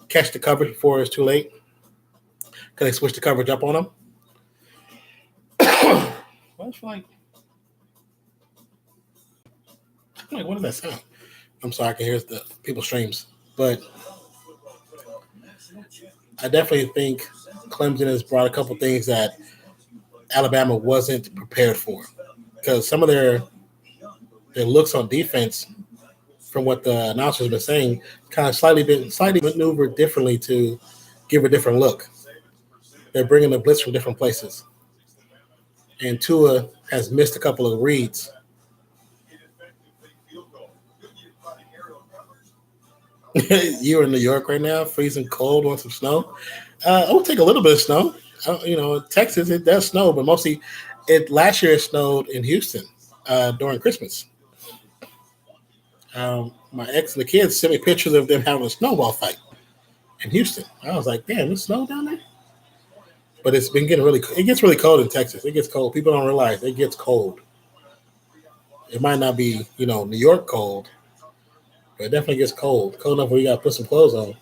catch the coverage before it was too late because they switched the coverage up on him. Well, it's like, what did that sound? I'm sorry, I can hear the people's streams. But I definitely think Clemson has brought a couple things that Alabama wasn't prepared for. Because some of their looks on defense, from what the announcers have been saying, kind of slightly maneuvered differently to give a different look. They're bringing the blitz from different places. And Tua has missed a couple of reads. You're in New York right now, freezing cold, want some snow? I'll take a little bit of snow. In Texas, it does snow, but mostly last year it snowed in Houston during Christmas. My ex and the kids sent me pictures of them having a snowball fight in Houston. I was like, damn, there's snow down there? But it gets really cold in Texas. It gets cold. People don't realize it gets cold. It might not be, New York cold, but it definitely gets cold. Cold enough where you got to put some clothes on.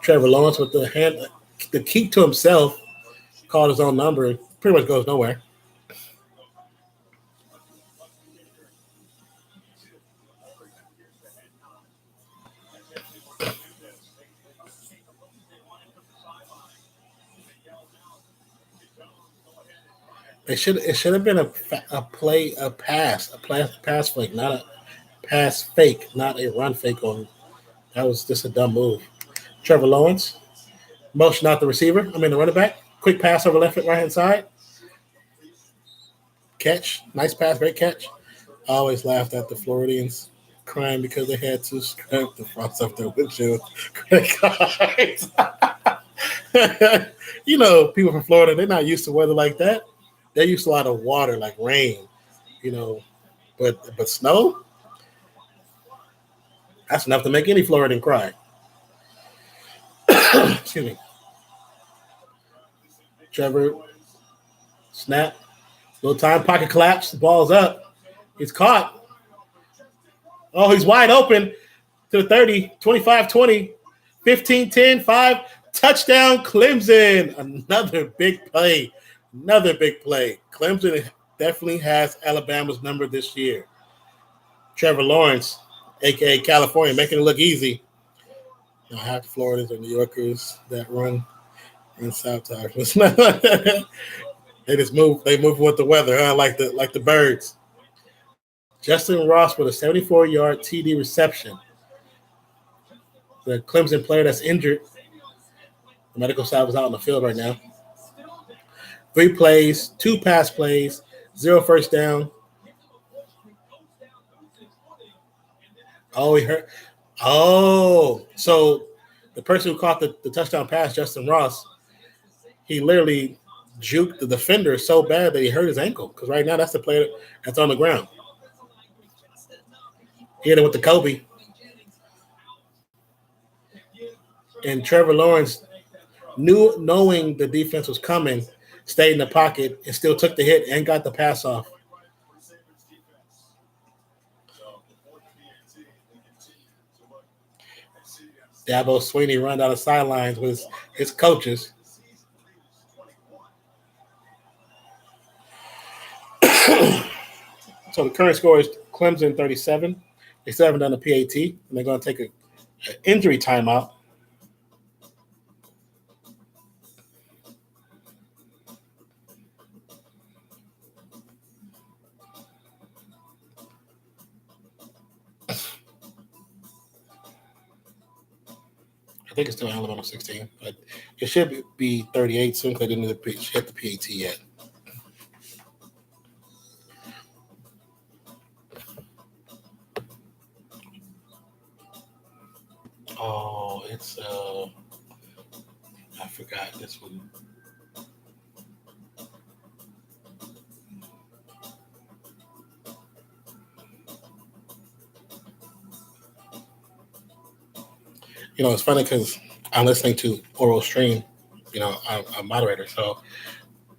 Trevor Lawrence with the keep to himself, called his own number, pretty much goes nowhere. It should have been a pass fake, not a pass fake, not a run fake. That was just a dumb move. Trevor Lawrence, motion out the the running back, quick pass over right hand side. Catch, nice pass, great catch. I always laughed at the Floridians crying because they had to scrape the fronts of their windshield. People from Florida, they're not used to weather like that. They're used to a lot of water, like rain, but snow, that's enough to make any Floridian cry. Excuse me. Trevor, snap, little time, pocket collapse, the ball's up. He's caught. Oh, he's wide open to the 30, 25-20, 15-10, 5, touchdown, Clemson. Another big play. Clemson definitely has Alabama's number this year. Trevor Lawrence, a.k.a. California, making it look easy. Half the Floridas are New Yorkers that run South Towers. They just move. They move with the weather, like the birds. Justin Ross with a 74-yard TD reception. The Clemson player that's injured. The medical staff is out on the field right now. 3 plays, 2 pass plays, 0 first down. Oh, he hurt. Oh, so the person who caught the touchdown pass, Justin Ross, he literally juked the defender so bad that he hurt his ankle. Because right now that's the player that's on the ground. He hit it with the Kobe. And Trevor Lawrence, knowing the defense was coming, stayed in the pocket and still took the hit and got the pass off. Dabo Sweeney run down the sidelines with his coaches. So the current score is Clemson 37. They still haven't done a PAT, and they're going to take an injury timeout. I think it's still Alabama 16, but it should be 38 soon because they didn't hit the PAT yet. Oh, it's I forgot this one. You know, it's funny because I'm listening to Oral Stream. You know, I'm a moderator, so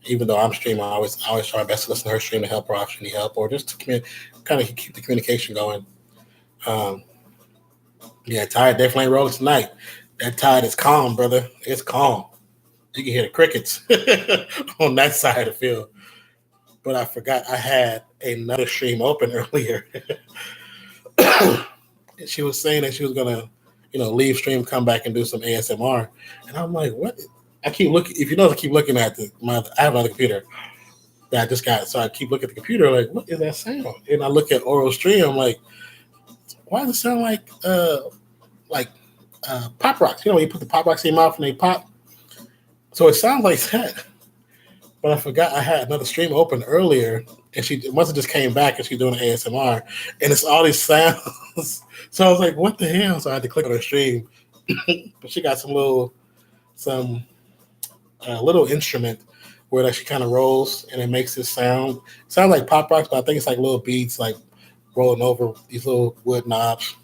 even though I'm streaming, I always try my best to listen to her stream to help her if she need help or just to kind of keep the communication going. Yeah, Tide definitely ain't rolling tonight. That Tide is calm, brother. It's calm. You can hear the crickets on that side of the field. But I forgot I had another stream open earlier. She was saying that she was gonna, leave stream, come back and do some ASMR. And I'm like, what? I keep looking. If you notice, I keep looking at I have another computer that I just got. So I keep looking at the computer, like, what is that sound? And I look at Oral Stream. I'm like, why does it sound like Pop Rocks? You know, when you put the Pop Rocks in your mouth and they pop. So it sounds like that. But I forgot I had another stream open earlier, and she must have just came back and she's doing an ASMR, and it's all these sounds. So I was like, what the hell? So I had to click on her stream. But she got some little instrument where she kind of rolls and it makes this sound. It sounds like Pop Rocks, but I think it's like little beads like rolling over these little wood knobs.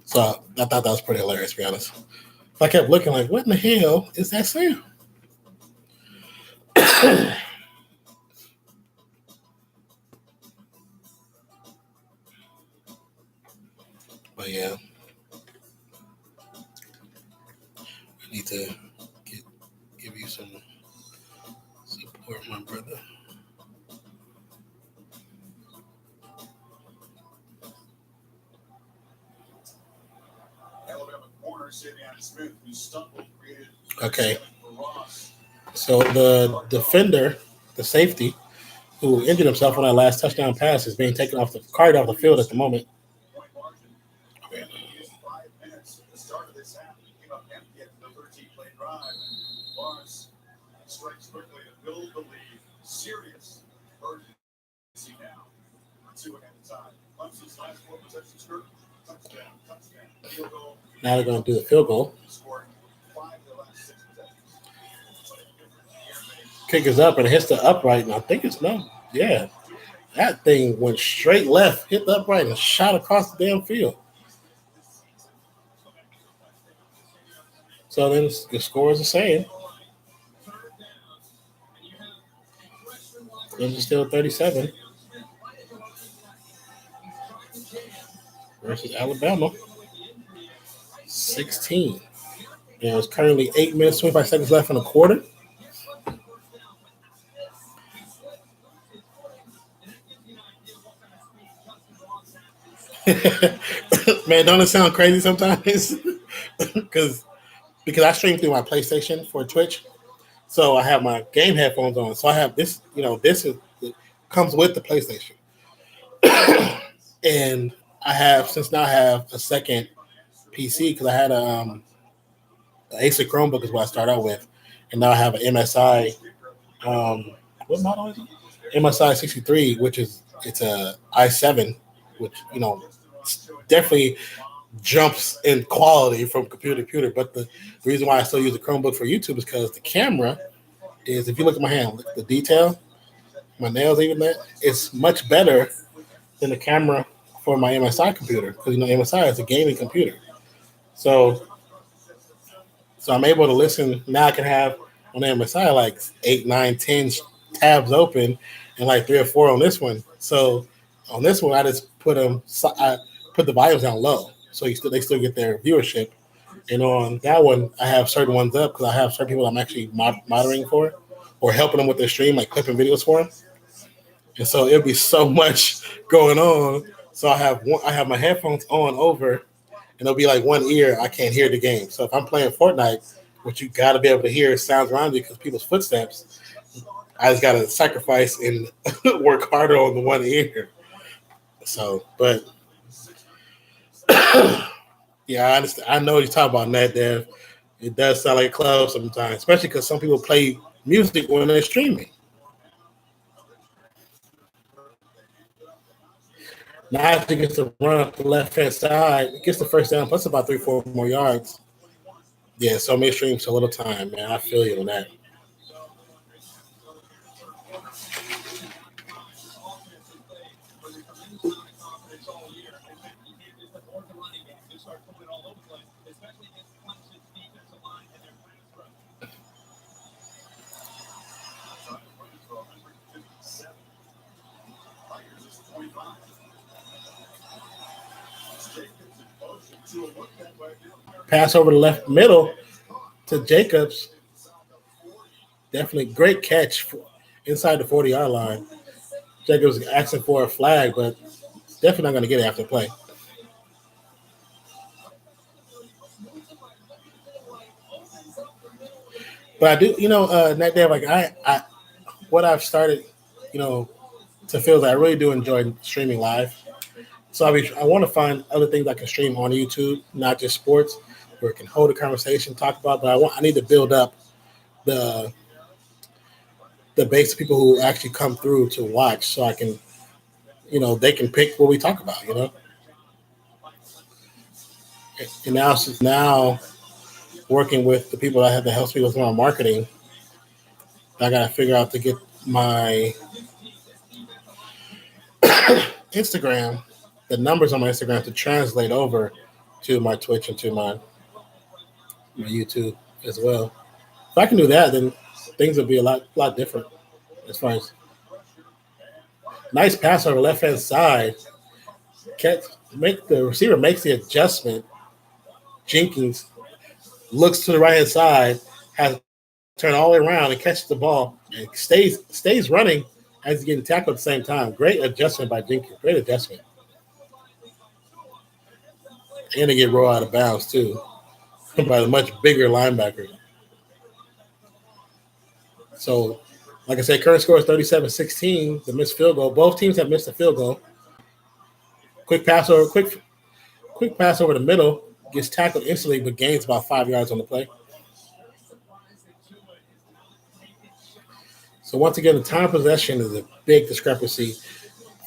So I thought that was pretty hilarious, to be honest. So I kept looking like, what in the hell is that sound? But yeah, I need to give you some support, my brother. Alabama corner Desmeon Smith, who stumbled, created. Okay. So the defender, the safety, who injured himself on that last touchdown pass, is being taken carried off the field at the moment. Okay. 5 minutes at the start of this half. He came up empty at the 13-play drive. Lawrence strikes quickly to build the lead. Serious urgency now. 2 ahead of time. Clemson's last 4 possessions. Touchdown. Field goal. Now they're going to do the field goal. Scored 5 of the last 6 possessions. Kick is up and it hits the upright, and I think it's no. Yeah. That thing went straight left, hit the upright, and shot across the damn field. So then the score is the same. Clemson still 37 versus Alabama 16. There's currently 8 minutes, 25 seconds left in the quarter. Man, don't it sound crazy sometimes? because I stream through my PlayStation for Twitch, so I have my game headphones on. So I have this, this comes with the PlayStation, and I have a second PC because I had a Acer Chromebook is what I started out with, and now I have an MSI. What model is it? MSI 63, which it's a i7, which definitely jumps in quality from computer to computer. But the reason why I still use a Chromebook for YouTube is because the camera is, if you look at my hand, look at the detail, my nails, even that, it's much better than the camera for my MSI computer because MSI is a gaming computer. So I'm able to listen. Now I can have on MSI, like 8, 9, 10 tabs open, and like 3 or 4 on this one. So on this one, I just I put the volumes down low, so they still get their viewership. And on that one, I have certain ones up because I have certain people I'm actually monitoring for, or helping them with their stream, like clipping videos for them. And so it'll be so much going on. So I have my headphones on over, and it'll be like one ear I can't hear the game. So if I'm playing Fortnite, which you got to be able to hear sounds around you because people's footsteps, I just got to sacrifice and work harder on the one ear. So, but yeah, I understand. I know what you're talking about, Net Dev. It does sound like a club sometimes, especially because some people play music when they're streaming. Now if he gets to run up the left hand side, gets the first down, plus about 3-4 more yards. Yeah, so many streams, so little time, man. I feel you on that. Pass over the left middle to Jacobs. Definitely great catch inside the 40-yard line. Jacobs asking for a flag, but definitely not going to get it after the play. But I do, Net Dev, like what I've started, to feel that I really do enjoy streaming live. So I want to find other things I can stream on YouTube, not just sports, where it can hold a conversation, talk about. But I need to build up the base of people who actually come through to watch, so I can, they can pick what we talk about, And now working with the people that have to help me with my marketing, I got to figure out to get my Instagram, the numbers on my Instagram to translate over to my Twitch and to my YouTube as well. If I can do that, then things will be a lot different as far as nice pass over left hand side. The receiver makes the adjustment. Jenkins looks to the right hand side, has to turn all the way around and catches the ball and stays running as he's getting tackled at the same time. Great adjustment by Jenkins. Great adjustment. And they get rolled out of bounds too by the much bigger linebacker. So, like I said, current score is 37-16. The missed field goal. Both teams have missed a field goal. Quick pass over the middle. Gets tackled instantly, but gains about 5 yards on the play. So once again, the time of possession is a big discrepancy.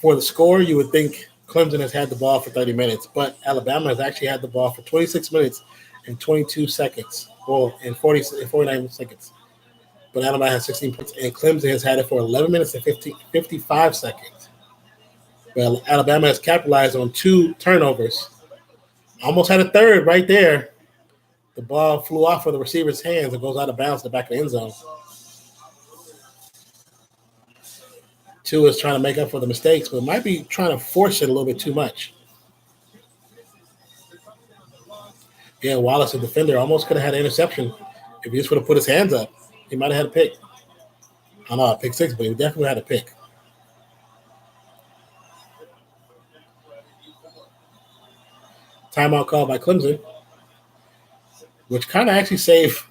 For the score, you would think Clemson has had the ball for 30 minutes, but Alabama has actually had the ball for 26 minutes and 22 seconds, and 49 seconds. But Alabama has 16 points, and Clemson has had it for 11 minutes and 55 seconds. Well, Alabama has capitalized on 2 turnovers. Almost had a third right there. The ball flew off of the receiver's hands and goes out of bounds in the back of the end zone. Tua is trying to make up for the mistakes, but might be trying to force it a little bit too much. Yeah, Wallace, the defender, almost could have had an interception if he just would have put his hands up. He might have had a pick. I don't know, a pick 6, but he definitely had a pick. Timeout called by Clemson, which kind of actually saved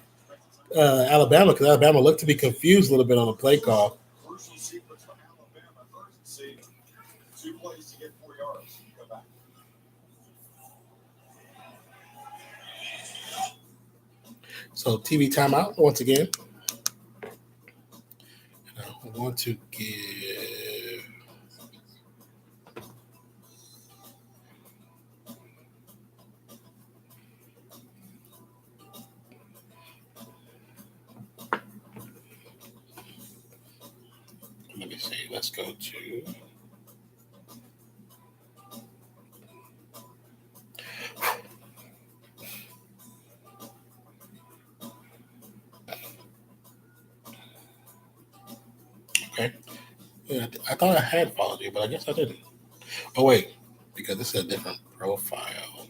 Alabama because Alabama looked to be confused a little bit on the play call. So TV timeout once again. I want to give let me see. Let's go to Okay. Yeah, I thought I had followed you, but I guess I didn't. Oh, wait, because this is a different profile.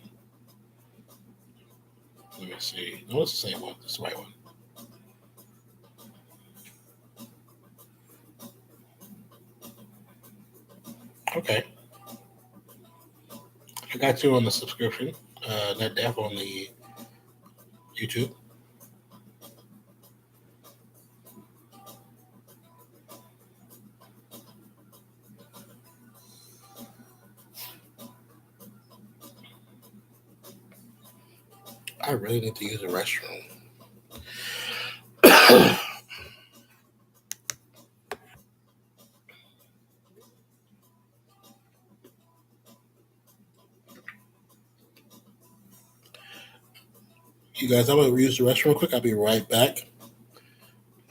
Let me see. No, it's the same one. It's the right one. Okay. I got you on the subscription. Net Def on the YouTube. I really need to use the restroom. You guys, I'm going to use the restroom real quick. I'll be right back.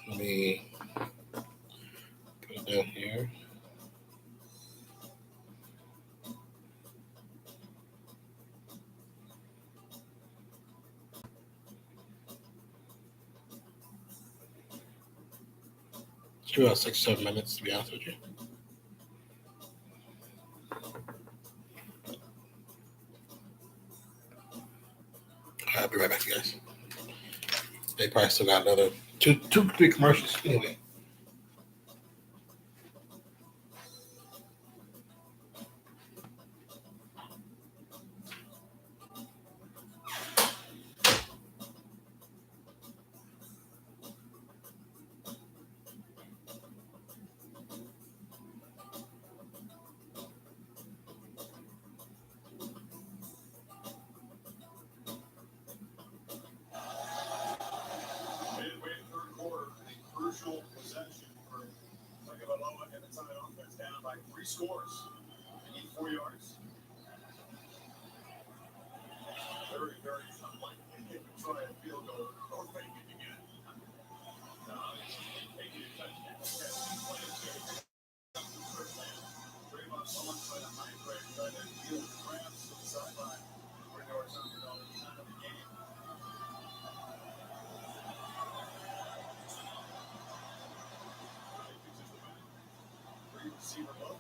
Let me put it down here. It's about 6-7 minutes, to be honest with you. I'll be right back, guys. They probably still got another 2-3 commercials anyway. Midway third quarter, a crucial possession for Tagovailoa and the Tide offense down by 3 scores. They need 4 yards. Very, very unlikely they could try a field goal or fake it again. No, they need a touchdown. Draymond Mullins tried a high grade, tried to deal with cramps to the sideline. We're going to something on the time of the game. Receiver low.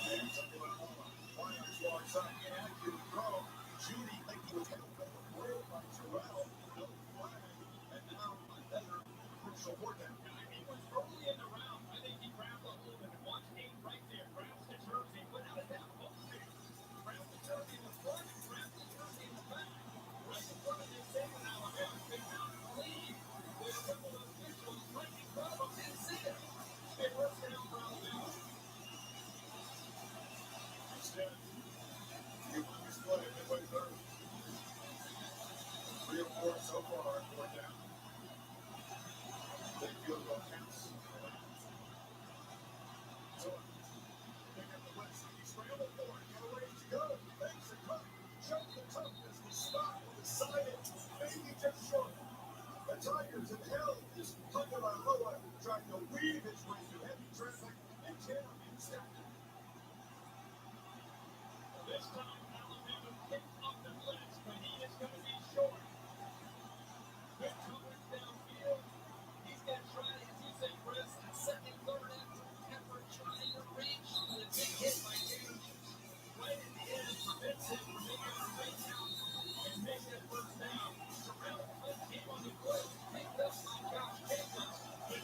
And something like Warriors long side. Inaccurate throw. Judy thinking he was going to play the play by Terrell. No flag. And now another crucial fourth down. He was early in the round. I think he grabbed a hold of it. Watch Kane right there. Grabs the jersey, without a doubt. Grabs the jersey in the front, grabs the jersey in the back. Right in front of this thing in Alabama. They found the lead. The triple officials right in front of them didn't see it. It works down for Alabama. Instead, you won this play midway third. 3 or 4 so far, 4 down. They field goal counts. So, pick up the blitz. He scrambled for it. Got a ways to go. Makes a cut. Chuck the toughness. The spot with the side. Maybe just short. The Tigers in hell is Tagovailoa trying to weave his way through heavy traffic and jam instead. This time, Alabama picked up the blitz, but he is going to be short. Good coverage downfield. He's got to try, as you say, Chris, a second, third effort trying to reach, but a big hit by James. Right at the end, prevents him from making a great count and make that first down. Terrell came on the blitz, picked up by Josh Jacobs, but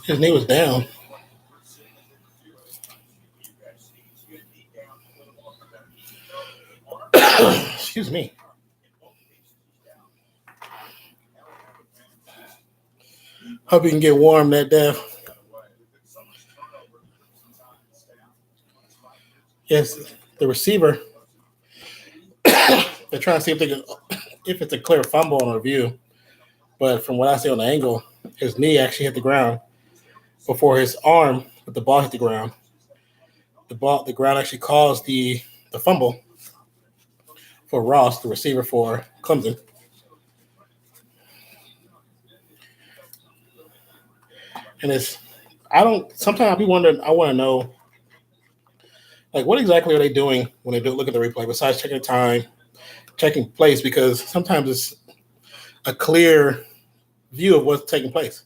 His knee was down. Excuse me. Hope you can get warm that day. Yes, the receiver. They're trying to see if it's a clear fumble on review. But from what I see on the angle, his knee actually hit the ground before his arm with the ball hit the ground. The ground actually caused the fumble for Ross, the receiver for Clemson. And sometimes I be wondering, I want to know, like, what exactly are they doing when they look at the replay besides checking time, checking place, because sometimes it's a clear view of what's taking place.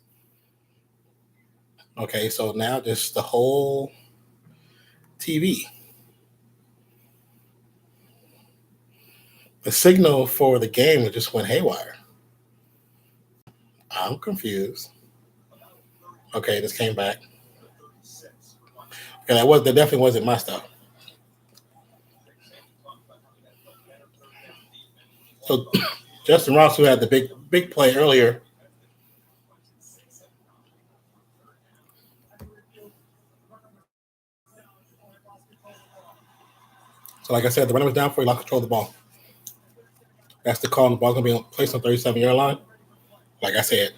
Okay, so now just the whole TV. The signal for the game just went haywire. I'm confused. Okay, this came back. Okay, that definitely wasn't my stuff. So Justin Ross, who had the big play earlier, so like I said, the runner was down before he lost control of the ball. That's the call, and the ball's going to be placed on 37-yard line. Like I said.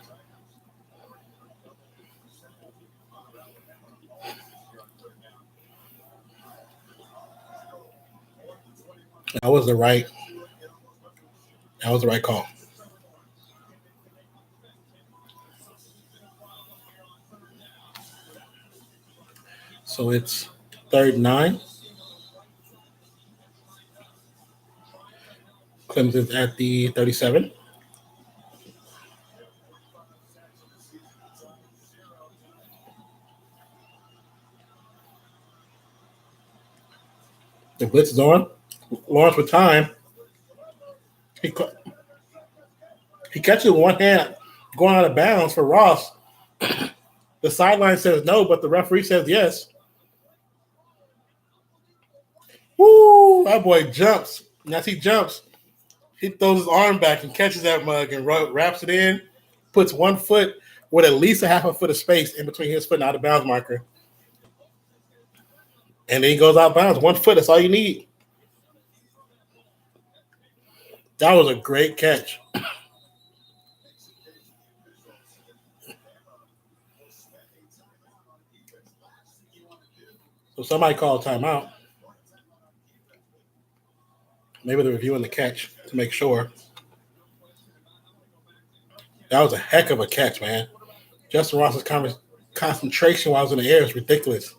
That was the right call. So it's 3rd and 9. Clemson's at the 37. The blitz is on. Lawrence with time. He catches one hand going out of bounds for Ross. The sideline says no, but the referee says yes. Woo! That boy jumps. And as he jumps, he throws his arm back and catches that mug and wraps it in, puts 1 foot with at least a half a foot of space in between his foot and out of bounds marker. And then he goes out of bounds. 1 foot, that's all you need. That was a great catch. So somebody called timeout. Maybe they're reviewing the catch to make sure. That was a heck of a catch, man. Justin Ross's concentration while I was in the air is ridiculous.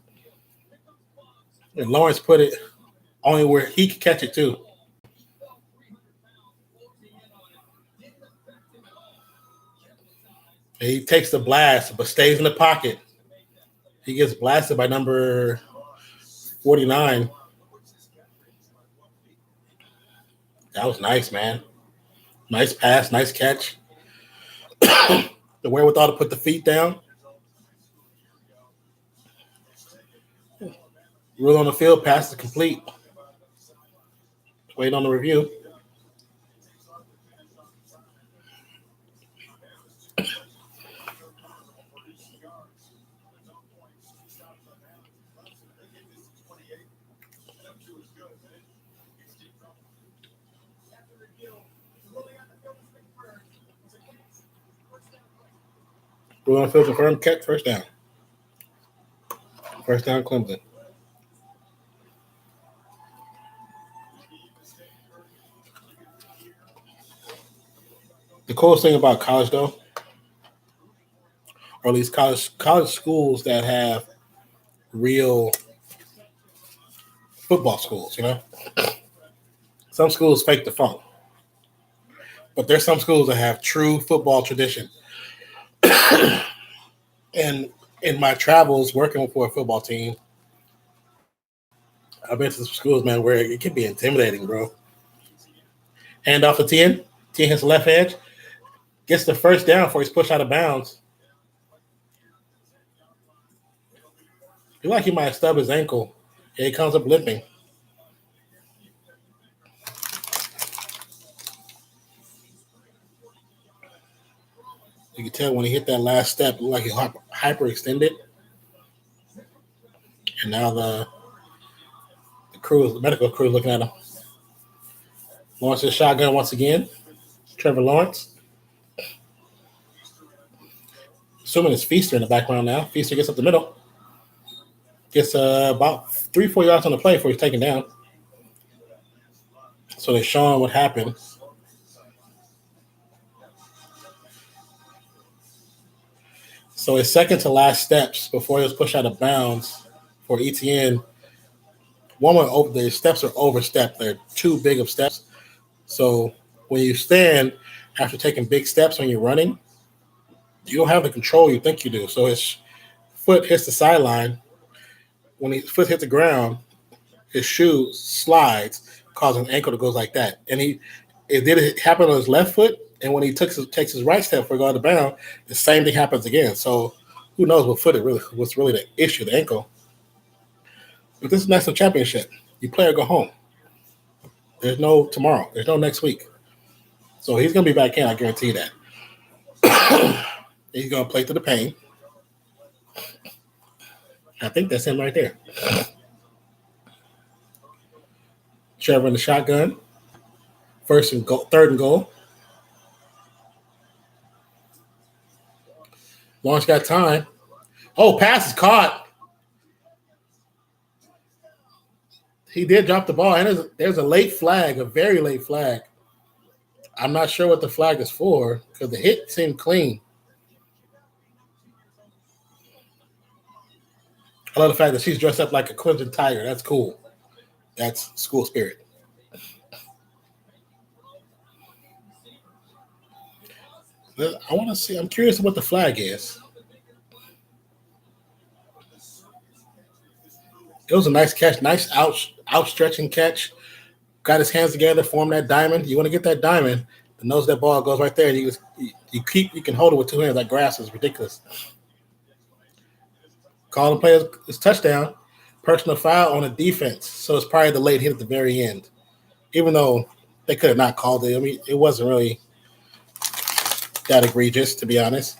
And Lawrence put it only where he could catch it too. And he takes the blast, but stays in the pocket. He gets blasted by number 49. That was nice, man. Nice pass, nice catch. The wherewithal to put the feet down. Rule on the field, pass is complete. Waiting on the review. Blue on field confirmed. Catch first down. First down, Clemson. The coolest thing about college, though, or at least college schools that have real football schools, you know, some schools fake the funk, but there's some schools that have true football tradition. And in my travels working for a football team, I've been to some schools, man, where it can be intimidating, bro. Hand off to Tien. Tien hits the left edge, gets the first down before he's pushed out of bounds. Feel like he might have stubbed his ankle. Here he comes up limping. You can tell when he hit that last step, it looked like he hyperextended. And now the medical crew is looking at him. Launches the shotgun once again. Trevor Lawrence. Assuming it's Feaster in the background now. Feaster gets up the middle. Gets about 3-4 yards on the play before he's taken down. So they're showing what happened. So his second to last steps before he was pushed out of bounds for ETN. The steps are overstepped. They're too big of steps. So when you stand after taking big steps when you're running, you don't have the control you think you do. So his foot hits the sideline. When his foot hits the ground, his shoe slides, causing an ankle to go like that. And it happen on his left foot. And when he takes his right step for going to bound, the same thing happens again. So who knows what foot what's really the issue, the ankle. But this is national championship. You play or go home. There's no tomorrow. There's no next week. So he's going to be back in, I guarantee that. He's going to play through the pain. I think that's him right there. Trevor in the shotgun. Third and goal. Lawrence got time. Oh, pass is caught. He did drop the ball, and there's a late flag, a very late flag. I'm not sure what the flag is for because the hit seemed clean. I love the fact that she's dressed up like a Clemson Tiger. That's cool. That's school spirit. I want to see. I'm curious what the flag is. It was a nice catch, nice outstretching catch. Got his hands together, formed that diamond. You want to get that diamond, the nose of that ball goes right there. And you can hold it with two hands. That grass is ridiculous. Call and play his touchdown. Personal foul on a defense. So it's probably the late hit at the very end. Even though they could have not called it. I mean, it wasn't really that egregious, to be honest.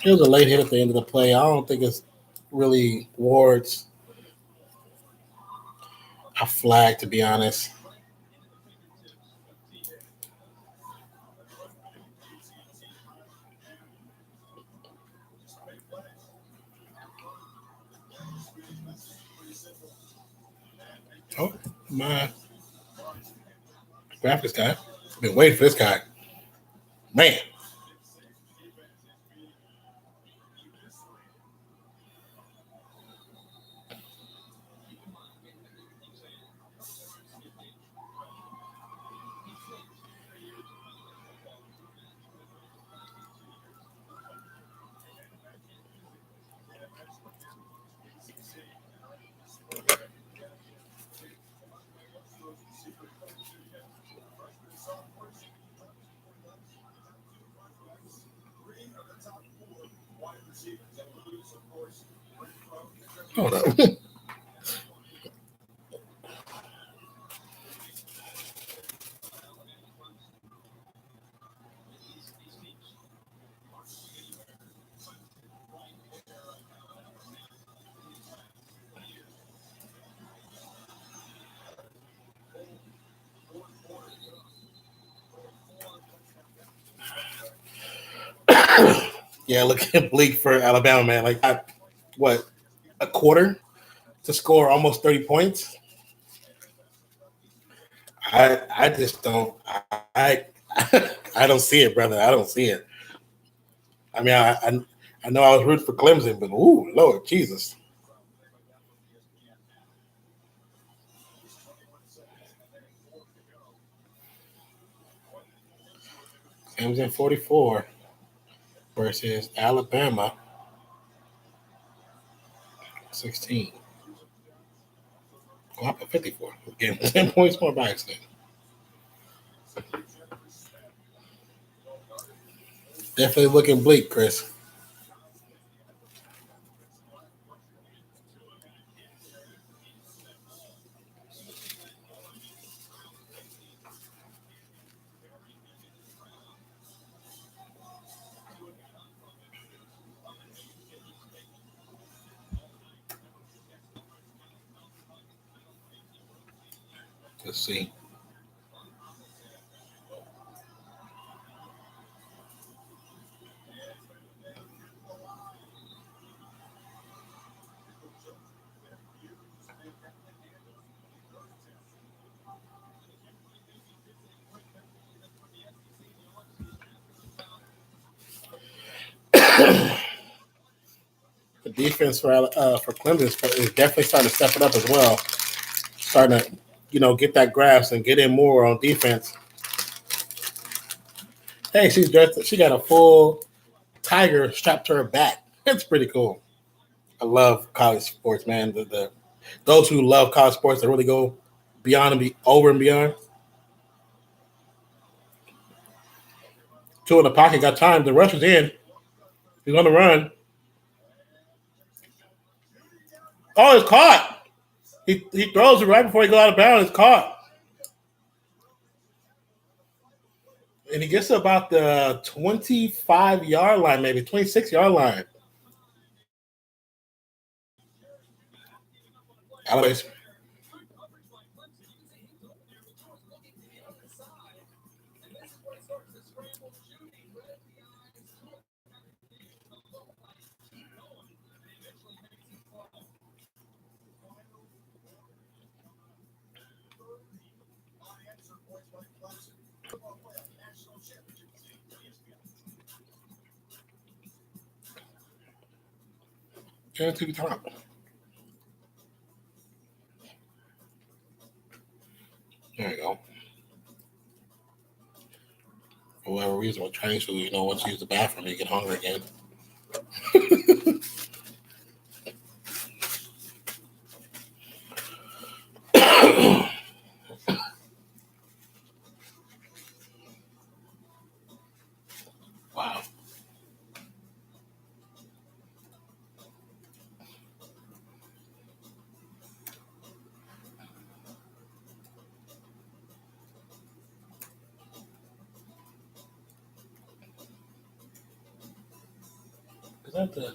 It was a late hit at the end of the play. I don't think it's really warrants a flag, to be honest. Oh, my graphics guy. Been waiting for this guy. Man. Hold up. Yeah, looking bleak for Alabama, man. Like, what, a quarter to score almost 30 points? I just don't. I I don't see it, brother. I don't see it. I mean, I know I was rooting for Clemson, but ooh, Lord Jesus. Clemson 44 versus Alabama 16. Oh, I put 54. Again, 10 points more by accident. Definitely looking bleak, Chris. Let's see. The defense for Clemson is definitely starting to step it up as well. Starting to, get that grasp and get in more on defense. Hey, she's dressed. She got a full tiger strapped to her back. That's pretty cool. I love college sports, man. Those who love college sports, they really go beyond and be over and beyond. Two in the pocket, got time. The rush is in. He's on the run. Oh, it's caught. He throws it right before he goes out of bounds. It's caught. And he gets to about the 25-yard line, maybe 26-yard line. Anyways. Turn to the top. There you go. For whatever reason, with Chinese food, once you use the bathroom, you get hungry again. Wow. Is that the?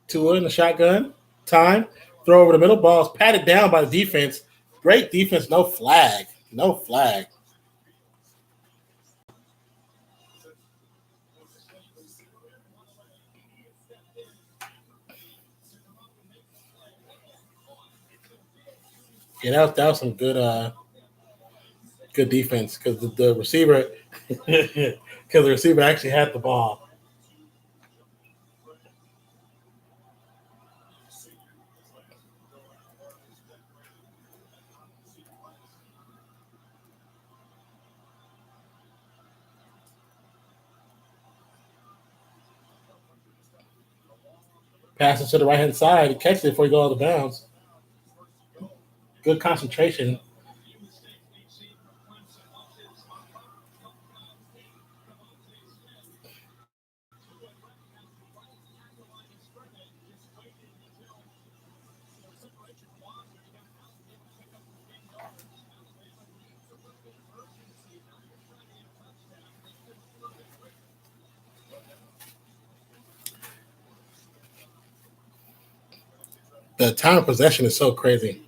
Tua in the shotgun. Time. Throw over the middle. Ball's patted down by the defense. Great defense. No flag. No flag. Yeah, that was some good defense because the receiver because the receiver actually had the ball. Passes to the right hand side. He catches it before he goes out of bounds. Good concentration. The time of possession is so crazy.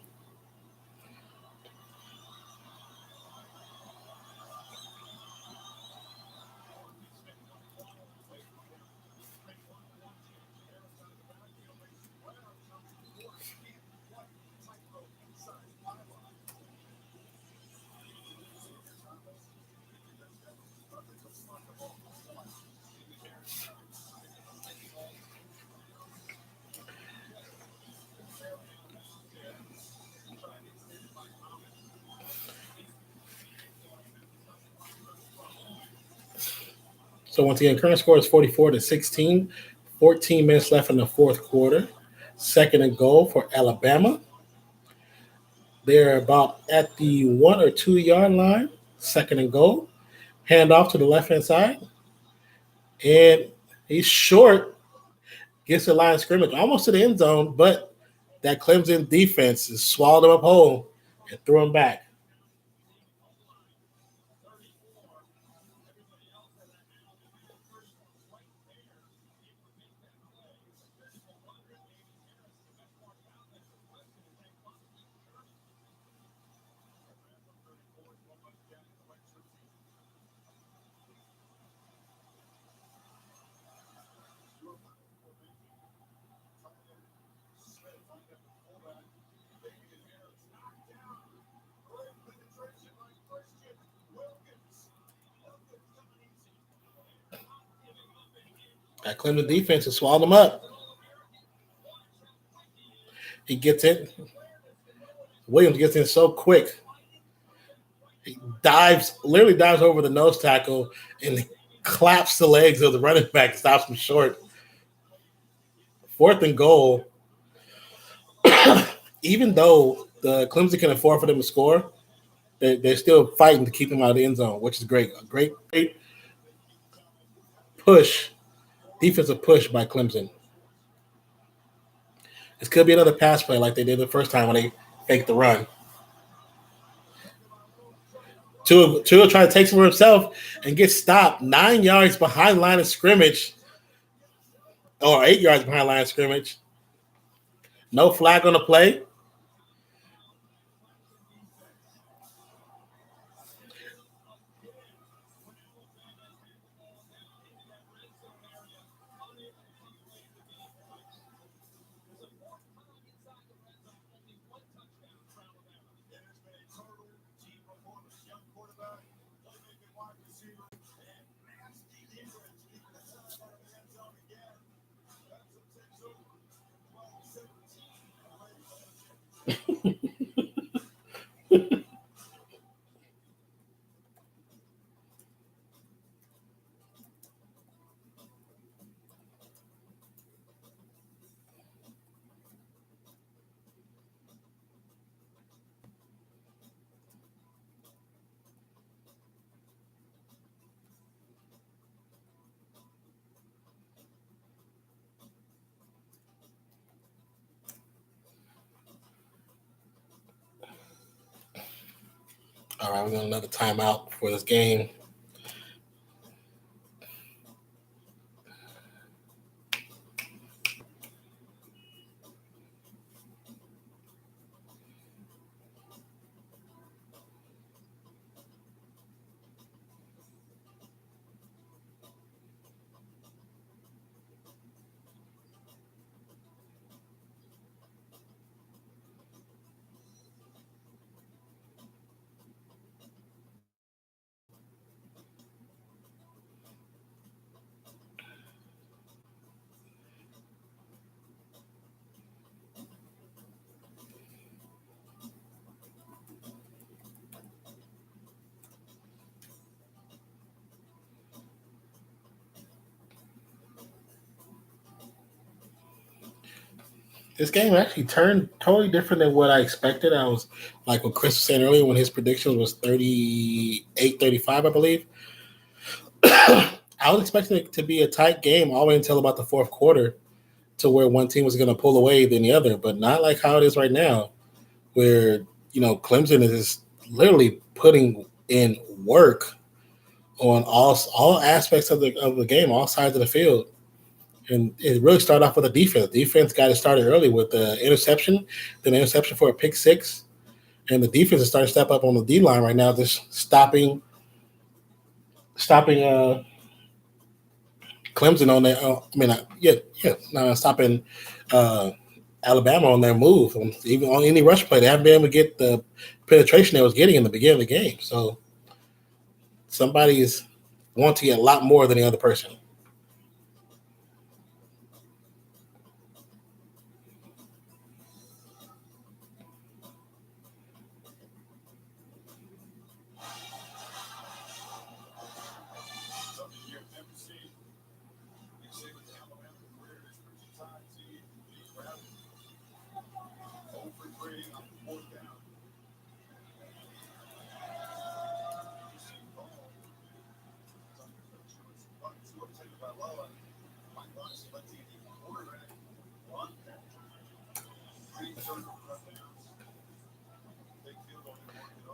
So once again, current score is 44-16. 14 minutes left in the fourth quarter. Second and goal for Alabama. They're about at the 1 or 2 yard line. Second and goal. Hand off to the left hand side. And he's short. Gets the line of scrimmage almost to the end zone, but that Clemson defense has swallowed him up whole and threw him back. That Clemson defense has swallowed him up. He gets it. Williams gets in so quick. He literally dives over the nose tackle and claps the legs of the running back, stops him short. 4th and goal. Even though the Clemson can afford for them to score, they're still fighting to keep him out of the end zone, which is great. A great push, defensive push by Clemson. This could be another pass play like they did the first time when they faked the run. Tua trying to take some for himself and get stopped 9 yards behind line of scrimmage, or 8 yards behind line of scrimmage. No flag on the play. All right, we're going to another timeout for this game. This game actually turned totally different than what I expected. I was like what Chris was saying earlier when his prediction was 38-35, I believe. I was expecting it to be a tight game all the way until about the 4th quarter, to where one team was going to pull away than the other, but not like how it is right now, where Clemson is literally putting in work on all aspects of the game, all sides of the field. And it really started off with the defense. Defense got it started early with the interception, then the interception for a pick 6. And the defense is starting to step up on the D line right now, just stopping Clemson on their stopping Alabama on their move. Even on any rush play, they haven't been able to get the penetration they was getting in the beginning of the game. So somebody is wanting to get a lot more than the other person.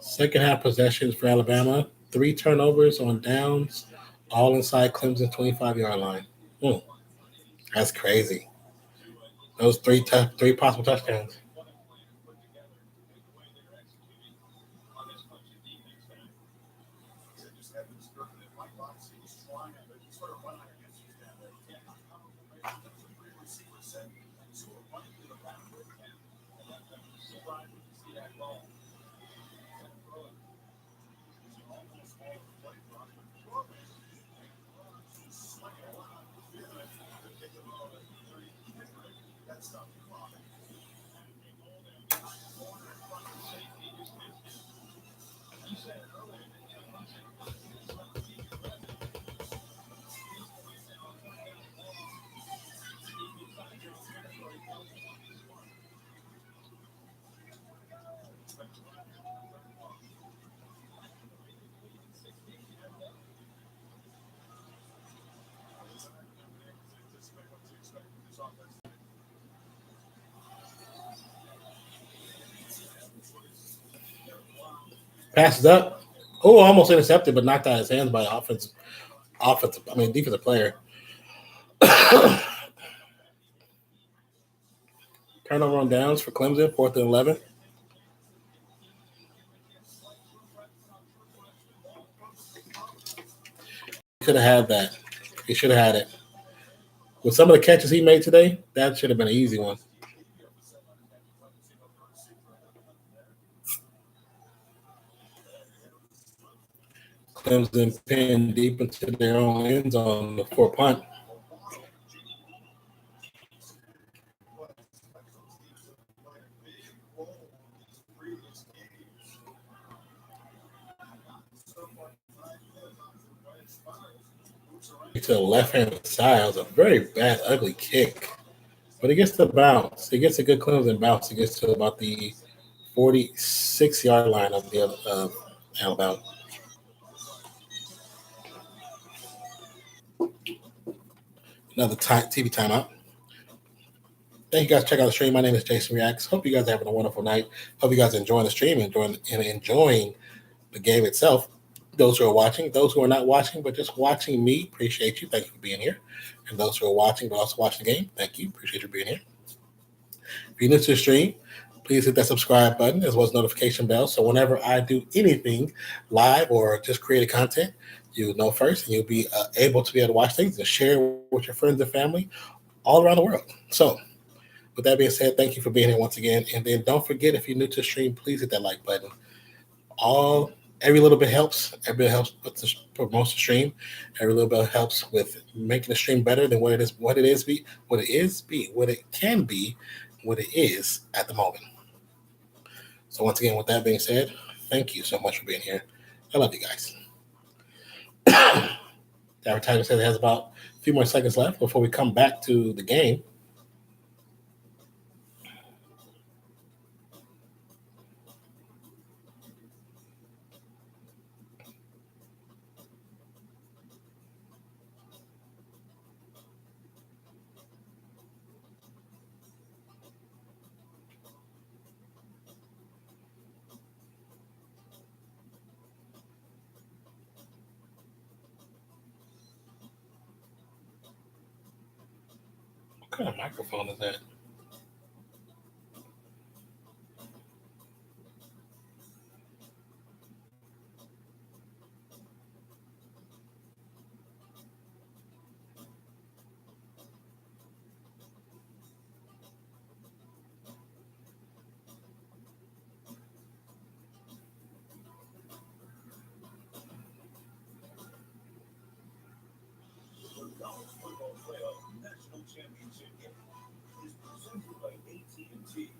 Second half possessions for Alabama. 3 turnovers on downs, all inside Clemson's 25-yard line. That's crazy. Those three possible touchdowns. Passes up. Oh, almost intercepted, but knocked out his hands by defensive player. Turnover on downs for Clemson, 4th and 11. He could have had that. He should have had it. With some of the catches he made today, that should have been an easy one. Clemson pinned deep into their own end zone for a punt. To the left-hand side, it was a very bad, ugly kick. But it gets to bounce. It gets a good Clemson bounce. It gets to about the 46-yard line of the Alabama. Another TV timeout. Thank you guys for checking out the stream. My name is Jason Reacts. Hope you guys are having a wonderful night. Hope you guys are enjoying the stream and enjoying the game itself. Those who are watching, those who are not watching, but just watching me, appreciate you. Thank you for being here. And those who are watching, but also watching the game, thank you. Appreciate you being here. If you're new to the stream, please hit that subscribe button as well as notification bell. So whenever I do anything live or just create content, you'll know first, and you'll be able to watch things and share with your friends and family all around the world. So with that being said, thank you for being here once again. And then don't forget, if you're new to the stream, please hit that like button. Every little bit helps. Every bit helps with the promote the stream. Every little bit helps with making the stream better than what it can be, what it is at the moment. So once again, with that being said, thank you so much for being here. I love you guys. The advertisement says it has about a few more seconds left before we come back to the game. What kind of microphone is that? National Championship game is presented by AT&T.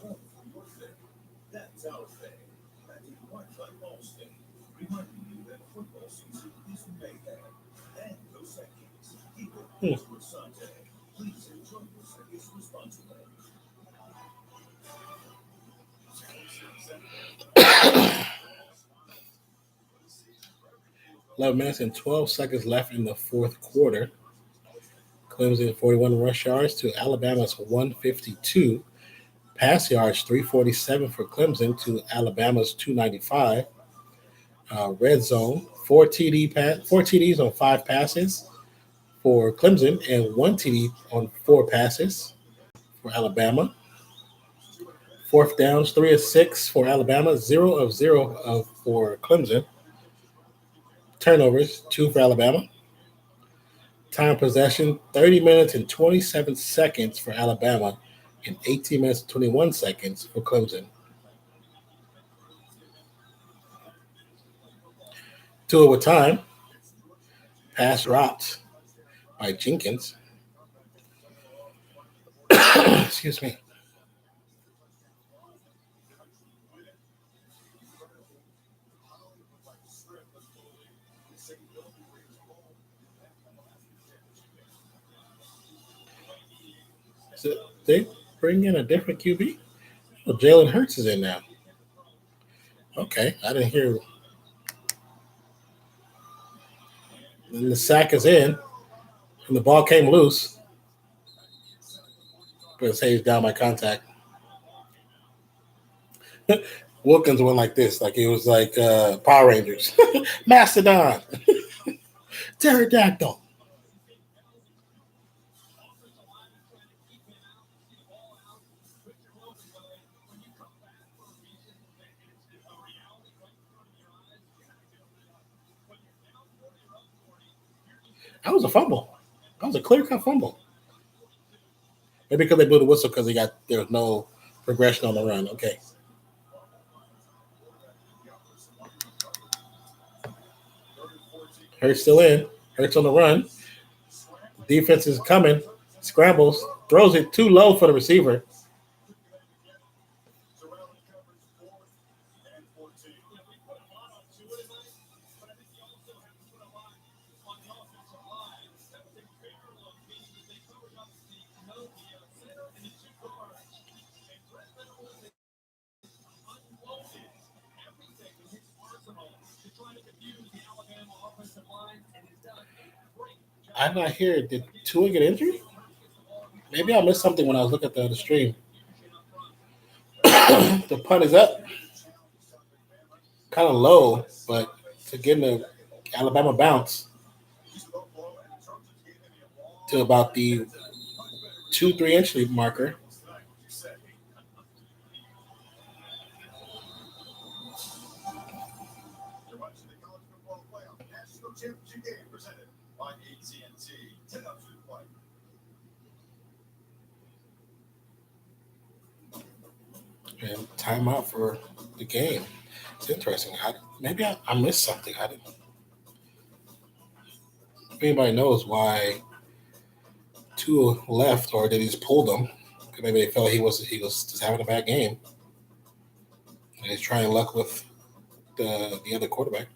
Home for your thing. That's our thing. And in part by Allstate, reminding you that football season is mayhem. And Dos Equis. Keep it close with Sunday. Please enjoy Dos Equis responsibly. 11 minutes and 12 seconds left in the fourth quarter. Clemson 41 rush yards to Alabama's 152. Pass yards 347 for Clemson to Alabama's 295. Red zone 4 TDs on 5 passes for Clemson and 1 TD on 4 passes for Alabama. Fourth downs 3 of 6 for Alabama, 0 of 0 for Clemson. Turnovers 2 for Alabama. Time possession, 30 minutes and 27 seconds for Alabama and 18 minutes and 21 seconds for Clemson. Two overtime. Pass dropped by Jenkins. Excuse me. So they bring in a different QB? Well, Jalen Hurts is in now. Okay, I didn't hear. And the sack is in, and the ball came loose. But it saves down by contact. Wilkins went like this, like it was like Power Rangers. Mastodon. Pterodactyl. That was a fumble. That was a clear-cut fumble. Maybe because they blew the whistle because there was no progression on the run. Okay. Hurts still in. Hurts on the run. Defense is coming. Scrambles. Throws it too low for the receiver. I'm not here. Did Tua get injured? Maybe I missed something when I was looking at the stream. The punt is up. Kind of low, but to get in the Alabama bounce to about the 2-3 inch marker. You're watching the College Football Playoff National Championship game presented by AT&T. 10 up to play. And timeout for the game. It's interesting. Maybe I missed something. If anybody knows why Tua left, or did he just pull them? Maybe they felt he was just having a bad game, and he's trying luck with the other quarterback.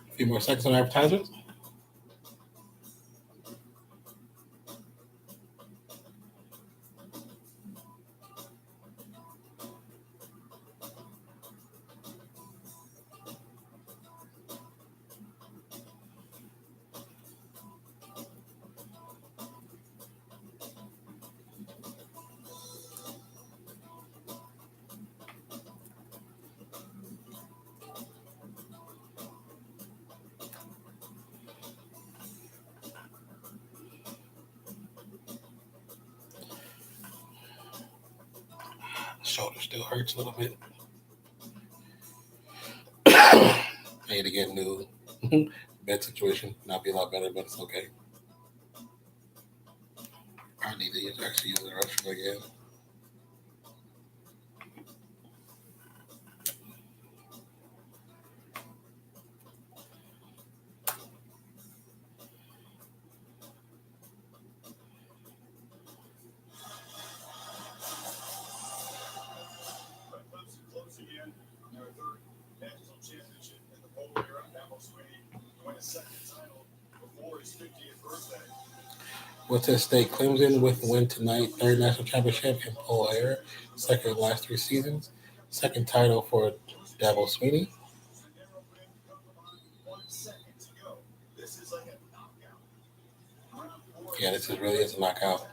A few more seconds on advertisements. Shoulder still hurts a little bit. I need to get a new bed situation. Not be a lot better, but it's okay. I need to actually use the restroom again. Clemson closing in their third national championship in the polo era. Dabo Swinney won a second title before his 50th birthday. What's at stake? Clemson with the win tonight. Third national championship in polo era. Second in the last 3 seasons. Second title for Dabo Swinney. Yeah, this is really is a knockout.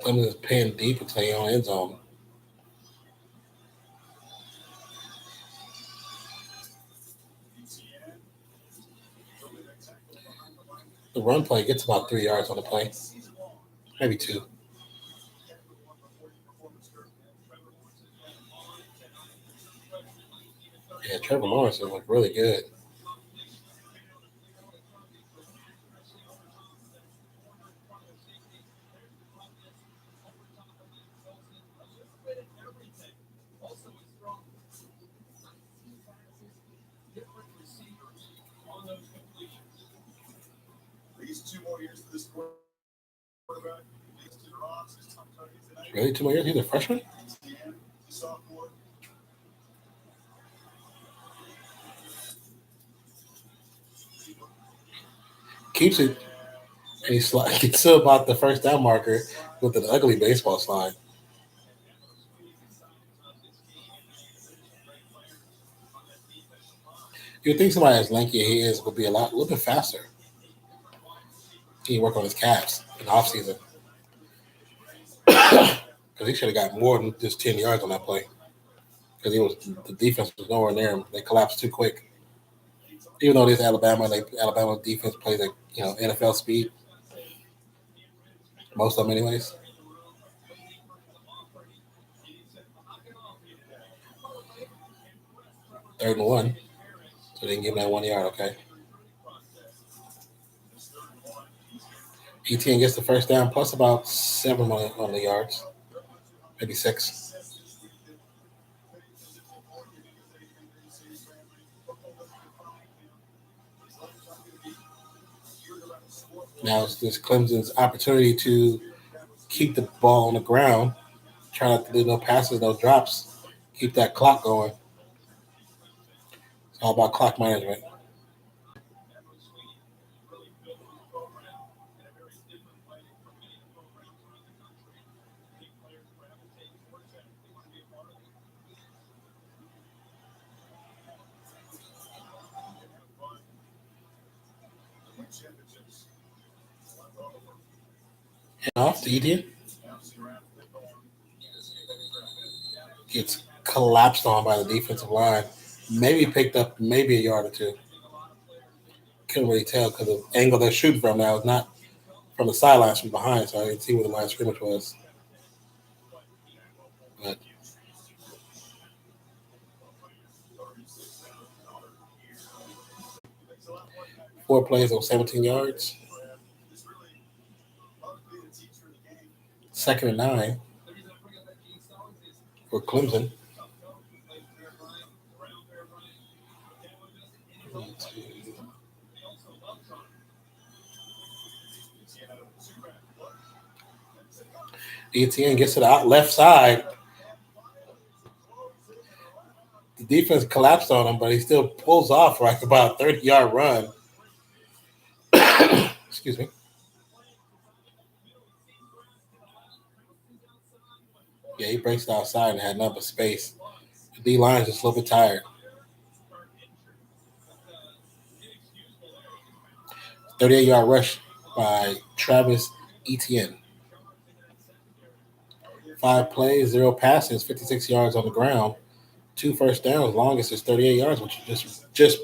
Clemson is pinned deep into their own end zone. The run play gets about 3 yards on the play, maybe 2. Yeah, Trevor Lawrence has looked really good. These 2 more years for this quarterback. Really, 2 more years? He's a freshman? Sophomore. Keeps it, and he gets to about the first down marker with an ugly baseball slide. You'd think somebody as lanky as he is would be a little bit faster. He work on his calves in the offseason. Because he should have got more than just 10 yards on that play. Because the defense was nowhere near him. They collapsed too quick. Even though this Alabama defense plays at NFL speed. Most of them anyways. Third and 1. So they didn't give him that 1 yard, okay. ETN gets the first down plus about 7 on the yards. Maybe 6. Now it's this Clemson's opportunity to keep the ball on the ground, try not to do no passes, no drops, keep that clock going. It's all about clock management. And off to Etienne. Gets collapsed on by the defensive line. Maybe picked up maybe a yard or 2. Couldn't really tell because the angle they're shooting from now is not from the sidelines, from behind, so I didn't see where the line of scrimmage was. But 4 plays on 17 yards. 2nd and 9 for Clemson. ETN gets to the left side. The defense collapsed on him, but he still pulls off like about a 30-yard run. Excuse me. Yeah, he breaks it outside and had nothing but space. The D-line's just a little bit tired. 38-yard rush by Travis Etienne. 5 plays, 0 passes, 56 yards on the ground, 2 first downs. Longest is 38 yards, which is just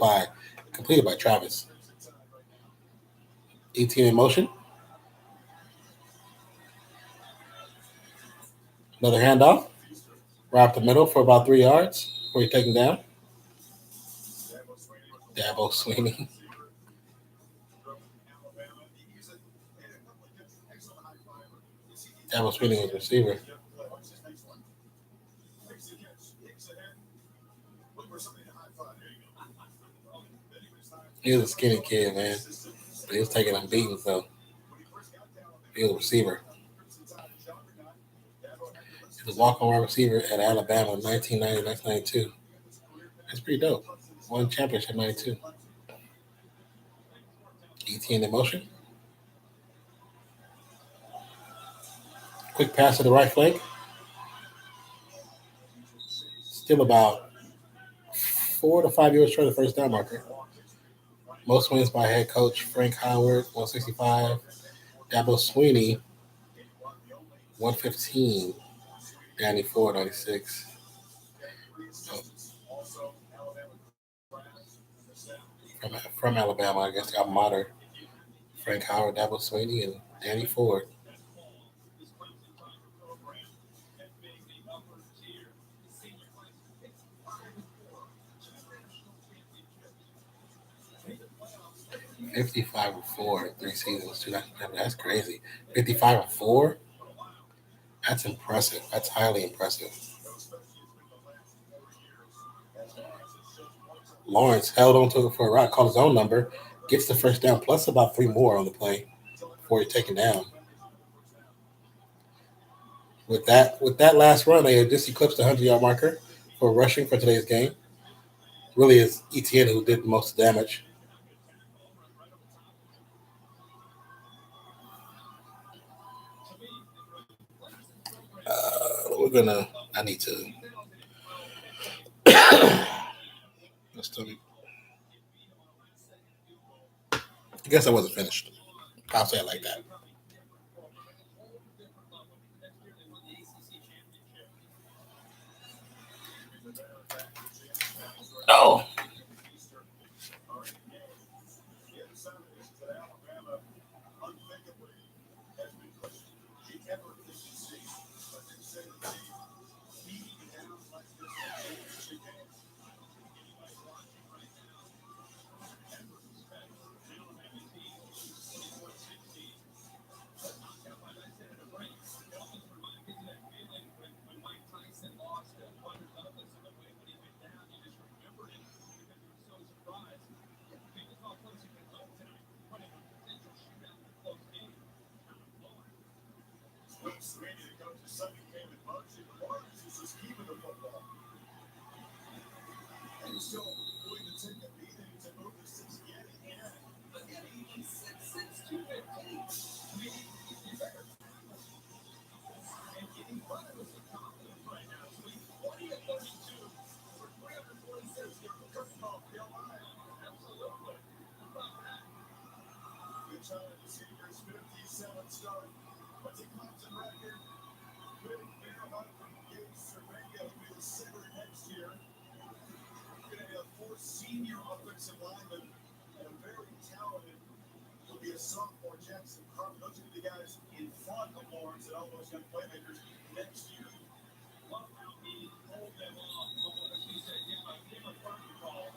completed by Travis. Etienne in motion. Another handoff. Right up the middle for about 3 yards before you take him down. Dabo Sweeney. Dabo Sweeney was receiver. He was a skinny kid, man. But he was taking them beatings, though. He was a receiver. He was a walk-on wide receiver at Alabama in 1990, 1992. That's pretty dope. Won championship in 92. ETN in motion. Quick pass to the right flank. Still about 4 to 5 yards short of the first down marker. Most wins by head coach Frank Howard, 165. Dabo Sweeney, 115. Danny Ford, 96. From Alabama, I guess, got mater Frank Howard, Dabo Sweeney, and Danny Ford. This Clemson Tiger program has been the upper tier. The senior class picks 5 and 4, 2 national championships. Made the playoffs 55-4, 3 seasons. Dude, that's crazy. 55-4. That's impressive. That's highly impressive. Lawrence held on to it for a rock, called his own number, gets the first down, plus about 3 more on the play before he's taken down. With that last run, they had just eclipsed the 100-yard marker for rushing for today's game. Really, is Etienne who did the most damage. I need to. Let's tell me. I guess I wasn't finished. I'll say it like that. Oh. Senior offensive lineman and a very talented will be a sophomore, Jackson Carter. Those are the guys in front of Lawrence and all those young playmakers next year. Love how he pulled them off. As he said, give a party call.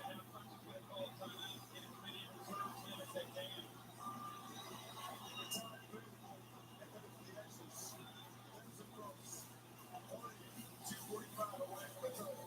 And a punch to a call time in as many reserves in as they can. It's not critical. And then it's the X's. That's the cross. 2:45 away from the total.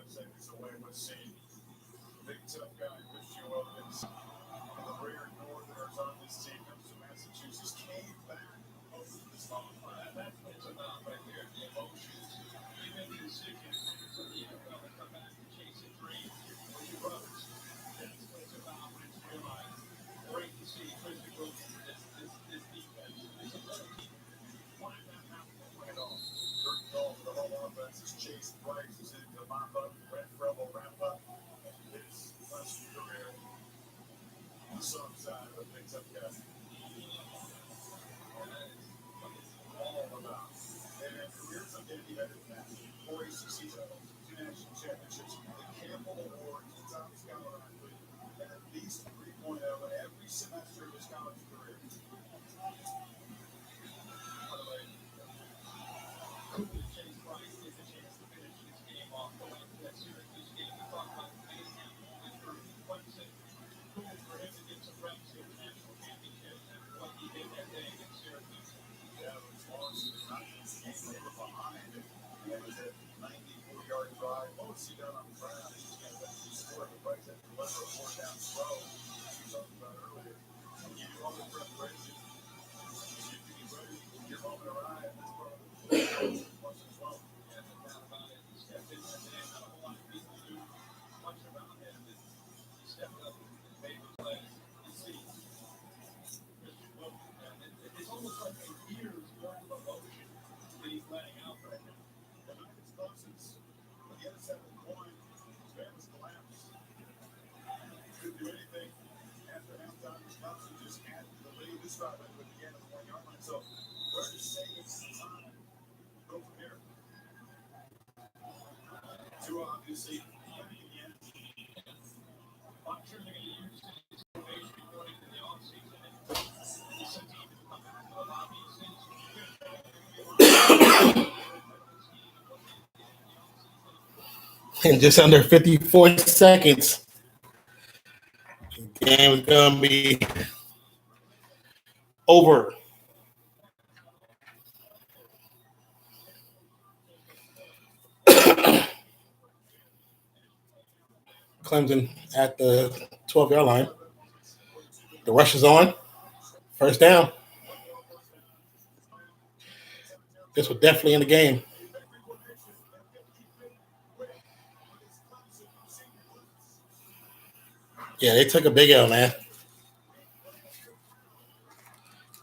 seconds away with seeing big tough guy Christian Wilkins. One of the rare Northerners on this team comes from Massachusetts. Came back over this long. That's what it's about right there. The emotions. You made the decision for the NFL to come back and chase a dream with your brothers. That's what it's about when it's realized. Great to see Christian Wilkins. This defense. It's a better team. Why not have to win it all? Third goal for the home offense is Chase Bryce. Is in to mop up. Red Rebel wrap up his first career. On the soft side of a big tough guy. All about. And their careers of Danny Headed match. 4 ACC titles, 2 national championships, the Campbell Award, the top scholar athlete, and at least 3.0 every semester of his college career. By the way, Cooper Chase Bryce gets a chance to finish this game off the way to that Syracuse game. We talked about the big half for Clemson. Cool for him to get some reps in the national championship after what he did that day against Syracuse. yeah, it was lost in the Titans game. They were behind. And it was a 94-yard drive. What was he done on the ground? He just got to score. The Bryce had to deliver a 4-down throw. We talked about earlier. And you do all the preparation. You be ready. Your moment arrived. That's part of the plus as well. Yeah, no doubt about it. He stepped in that day. Not a whole lot of people knew much about him. And he stepped up and made the play. You see, Christian Wilkins, man, it's almost like a year's worth of emotion that he's letting out right now. The night is closest. On the other side of the coin, his fans collapsed. Couldn't do anything. After halftime, Wisconsin just added to the lead. This drive ended with the end of the 1-yard line. So we're just saving some time. Go from here. Two obviously playing again. I'm sure they're going to use his motivation going into the offseason. And this team has come out to a lot of these things. In just under 54 seconds, the game is going to be over. Clemson at the 12-yard line. The rush is on. First down. This was definitely in the game. Yeah, they took a big L, man.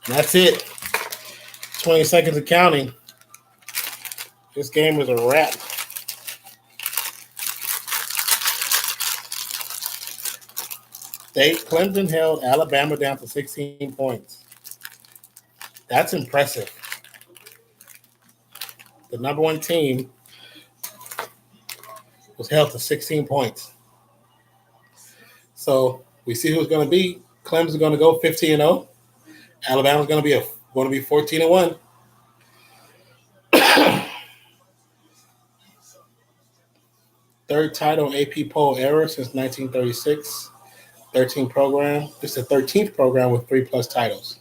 And that's it. 20 seconds of counting. This game is a wrap. Clemson held Alabama down to 16 points. That's impressive. The number one team was held to 16 points. So we see who's going to be. Clemson's going to go 15-0. Alabama's going to be 14-1. Third title AP poll era since 1936. 13 program. This is the 13th program with 3+ titles.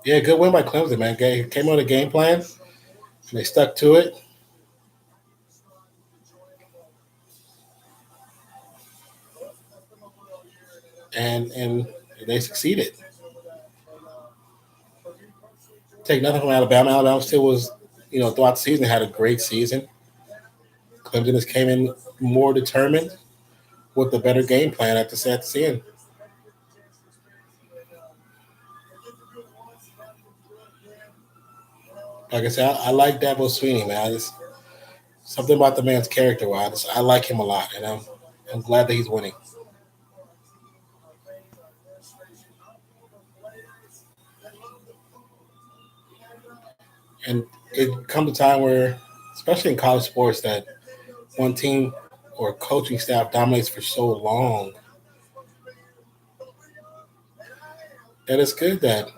Yeah, good win by Clemson, man. Came on a game plan, and they stuck to it. And they succeeded. Take nothing from Alabama. Alabama still was, throughout the season, had a great season. Clemson just came in more determined with the better game plan at the end. Like I said, I like Dabo Swinney, man. Something about the man's character. I like him a lot, and I'm glad that he's winning. And it comes a time where, especially in college sports, that one team or coaching staff dominates for so long that it's good that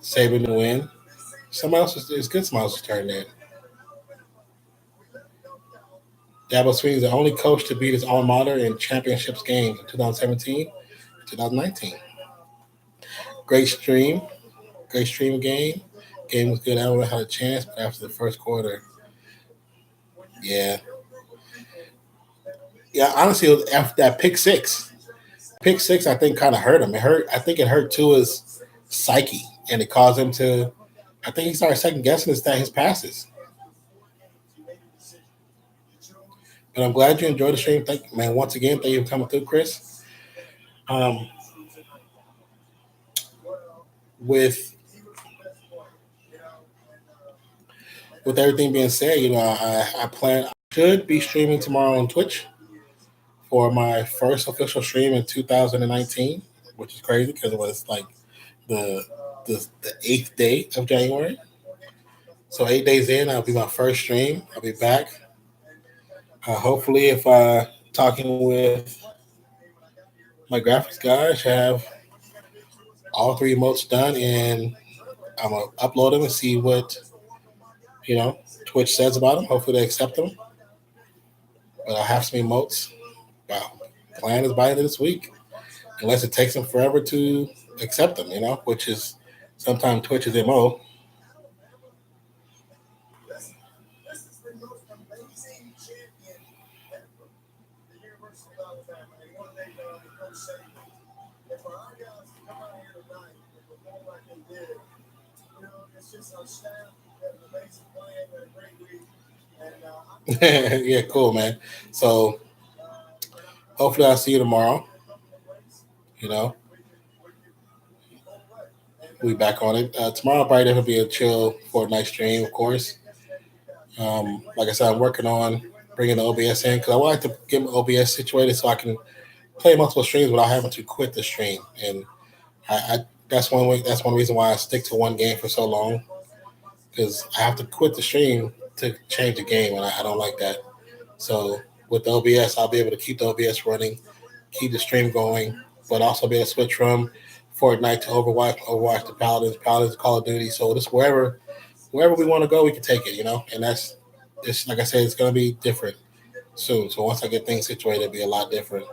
Saban will win. It's good somebody else is turning in. Dabo Swinney is the only coach to beat his alma mater in championships games in 2017 and 2019. Great stream game. Game was good. Alabama had a chance, but after the first quarter, yeah. Yeah, honestly, it was after that pick six. Pick six, I think, kind of hurt him. It hurt. I think it hurt Tua's psyche, and it caused him to. I think he started second guessing his passes. But I'm glad you enjoyed the stream. Thank you, man. Once again, thank you for coming through, Chris. Um, with everything being said, I plan. I should be streaming tomorrow on Twitch for my first official stream in 2019, which is crazy because it was like the 8th day of January. So 8 days in, I'll be my first stream. I'll be back. Hopefully, if talking with my graphics guy, I should have all 3 emotes done, and I'm gonna upload them and see what Twitch says about them. Hopefully, they accept them. But I have some emotes. Wow, plan is by the end of this week, unless it takes them forever to accept them. Which is sometimes Twitch's MO. Yeah, cool, man. So hopefully I'll see you tomorrow. We'll be back on it. Tomorrow probably definitely be a chill Fortnite stream, of course. Like I said, I'm working on bringing the OBS in because I would like to get my OBS situated so I can play multiple streams without having to quit the stream. And I that's one way. That's one reason why I stick to one game for so long, because I have to quit the stream to change the game, and I don't like that. So with the OBS, I'll be able to keep the OBS running, keep the stream going, but also be able to switch from Fortnite to Overwatch, Overwatch to Paladins to Call of Duty. So just wherever we want to go, we can take it, And that's just like I said, it's going to be different soon. So once I get things situated, it'll be a lot different.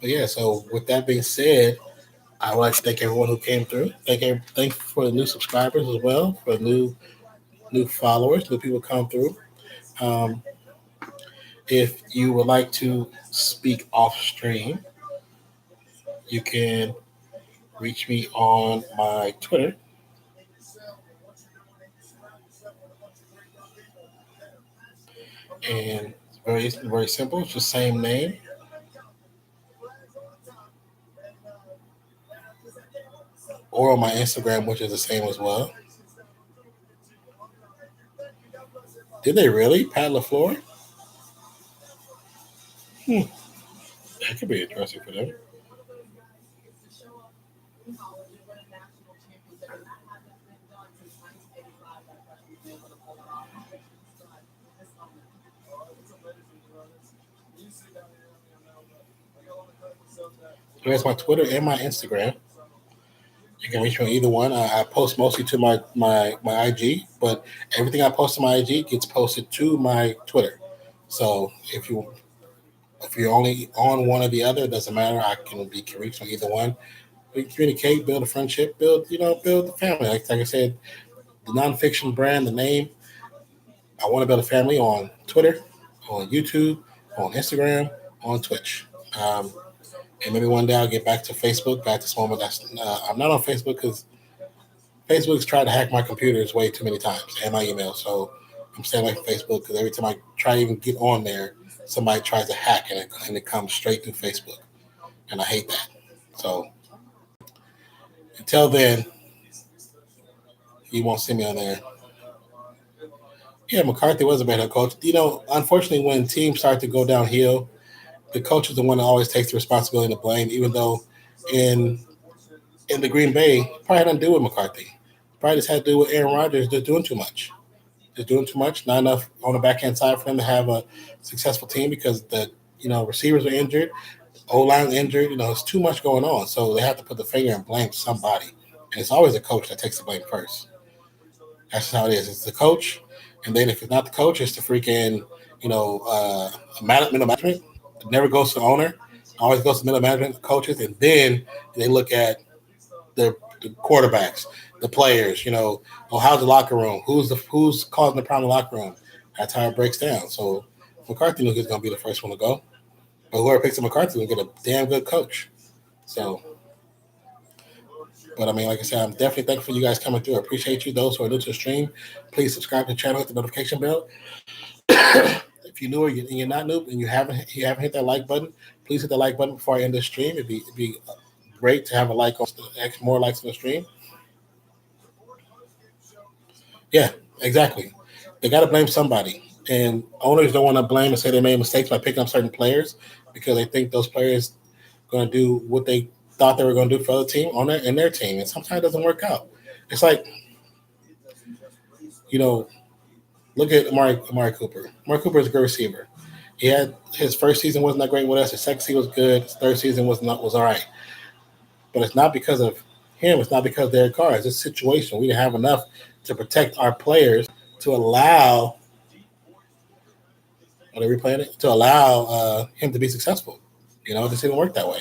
But yeah, so with that being said, I would like to thank everyone who came through. Thank for the new subscribers as well, for new followers, new people come through. If you would like to speak off stream, you can reach me on my Twitter. And it's very simple. It's the same name. Or on my Instagram, which is the same as well. Did they really? Pat LaFleur? That could be interesting for them. There's my Twitter and my Instagram. You can reach me on either one. I post mostly to my IG, but everything I post to my IG gets posted to my Twitter. So if you're only on one or the other, it doesn't matter. I can reach on either one. We can communicate, build a friendship, build the family. Like I said, the Nonpfixion brand, the name. I want to build a family on Twitter, on YouTube, on Instagram, on Twitch. And maybe one day I'll get back to Facebook. Back to this moment, I'm not on Facebook because Facebook's tried to hack my computers way too many times and my email. So I'm staying away from Facebook because every time I try to even get on there, somebody tries to hack and it comes straight through Facebook, and I hate that. So until then, you won't see me on there. Yeah, McCarthy was a better coach. Unfortunately, when teams start to go downhill, the coach is the one that always takes the responsibility and the blame, even though in the Green Bay, probably had nothing to do with McCarthy. Probably just had to do with Aaron Rodgers just doing too much. Not enough on the backhand side for them to have a successful team because the receivers are injured, O-line injured. It's too much going on. So they have to put the finger and blame somebody. And it's always the coach that takes the blame first. That's just how it is. It's the coach. And then if it's not the coach, it's the freaking middle management. It never goes to the owner. Always goes to middle management, coaches, and then they look at the quarterbacks, the players. How's the locker room? Who's causing the problem in the locker room? That's how it breaks down. So McCarthy knew he was going to be the first one to go, but whoever picks up McCarthy will get a damn good coach. So, but I mean, like I said, I'm definitely thankful for you guys coming through. I appreciate you. Those who are new to the stream, please subscribe to the channel, hit the notification bell. If you're new and you're not new and you haven't hit that like button, please hit the like button before I end the stream. It'd be great to have a like on more likes on the stream. Yeah, exactly. They got to blame somebody, and owners don't want to blame and say they made mistakes by picking up certain players because they think those players going to do what they thought they were going to do for other team in their team, and sometimes it doesn't work out. It's like, look at Amari Cooper. Amari Cooper is a good receiver. He had his first season wasn't that great with us. His second season was good. His third season was all right. But it's not because of him. It's not because of Derek Carr. It's a situation. We didn't have enough to protect our players to allow. Are they replaying it? To allow him to be successful. It just didn't work that way.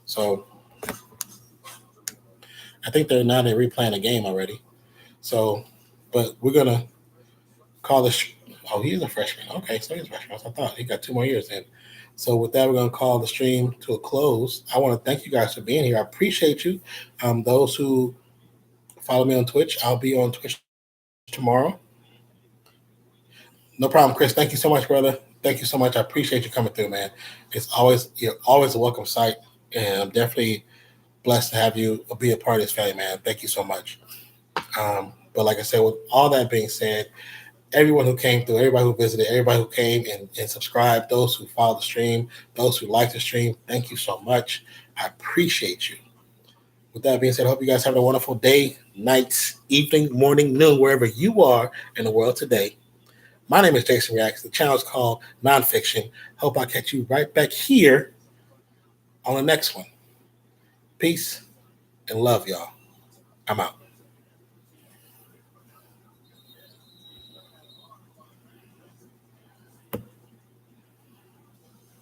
So I think they're replaying the game already. So, but we're gonna call this. Oh, he's a freshman. Okay, so he's a freshman. I thought he got 2 more years in. So with that, we're going to call the stream to a close. I want to thank you guys for being here. I appreciate you. Those who follow me on Twitch, I'll be on Twitch tomorrow. No problem, Chris. Thank you so much, brother. Thank you so much. I appreciate you coming through, man. You're always a welcome sight, and I'm definitely blessed to have you be a part of this family, man. Thank you so much. But like I said, with all that being said, everyone who came through, everybody who visited, everybody who came and subscribed, those who followed the stream, those who liked the stream, thank you so much. I appreciate you. With that being said, I hope you guys have a wonderful day, night, evening, morning, noon, wherever you are in the world today. My name is Jason Reacts. The channel is called Nonfiction. Hope I catch you right back here on the next one. Peace and love, y'all. I'm out.